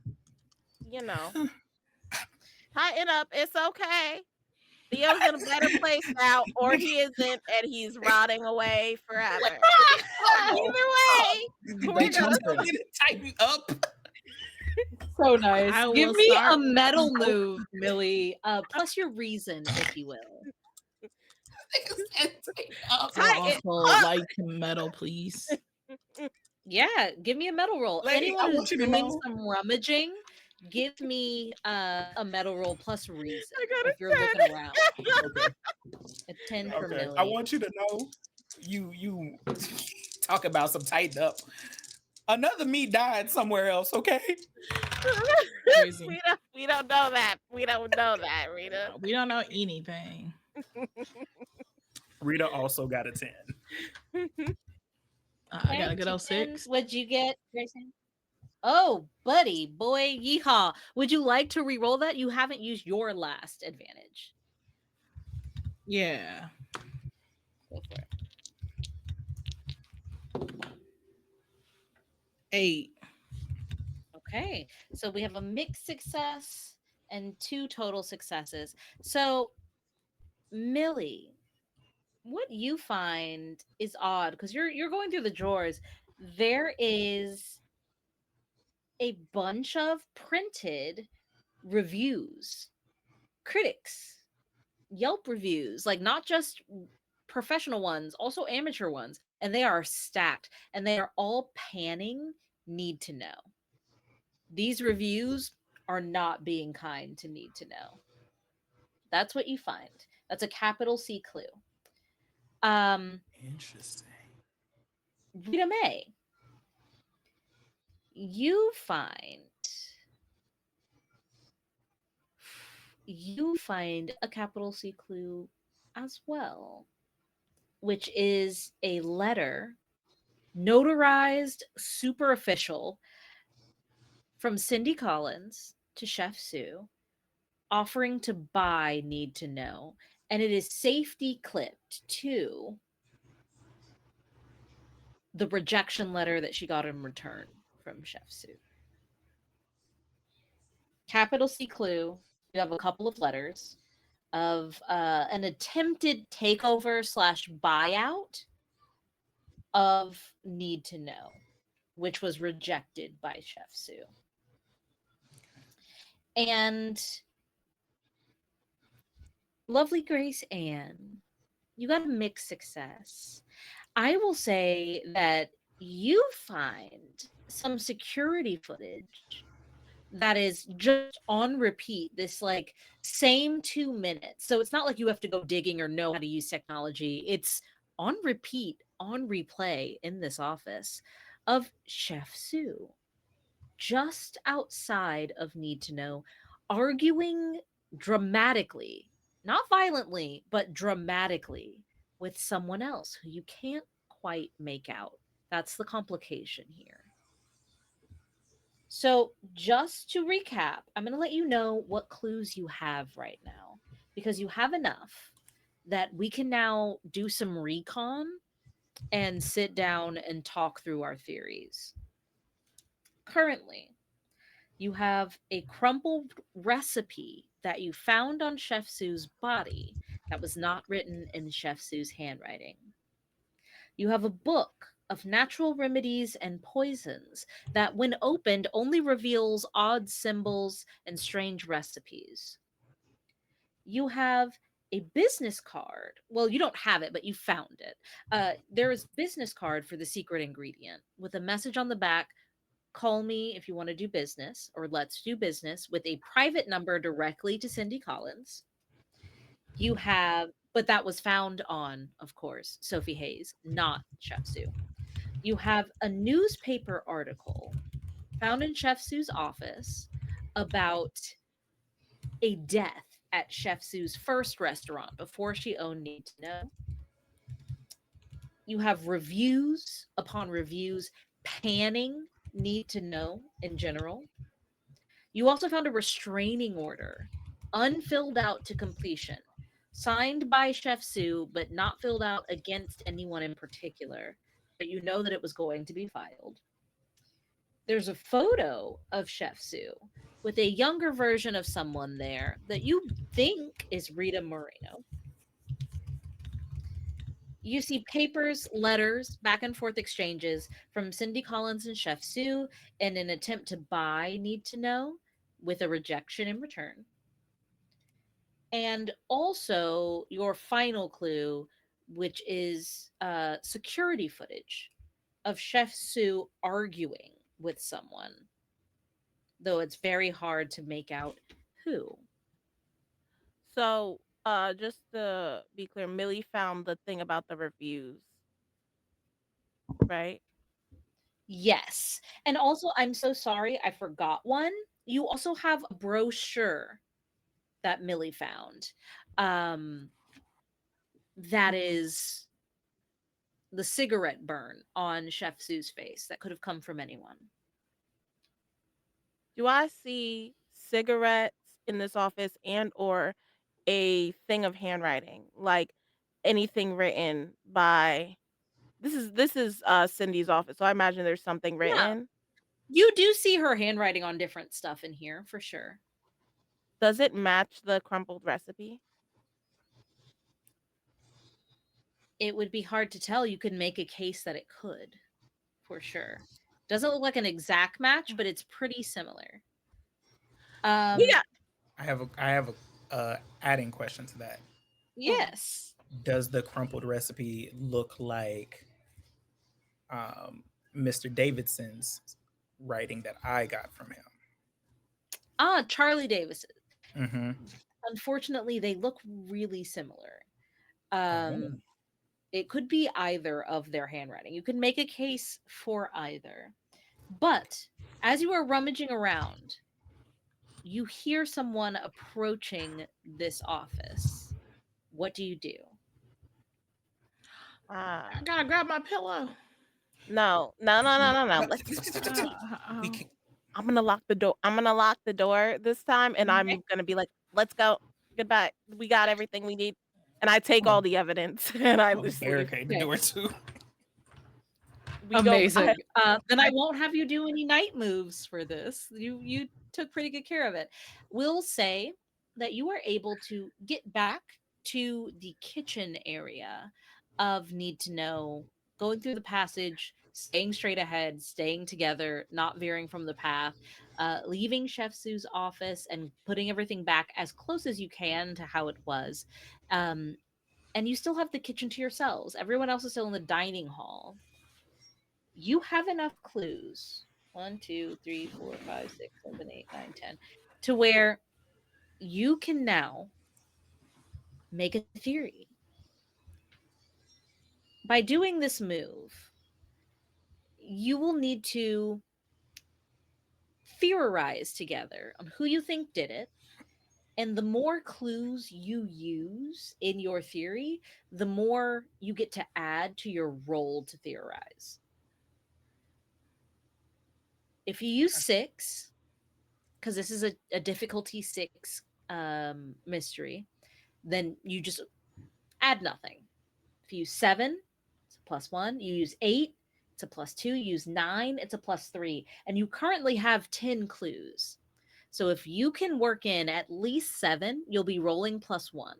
S1: you know, tighten up. It's okay. Theo's in a better place now, or he isn't, and he's rotting away forever.
S4: Oh,
S1: Either
S4: oh,
S1: way,
S4: did
S1: we're
S4: you
S1: gonna.
S4: tell me to tighten up?
S5: So nice.
S3: I
S2: Give
S3: will
S2: me a
S3: start.
S2: metal move, Millie, plus your reason, if you will.
S4: Tighten up.
S3: I would
S1: Tighten
S3: also
S1: up.
S3: like some metal, please.
S2: Yeah, give me a metal roll.
S4: Lady,
S2: Anyone
S4: I
S2: who's
S4: want you to
S2: doing
S4: know.
S2: some rummaging, give me a metal roll plus reason
S1: I got
S2: if you're looking
S1: a 10.
S2: around.
S4: Okay.
S2: A 10 for
S4: Okay. I
S2: Millie.
S4: want you to know. You talk about some tighten up. Another me died somewhere else. Okay.
S3: Crazy.
S1: We don't know that. We don't know that, Rita.
S3: We don't know anything.
S4: Rita also got a 10.
S3: I got
S2: Okay,
S3: a good
S2: two
S3: old
S2: tens.
S3: 6.
S2: What'd you get, Grayson? Oh, buddy, boy, yeehaw. Would you like to re-roll that? You haven't used your last advantage.
S3: Yeah.
S2: Go for it.
S3: 8.
S2: Okay, so we have a mixed success and 2 total successes. So, Millie, what you find is odd because you're going through the drawers. There is a bunch of printed reviews, critics, Yelp reviews, like not just professional ones, also amateur ones, and they are stacked and they are all panning need to know. These reviews are not being kind to need to know. That's what you find. That's a capital C clue. Um,
S4: Interesting.
S2: Rita May, you find a capital C clue as well. which is a letter, notarized, super official, from Cindy Collins to Chef Sue, offering to buy Need to Know. And it is safety clipped to the rejection letter that she got in return from Chef Sue. Capital C clue. You have a couple of letters of an attempted takeover slash buyout of Need to Know, which was rejected by Chef Sue. And lovely Grace Ann, you got a mixed success. I will say that you find some security footage that is just on repeat, this like same 2 minutes. So it's not like you have to go digging or know how to use technology. It's on repeat, on replay in this office of Chef Sue just outside of Need to Know, arguing dramatically, not violently, but dramatically with someone else who you can't quite make out. That's the complication here. So, just to recap, I'm going to let you know what clues you have right now because you have enough that we can now do some recon and sit down and talk through our theories. Currently, you have a crumpled recipe that you found on Chef Sue's body that was not written in Chef Sue's handwriting. You have a book of natural remedies and poisons that, when opened, only reveals odd symbols and strange recipes. You have a business card. Well, you don't have it, but you found it. There is business card for the secret ingredient with a message on the back: call me if you want to do business, or let's do business, with a private number directly to Cindy Collins. You have, but that was found on, of course, Sophie Hayes, not Chef Sue. You have a newspaper article found in Chef Sue's office about a death at Chef Sue's first restaurant before she owned Need to Know. You have reviews upon reviews panning Need to Know in general. You also found a restraining order, unfilled out to completion, signed by Chef Sue, but not filled out against anyone in particular. But you know that it was going to be filed. There's a photo of Chef Sue with a younger version of someone there that you think is Rita Moreno. You see papers, letters, back and forth exchanges from Cindy Collins and Chef Sue in an attempt to buy Need to Know, with a rejection in return. And also your final clue, which is security footage of Chef Sue arguing with someone, though it's very hard to make out who.
S1: So, just to be clear, Millie found the thing about the reviews, right?
S2: Yes. And also, I'm so sorry, I forgot one. You also have a brochure that Millie found. Um, that is the cigarette burn on Chef Sue's face that could have come from anyone.
S1: Do I see cigarettes in this office and or a thing of handwriting, like anything written by this is Cindy's office, so I imagine there's something
S2: Yeah,
S1: written.
S2: you do see her handwriting on different stuff in here for sure.
S1: Does it match the crumpled recipe?
S2: It would be hard to tell. You could make a case that it could, for sure. Doesn't look like an exact match, but it's pretty similar.
S1: We
S2: Um,
S1: got
S4: I have a adding question to that.
S2: yes.
S4: Does the crumpled recipe look like Mr. Davidson's writing that I got from him?
S2: Charlie Davis.
S4: Mm-hmm.
S2: Unfortunately, they look really similar.
S4: Oh.
S2: Um, it could be either of their handwriting. You can make a case for either. But as you are rummaging around, you hear someone approaching this office. What do you do?
S1: Ah,
S3: I gotta grab my pillow.
S1: no, no, no, no, no, no. We,
S4: We
S3: Oh.
S4: can,
S1: I'm gonna lock the door. I'm gonna lock the door this time, and
S2: Okay.
S1: I'm gonna be like, "Let's go. Goodbye. We got everything we need." And I take
S4: I'm a,
S1: all the evidence, and I
S4: I'm a
S1: just leave.
S4: barricade the
S2: Okay.
S4: door too.
S1: We go.
S5: Amazing.
S2: Then I won't have you do any night moves for this. You took pretty good care of it. We'll say that you are able to get back to the kitchen area of Need to Know, going through the passage, staying straight ahead, staying together, not veering from the path, leaving Chef Sue's office and putting everything back as close as you can to how it was. Um, and you still have the kitchen to yourselves. Everyone else is still in the dining hall. You have enough clues 1, 2, 3, 4, 5, 6, 7, 8, 9, 10 to where you can now make a theory. By doing this move, you will need to theorize together on who you think did it. And the more clues you use in your theory, the more you get to add to your roll to theorize. If you use 6, because this is a difficulty 6 mystery, then you just add nothing. If you use 7, it's a +1. You use 8, it's a +2. You use 9, it's a +3. And you currently have 10 clues. So if you can work in at least 7, you'll be rolling +1.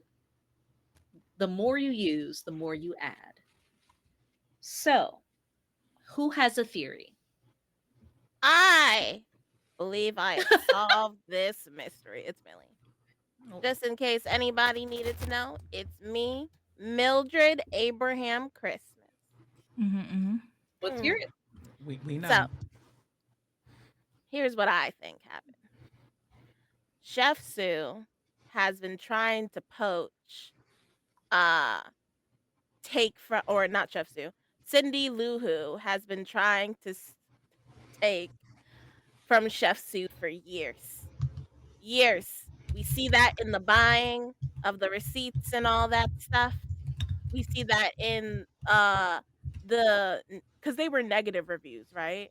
S2: The more you use, the more you add. So, who has a theory?
S1: I believe I have solved this mystery. It's Millie. Just in case anybody needed to know, it's me, Mildred Abraham Christmas.
S3: Mm-hmm.
S2: Let's hear
S1: Mm.
S2: it.
S4: We
S1: So
S4: know.
S1: here's what I think happened. Chef Sue has been trying to poach, uh, take from, or not Chef Sue, Cindy Lou Who has been trying to take from Chef Sue for years. Years. We see that in the buying of the receipts and all that stuff. We see that in the because they were negative reviews, right?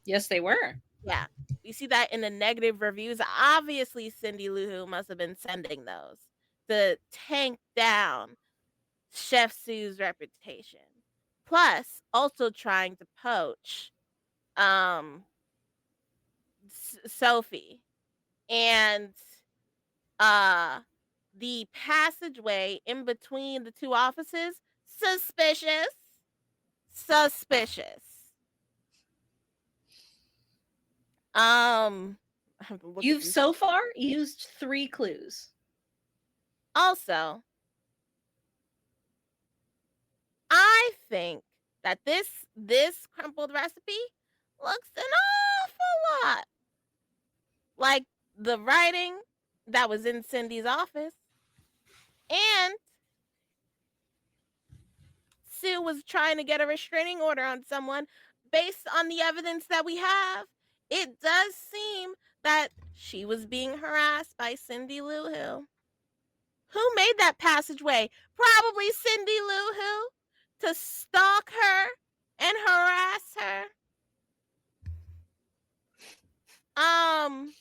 S2: Yes, they were.
S1: Yeah. We see that in the negative reviews. Obviously, Cindy Lou Who must have been sending those to tank down Chef Sue's reputation. Plus, also trying to poach um Sophie and uh the passageway in between the two offices, suspicious. Suspicious. I have to look at
S2: You've
S1: these.
S2: so far used 3 clues.
S1: Also, I think that this crumpled recipe looks an awful lot like the writing that was in Cindy's office, and Sue was trying to get a restraining order on someone based on the evidence that we have. It does seem that she was being harassed by Cindy Lou Who. Who made that passageway? Probably Cindy Lou Who to stalk her and harass her. Um,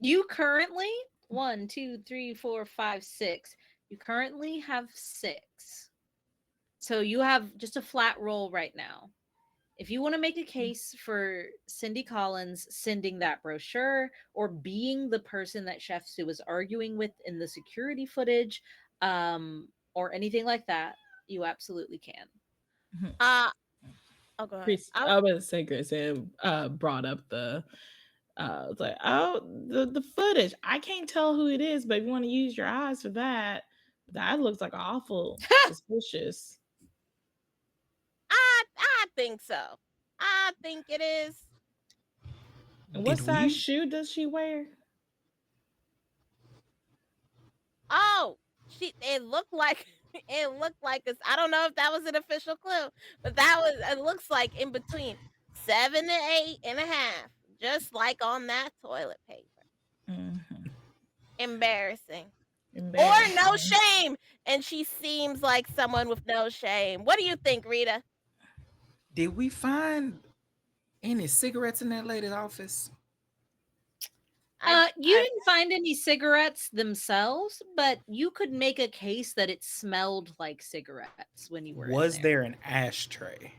S2: You currently 1, 2, 3, 4, 5, 6. You currently have 6. So you have just a flat roll right now. If you want to make a case for Cindy Collins sending that brochure or being the person that Chef Sue was arguing with in the security footage, or anything like that, you absolutely can.
S1: uh, oh, go ahead.
S3: Chris, I was say Chris brought up the it's like, oh, the footage. I can't tell who it is, but if you want to use your eyes for that, that looks like awful suspicious.
S1: I think so. I think it is.
S3: And what
S4: Did
S3: size
S4: we?
S3: shoe does she wear?
S1: Oh, it looked like it looked like this. I don't know if that was an official clue, but that was it looks like in between 7 to 8.5, just like on that toilet paper.
S3: Mm-hmm.
S1: Embarrassing. Or no
S3: Embarrassing.
S1: shame, and she seems like someone with no shame. What do you think, Rita?
S4: Did we find any cigarettes in that lady's office?
S1: I
S2: You
S1: I
S2: didn't find any cigarettes themselves, but you could make a case that it smelled like cigarettes when you were in
S4: Was
S2: there.
S4: there an ashtray?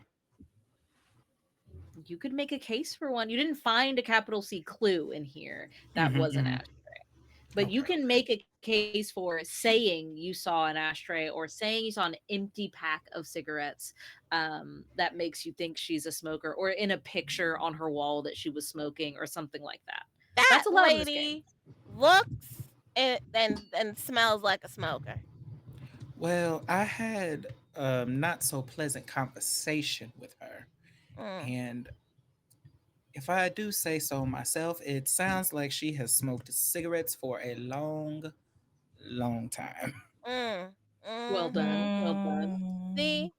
S2: You could make a case for one. You didn't find a capital C clue in here that
S4: Mm-hmm,
S2: was an
S4: mm-hmm.
S2: ashtray. But you
S4: Okay.
S2: can make a case for saying you saw an ashtray or saying you saw an empty pack of cigarettes that makes you think she's a smoker, or in a picture on her wall that she was smoking or something like that.
S1: That
S2: That's allowed in this game.
S1: lady looks and smells like a smoker.
S4: Well, I had not so pleasant conversation with her,
S1: Mm,
S4: and if I do say so myself, it sounds like she has smoked cigarettes for a long, long time.
S1: mm,
S2: Well done.
S1: mhm.
S2: Well done.
S3: Mm.
S1: See,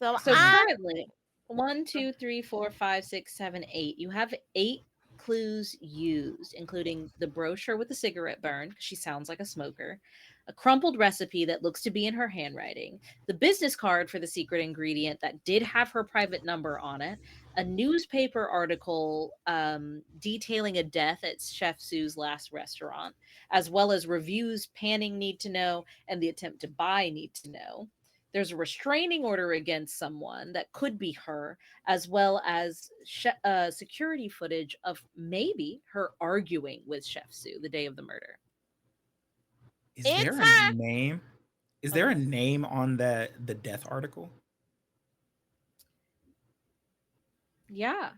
S1: so
S2: So
S1: I
S2: currently, one, two, three, four, five, six, seven, eight. You have 8 clues used, including the brochure with the cigarette burn, because she sounds like a smoker, a crumpled recipe that looks to be in her handwriting, the business card for the secret ingredient that did have her private number on it, a newspaper article detailing a death at Chef Sue's last restaurant, as well as reviews panning Need to Know and the attempt to buy Need to Know. There's a restraining order against someone that could be her, as well as security footage of maybe her arguing with Chef Sue the day of the murder.
S4: Is there
S1: it's
S4: a
S1: her.
S4: name? Is there a
S1: Okay.
S4: name on the death article?
S2: Yeah.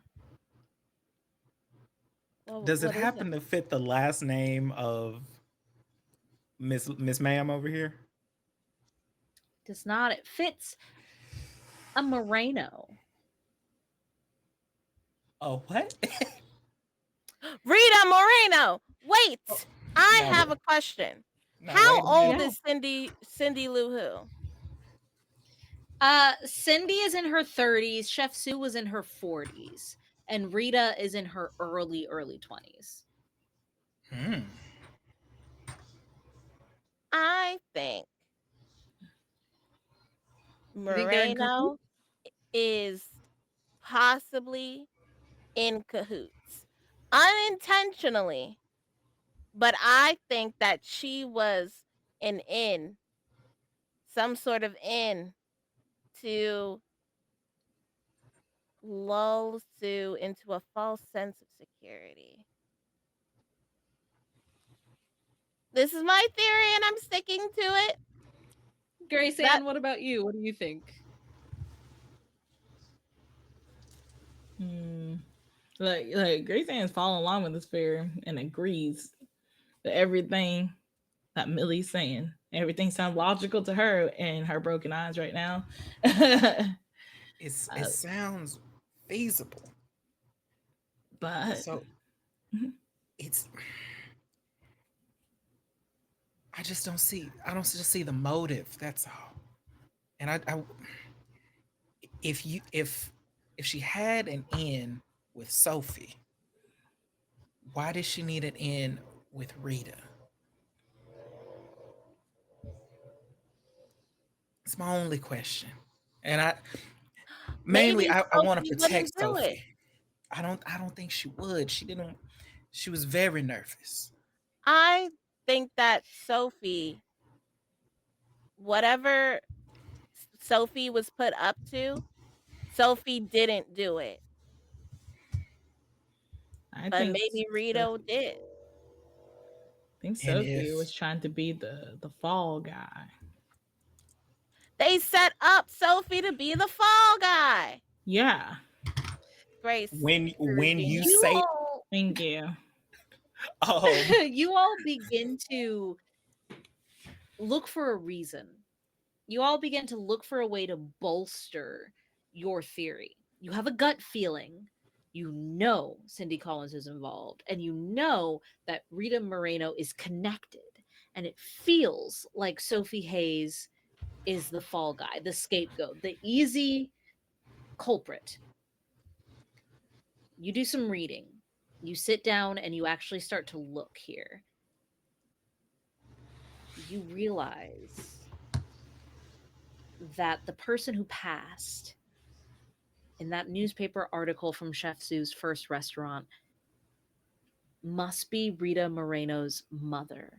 S1: Well,
S4: Does it
S1: what is it?
S4: happen to fit the last name of Miss Ma'am over here?
S2: Does not. It fits a Moreno.
S4: Oh, what?
S1: Rita Moreno.
S4: Oh,
S1: Wait, I
S4: now,
S1: have a question.
S4: now,
S1: How
S4: wait a
S1: old
S4: minute.
S2: Yeah.
S1: is Cindy Lou Who?
S2: Cindy is in her 30s. Chef Sue was in her 40s. And Rita is in her early 20s.
S4: Hmm.
S1: I think
S2: You think they're in cahoots?
S1: Moreno is possibly in cahoots unintentionally, but I think that she was an in, some sort of in to lull Sue into a false sense of security. This is my theory and I'm sticking to it.
S2: Grace
S1: That
S2: Ann, what about you? What do you think?
S3: Hmm. Like Grace Ann's following along with this fear and agrees that everything that Millie's saying. Everything sounds logical to her and her broken eyes right now.
S4: It
S3: Uh,
S4: sounds feasible.
S3: but
S4: So it's I don't just see the motive. That's all. And I if you if she had an in with Sophie, why does she need an in with Rita? It's my only question. And mainly
S1: maybe
S4: I want to
S1: Sophie
S4: protect
S1: wouldn't do it.
S4: Sophie. I don't think she would. She was very nervous.
S1: I think that Sophie, whatever Sophie was put up to, Sophie didn't do it,
S3: I
S1: but
S3: think
S1: maybe Rito
S3: Sophie,
S1: did.
S4: And
S3: Sophie
S4: if
S3: was trying to be the fall guy.
S1: They set up Sophie to be the fall guy.
S3: Yeah.
S1: Grace, you're a
S4: when you
S1: genius.
S2: You
S4: say
S2: all
S3: Thank you.
S2: you all begin to look for a reason. You all begin to look for a way to bolster your theory. You have a gut feeling. You know Cindy Collins is involved, and you know that Rita Moreno is connected. And it feels like Sophie Hayes is the fall guy, the scapegoat, the easy culprit. You do some reading. You sit down and you actually start to look here. you realize that the person who passed in that newspaper article from Chef Sue's first restaurant must be Rita Moreno's mother.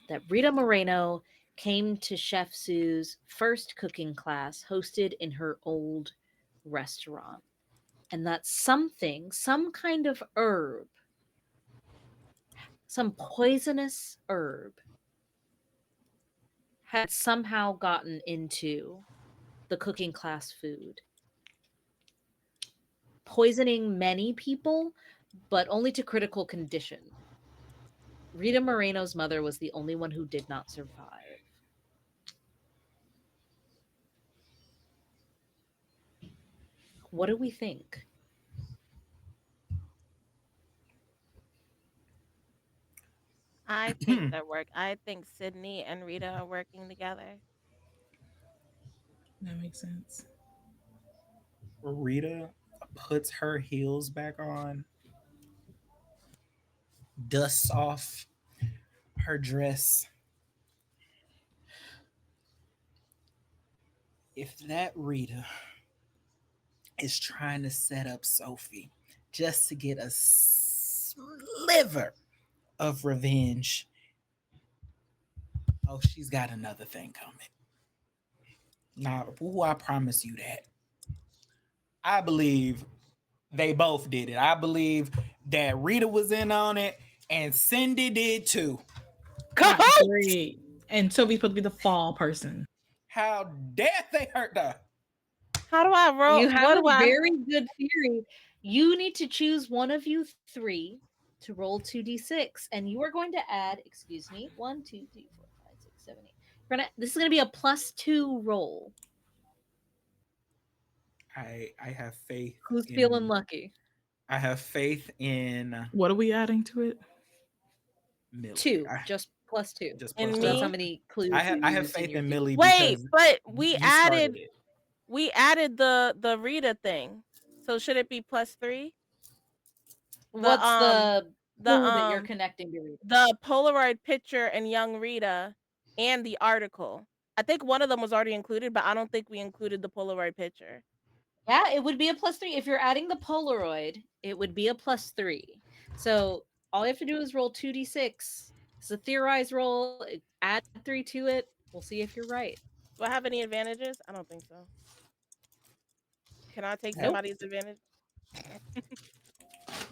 S2: That Rita Moreno came to Chef Sue's first cooking class hosted in her old restaurant. And that something, some kind of herb, some poisonous herb, had somehow gotten into the cooking class food, poisoning many people, but only to critical condition. Rita Moreno's mother was the only one who did not survive. What do we think?
S1: I think they're work. I think Sydney and Rita are working together.
S3: That makes sense.
S4: Rita puts her heels back on, dusts off her dress. If that Rita is trying to set up Sophie just to get a sliver of revenge, oh, she's got another thing coming. Now, ooh, I promise you that. I believe they both did it. I believe that Rita was in on it and Cindy did too.
S3: I agree. And Sophie's supposed to be the fall person.
S4: How dare they hurt her?
S1: How do I roll?
S2: You have
S1: What
S2: a
S1: do I?
S2: very good theory. You need to choose one of you three to roll 2d6, and you are going to add, excuse me, 1, 2, 3, 4, 5, 6, 7, 8. This is going to be a +2 roll.
S4: I have faith
S2: Who's
S4: in
S2: feeling lucky?
S4: I have faith in
S3: What are we adding to it?
S4: Millie.
S2: 2, just +2.
S4: Just
S1: And
S4: plus
S2: That's
S4: two.
S2: how
S1: me?
S2: many clues
S4: I have
S2: you used
S4: faith
S2: your
S4: in
S2: theory.
S4: Millie
S1: Wait,
S4: because
S1: but
S4: you started it.
S1: we added the Rita thing. So should it be +3? The
S2: What's the
S1: the
S2: clue that you're connecting to read?
S1: the Polaroid picture and young Rita and the article. I think one of them was already included, but I don't think we included the Polaroid picture.
S2: Yeah, it would be a +3. If you're adding the Polaroid, it would be a +3. So all you have to do is roll 2d6. It's a theorized roll. Add 3 to it. We'll see if you're right.
S1: Do I have any advantages? I don't think so. Can I take
S2: Nope.
S1: somebody's advantage?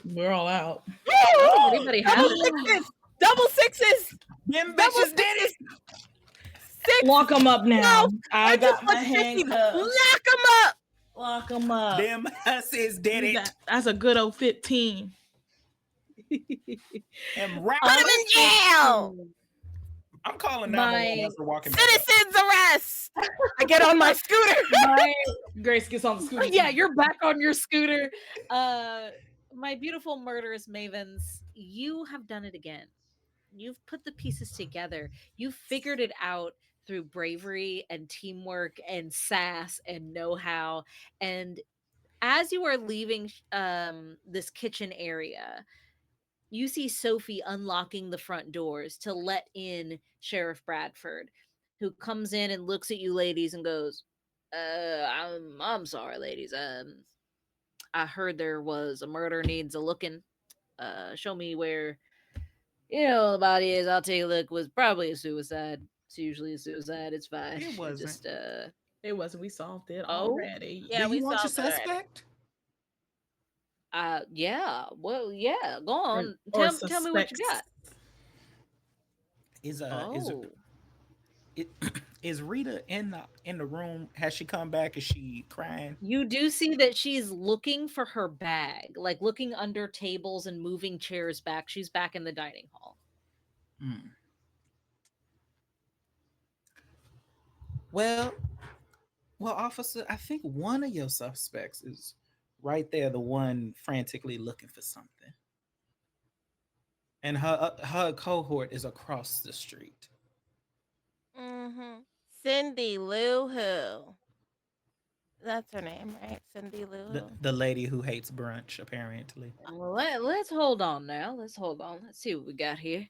S3: We're all out.
S2: I don't think anybody
S1: Double
S2: has.
S1: sixes! Double sixes!
S4: Them
S1: Double
S4: bitches did it.
S1: sixes! Six!
S3: Lock them up now. I
S1: I
S3: got
S1: just
S3: my
S1: put 50.
S3: handcuffs.
S1: Lock them up!
S3: Lock them up.
S4: Them hussies did it.
S3: That's a good old 15.
S4: And right,
S1: Put them in jail!
S4: I'm calling
S2: My
S4: 911 for walking back up.
S1: Citizens arrest! I get on my scooter.
S3: Grace gets on the scooter.
S2: Yeah, you're back on your scooter. My beautiful murderous Mavens, you have done it again. You've put the pieces together. You've figured it out through bravery and teamwork and sass and know-how. And as you are leaving this kitchen area, you see Sophie unlocking the front doors to let in Sheriff Bradford, who comes in and looks at you ladies and goes, I'm sorry, ladies. I heard there was a murder needs a looking. Show me where the body is. I'll take a look. Was probably a suicide. It's usually a suicide. It's fine.
S4: It wasn't.
S2: Just
S3: It wasn't. We solved it
S2: Oh?
S3: already.
S1: Yeah,
S4: Do
S1: we
S4: you want your
S1: solved it already.
S4: suspect?
S2: yeah. Well, yeah. Go on.
S3: Or
S2: Tell me what you got.
S4: Is
S2: Oh.
S4: is Rita in the room? Has she come back? Is she crying?
S2: You do see that she's looking for her bag, like looking under tables and moving chairs back. She's back in the dining hall.
S4: Hmm. Well, officer, I think one of your suspects is right there, the one frantically looking for something, and her cohort is across the street.
S1: Mm-hmm. Cindy Lou Who. That's her name, right? Cindy Lou Who.
S4: The lady who hates brunch, apparently.
S2: Well, let's hold on now. Let's hold on. Let's see what we got here.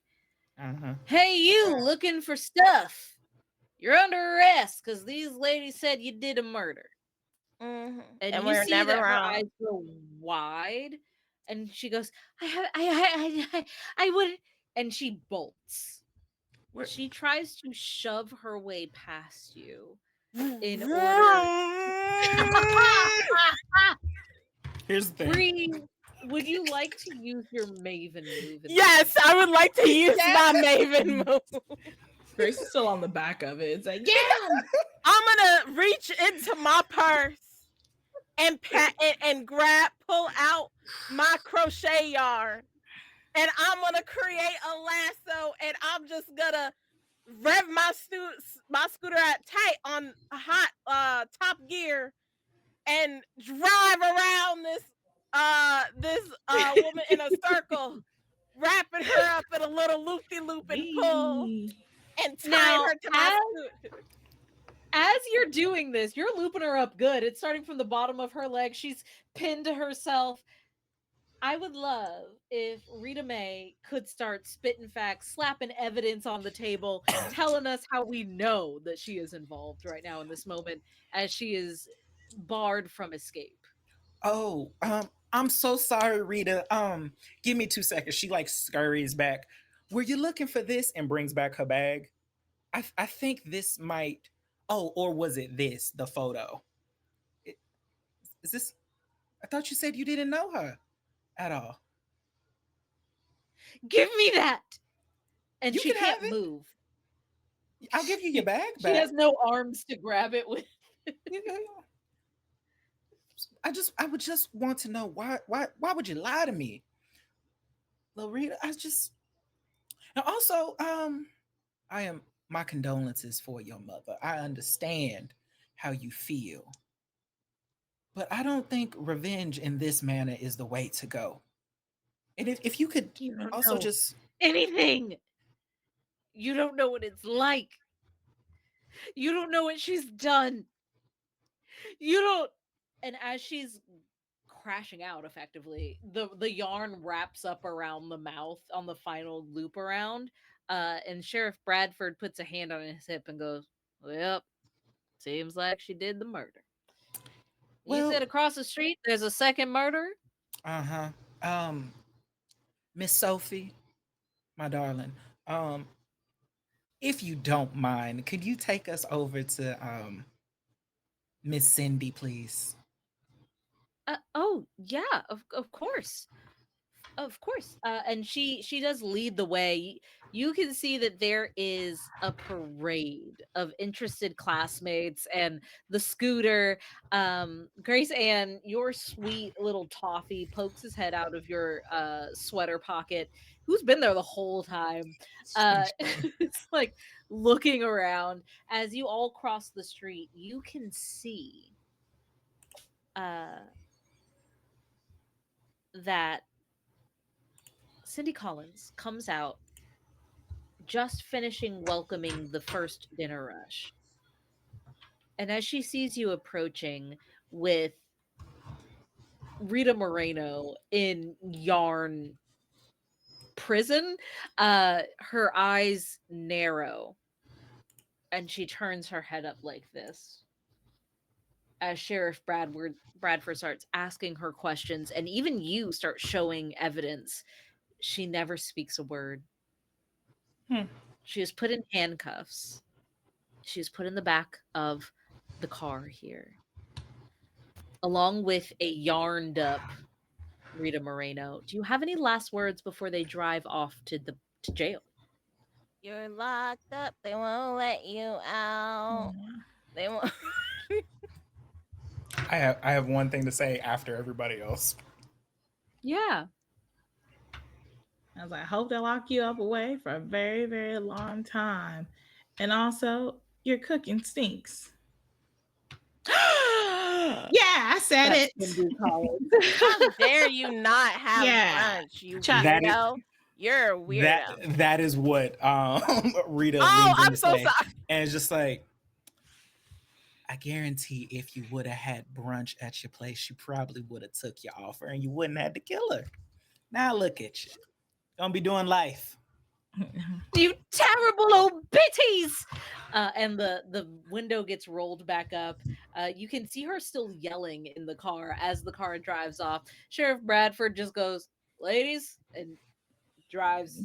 S4: Uh-huh.
S2: Hey, you looking for stuff? You're under arrest because these ladies said you did a murder. And
S1: And
S2: you
S1: we're
S2: see
S1: never
S2: that her
S1: wrong.
S2: eyes go wide, and she goes, I would, and she bolts.
S4: Where-
S2: She tries to shove her way past you in order.
S4: Here's the thing.
S2: Bree, would you like to use your Maven move?
S1: Yes, I would like to use my Maven move.
S3: Grace is still on the back of it. It's like, yeah.
S1: I'm gonna reach into my purse and pull out my crochet yarn, and I'm gonna create a lasso, and I'm just gonna rev my scooter at tight on hot top gear and drive around this woman in a circle, wrapping her up in a little loop-de-loop and pull, and tying
S2: Now,
S1: her to my scooter.
S2: as you're doing this, you're looping her up good. It's starting from the bottom of her leg. She's pinned to herself. I would love if Rita Mae could start spitting facts, slapping evidence on the table, telling us how we know that she is involved right now in this moment as she is barred from escape.
S4: Oh, I'm so sorry, Rita. Give me 2 seconds. She like scurries back. Were you looking for this? And brings back her bag. I think this might. Oh, or was it this? The photo. It- Is this? I thought you said you didn't know her at all.
S2: Give me that! And
S4: You
S2: she
S4: can
S2: can't
S4: have it.
S2: move.
S4: I'll give you your bag
S2: She
S4: back.
S2: has no arms to grab it with.
S4: Yeah. I would just want to know why would you lie to me, Loretta? And also, I am my condolences for your mother. I understand how you feel, but I don't think revenge in this manner is the way to go. And if you could
S2: You don't
S4: also
S2: know
S4: just
S2: anything. You don't know what it's like. You don't know what she's done. You don't. And as she's crashing out, effectively, the yarn wraps up around the mouth on the final loop around. And Sheriff Bradford puts a hand on his hip and goes, "Well, seems like she did the murder. You
S4: well,
S2: said across the street there's a second murder."
S4: uh-huh. Um, Miss Sophie, my darling, um, if you don't mind, could you take us over to Miss Cindy, please?
S2: Oh yeah, of course. Of course. And she does lead the way. You can see that there is a parade of interested classmates and the scooter. Grace Ann, your sweet little toffee pokes his head out of your sweater pocket. Who's been there the whole time? It's like looking around as you all cross the street. You can see uh that Cindy Collins comes out just finishing welcoming the first dinner rush. And as she sees you approaching with Rita Moreno in yarn prison, her eyes narrow and she turns her head up like this. As Bradford starts asking her questions, and even you start showing evidence, she never speaks a word.
S3: Hmm.
S2: She is put in handcuffs. She is put in the back of the car here, along with a yarned up Rita Moreno. Do you have any last words before they drive off to jail?
S1: You're locked up. They won't let you out. They won't.
S4: I have one thing to say after everybody else.
S2: Yeah.
S3: I was like, I hope they lock you up away for a very, very long time. And also, your cooking stinks. Yeah, I said
S2: That's
S3: it.
S2: Cindy Collins.
S1: How dare you not have
S3: Yeah.
S1: brunch, you
S3: That
S1: weirdo? You're a weirdo.
S4: That is what Rita
S1: Oh,
S4: leans in
S1: I'm
S4: to
S1: so
S4: say,
S1: sorry.
S4: and it's just like, I guarantee if you would have had brunch at your place, she probably would have took your offer, and you wouldn't have to kill her. Now look at you, gonna be doing life.
S2: terrible old bitties. And the window gets rolled back up. You can see her still yelling in the car as the car drives off. Sheriff Bradford just goes, ladies, and drives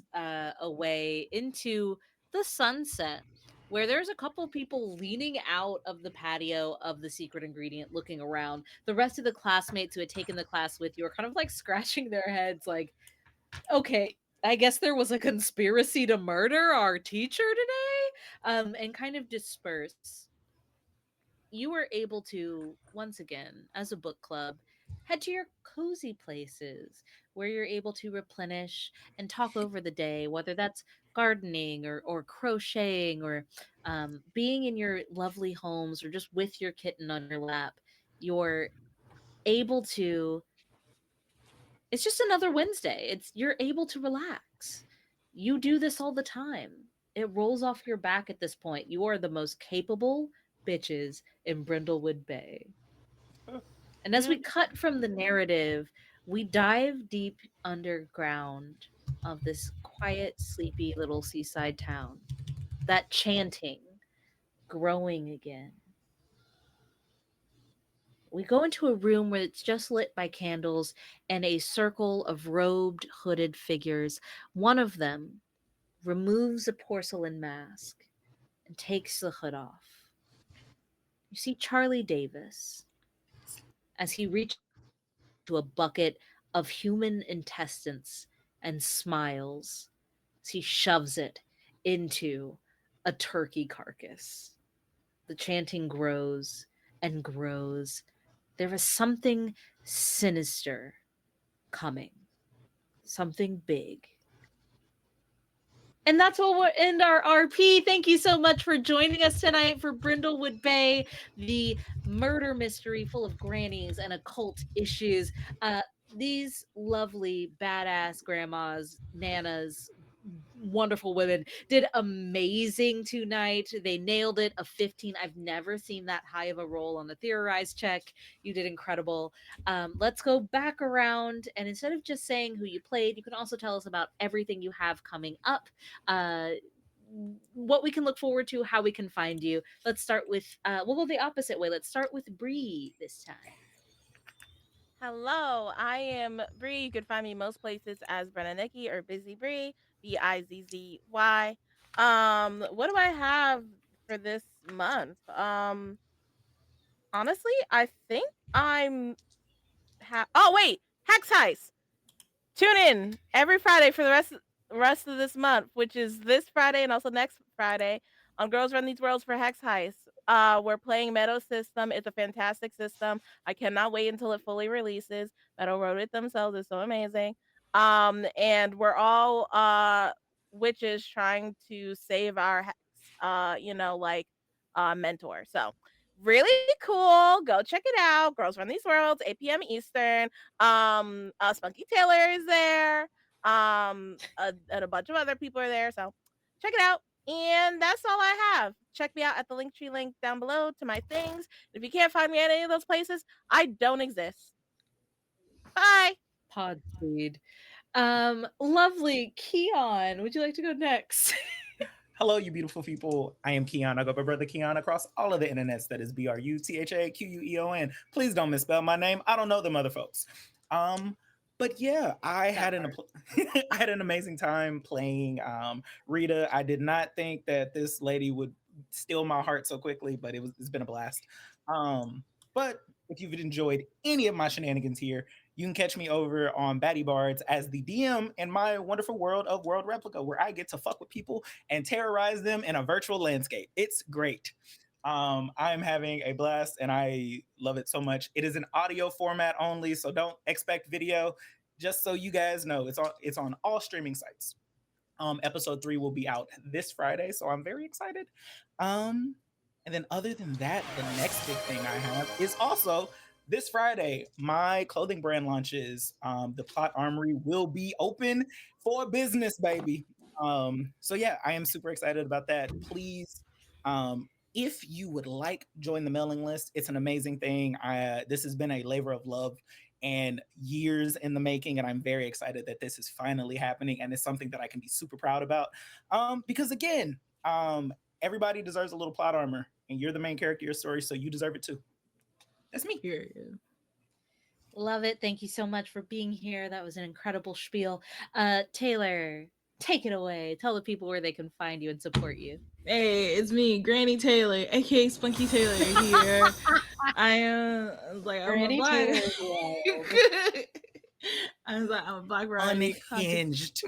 S2: away into the sunset, where there's a couple people leaning out of the patio of the secret ingredient looking around. The rest of the classmates who had taken the class with you are kind of like scratching their heads like, okay, I guess there was a conspiracy to murder our teacher today, and kind of disperse. You were able to, once again, as a book club, head to your cozy places where you're able to replenish and talk over the day, whether that's gardening or crocheting or being in your lovely homes or just with your kitten on your lap. You're able to, it's just another Wednesday. It's You're able to relax. You do this all the time. It rolls off your back at this point. You are the most capable bitches in Brindlewood Bay. And as we
S1: Mm.
S2: cut from the narrative, we dive deep underground of this quiet, sleepy little seaside town. That chanting growing again. We go into a room where it's just lit by candles and a circle of robed, hooded figures. One of them removes a porcelain mask and takes the hood off. You see Charlie Davis as he reaches into a bucket of human intestines and smiles as he shoves it into a turkey carcass. The chanting grows and grows. There is something sinister coming, something big. And that's what we'll end our RP. Thank you so much for joining us tonight for Brindlewood Bay, the murder mystery full of grannies and occult issues. These lovely, badass grandmas, nanas, wonderful women did amazing tonight. They nailed it. A 15. I've never seen that high of a roll on the theorize check. You did incredible. Let's go back around, and instead of just saying who you played, you can also tell us about everything you have coming up, uh, what we can look forward to, how we can find you. Let's start with, we'll go the opposite way. Let's start with Bree this time.
S1: Hello, I am Bree. You can find me most places as Brenna Nikki or Busy Bree, Bizzy. What do I have for this month? Honestly, I think I'm oh wait, Hex Heist. Tune in every Friday for the rest of this month, which is this Friday and also next Friday on Girls Run These Worlds for Hex Heist. We're playing Meadow System. It's a fantastic system. I cannot wait until it fully releases. Meadow wrote it themselves. It's so amazing. And we're all witches trying to save our hex, mentor. So really cool. Go check it out. Girls Run These Worlds, 8 p.m. Eastern. Spunky Taylor is there. And a bunch of other people are there. So check it out. And that's all I have. Check me out at the Linktree link down below to my things. If you can't find me at any of those places, I don't exist. Bye.
S2: Pod speed. Lovely. Keon, would you like to go next?
S4: Hello, you beautiful people. I am Keon. I go by Brother Keon across all of the internets. That is BRUTHAQUEON. Please don't misspell my name. I don't know them other folks. But yeah, I had I had an amazing time playing Rita. I did not think that this lady would steal my heart so quickly, but it's been a blast. But if you've enjoyed any of my shenanigans here, you can catch me over on Batty Bards as the DM in my wonderful world of World Replica, where I get to fuck with people and terrorize them in a virtual landscape. It's great. I'm having a blast and I love it so much. It is an audio format only, so don't expect video. Just so you guys know, it's on all streaming sites. Episode 3 will be out this Friday, so I'm very excited. And then other than that, the next big thing I have is also this Friday, my clothing brand launches. The Plot Armory will be open for business, baby. So yeah, I am super excited about that. Please, if you would like, join the mailing list. It's an amazing thing. This has been a labor of love and years in the making. And I'm very excited that this is finally happening. And it's something that I can be super proud about. Because again, everybody deserves a little plot armor, and you're the main character of your story, so you deserve it too. That's me.
S3: Period.
S2: Love it. Thank you so much for being here. That was an incredible spiel. Taylor, take it away. Tell the people where they can find you and support you.
S3: Hey, it's me, Granny Taylor, aka Spunky Taylor here. I am like I'm a
S2: Granny
S3: black.
S2: Taylor's wild.
S3: I was like I'm a black variety content.
S4: Unhinged.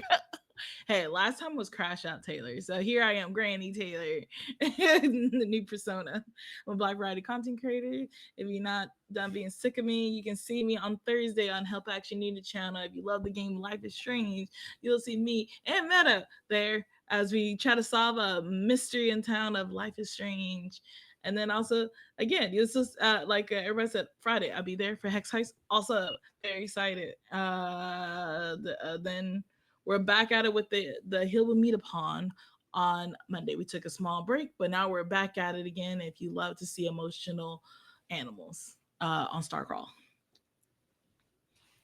S3: Hey, last time was Crash Out Taylor. So here I am, Granny Taylor, the new persona. I'm a Black Variety content creator. If you're not done being sick of me, you can see me on Thursday on Help Action Needed channel. If you love the game Life is Strange, you'll see me and Meta there as we try to solve a mystery in town of Life is Strange. And then also, again, it's just like everybody said, Friday, I'll be there for Hex Heist. Also, very excited. Then we're back at it with the Hill we meet upon on Monday. We took a small break, but now we're back at it again. If you love to see emotional animals on Starcrawl.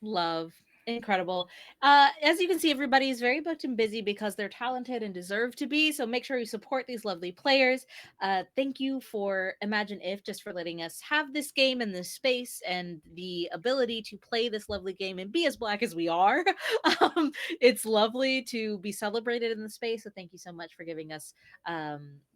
S2: Love. Incredible. As you can see, everybody is very booked and busy because they're talented and deserve to be. So make sure you support these lovely players. Thank you for Imaginif just for letting us have this game and this space and the ability to play this lovely game and be as black as we are. It's lovely to be celebrated in the space. So thank you so much for giving us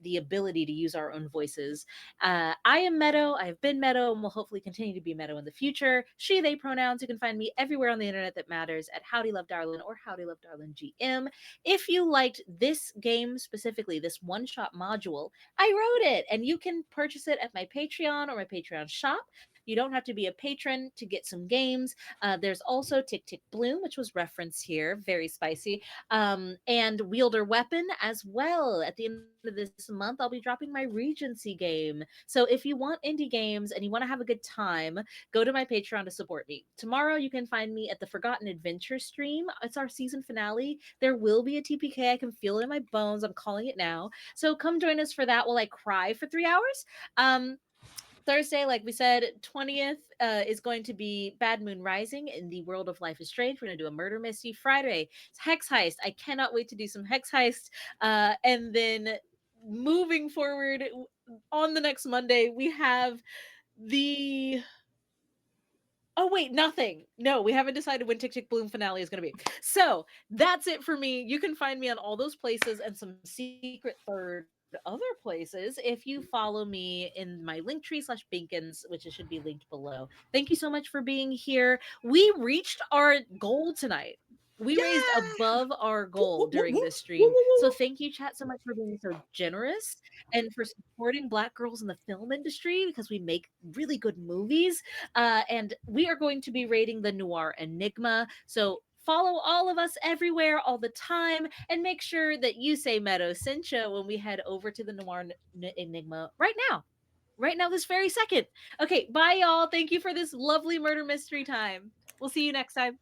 S2: the ability to use our own voices. I am Meadow. I have been Meadow and will hopefully continue to be Meadow in the future. She, they pronouns. You can find me everywhere on the internet that matters at Howdy Love Darlin or Howdy Love Darlin GM. If you liked this game specifically, this one shot module, I wrote it and you can purchase it at my Patreon or my Patreon shop. You don't have to be a patron to get some games. There's also Tick Tick Bloom, which was referenced here, very spicy, and Wielder Weapon as well. At the end of this month, I'll be dropping my Regency game. So if you want indie games and you want to have a good time, go to my Patreon to support me. Tomorrow, you can find me at the Forgotten Adventure stream. It's our season finale. There will be a TPK. I can feel it in my bones. I'm calling it now. So come join us for that while I cry for 3 hours. Thursday, like we said, 20th is going to be Bad Moon Rising in the world of Life is Strange. We're going to do a murder mystery. Friday, it's Hex Heist. I cannot wait to do some Hex Heist. And then moving forward on the next Monday, we have the oh wait, nothing. No, we haven't decided when Tick Tick Bloom finale is going to be. So that's it for me. You can find me on all those places and some secret third other places if you follow me in my link tree /Binkins, which should be linked below. Thank you so much for being here. We reached our goal tonight. We raised above our goal during this stream. So thank you, chat, so much for being so generous and for supporting Black girls in the film industry because we make really good movies. And we are going to be rating the Noir Enigma. So follow all of us everywhere all the time and make sure that you say Meadow Cincha when we head over to the Noir Enigma right now. Right now, this very second. Okay, bye, y'all. Thank you for this lovely murder mystery time. We'll see you next time.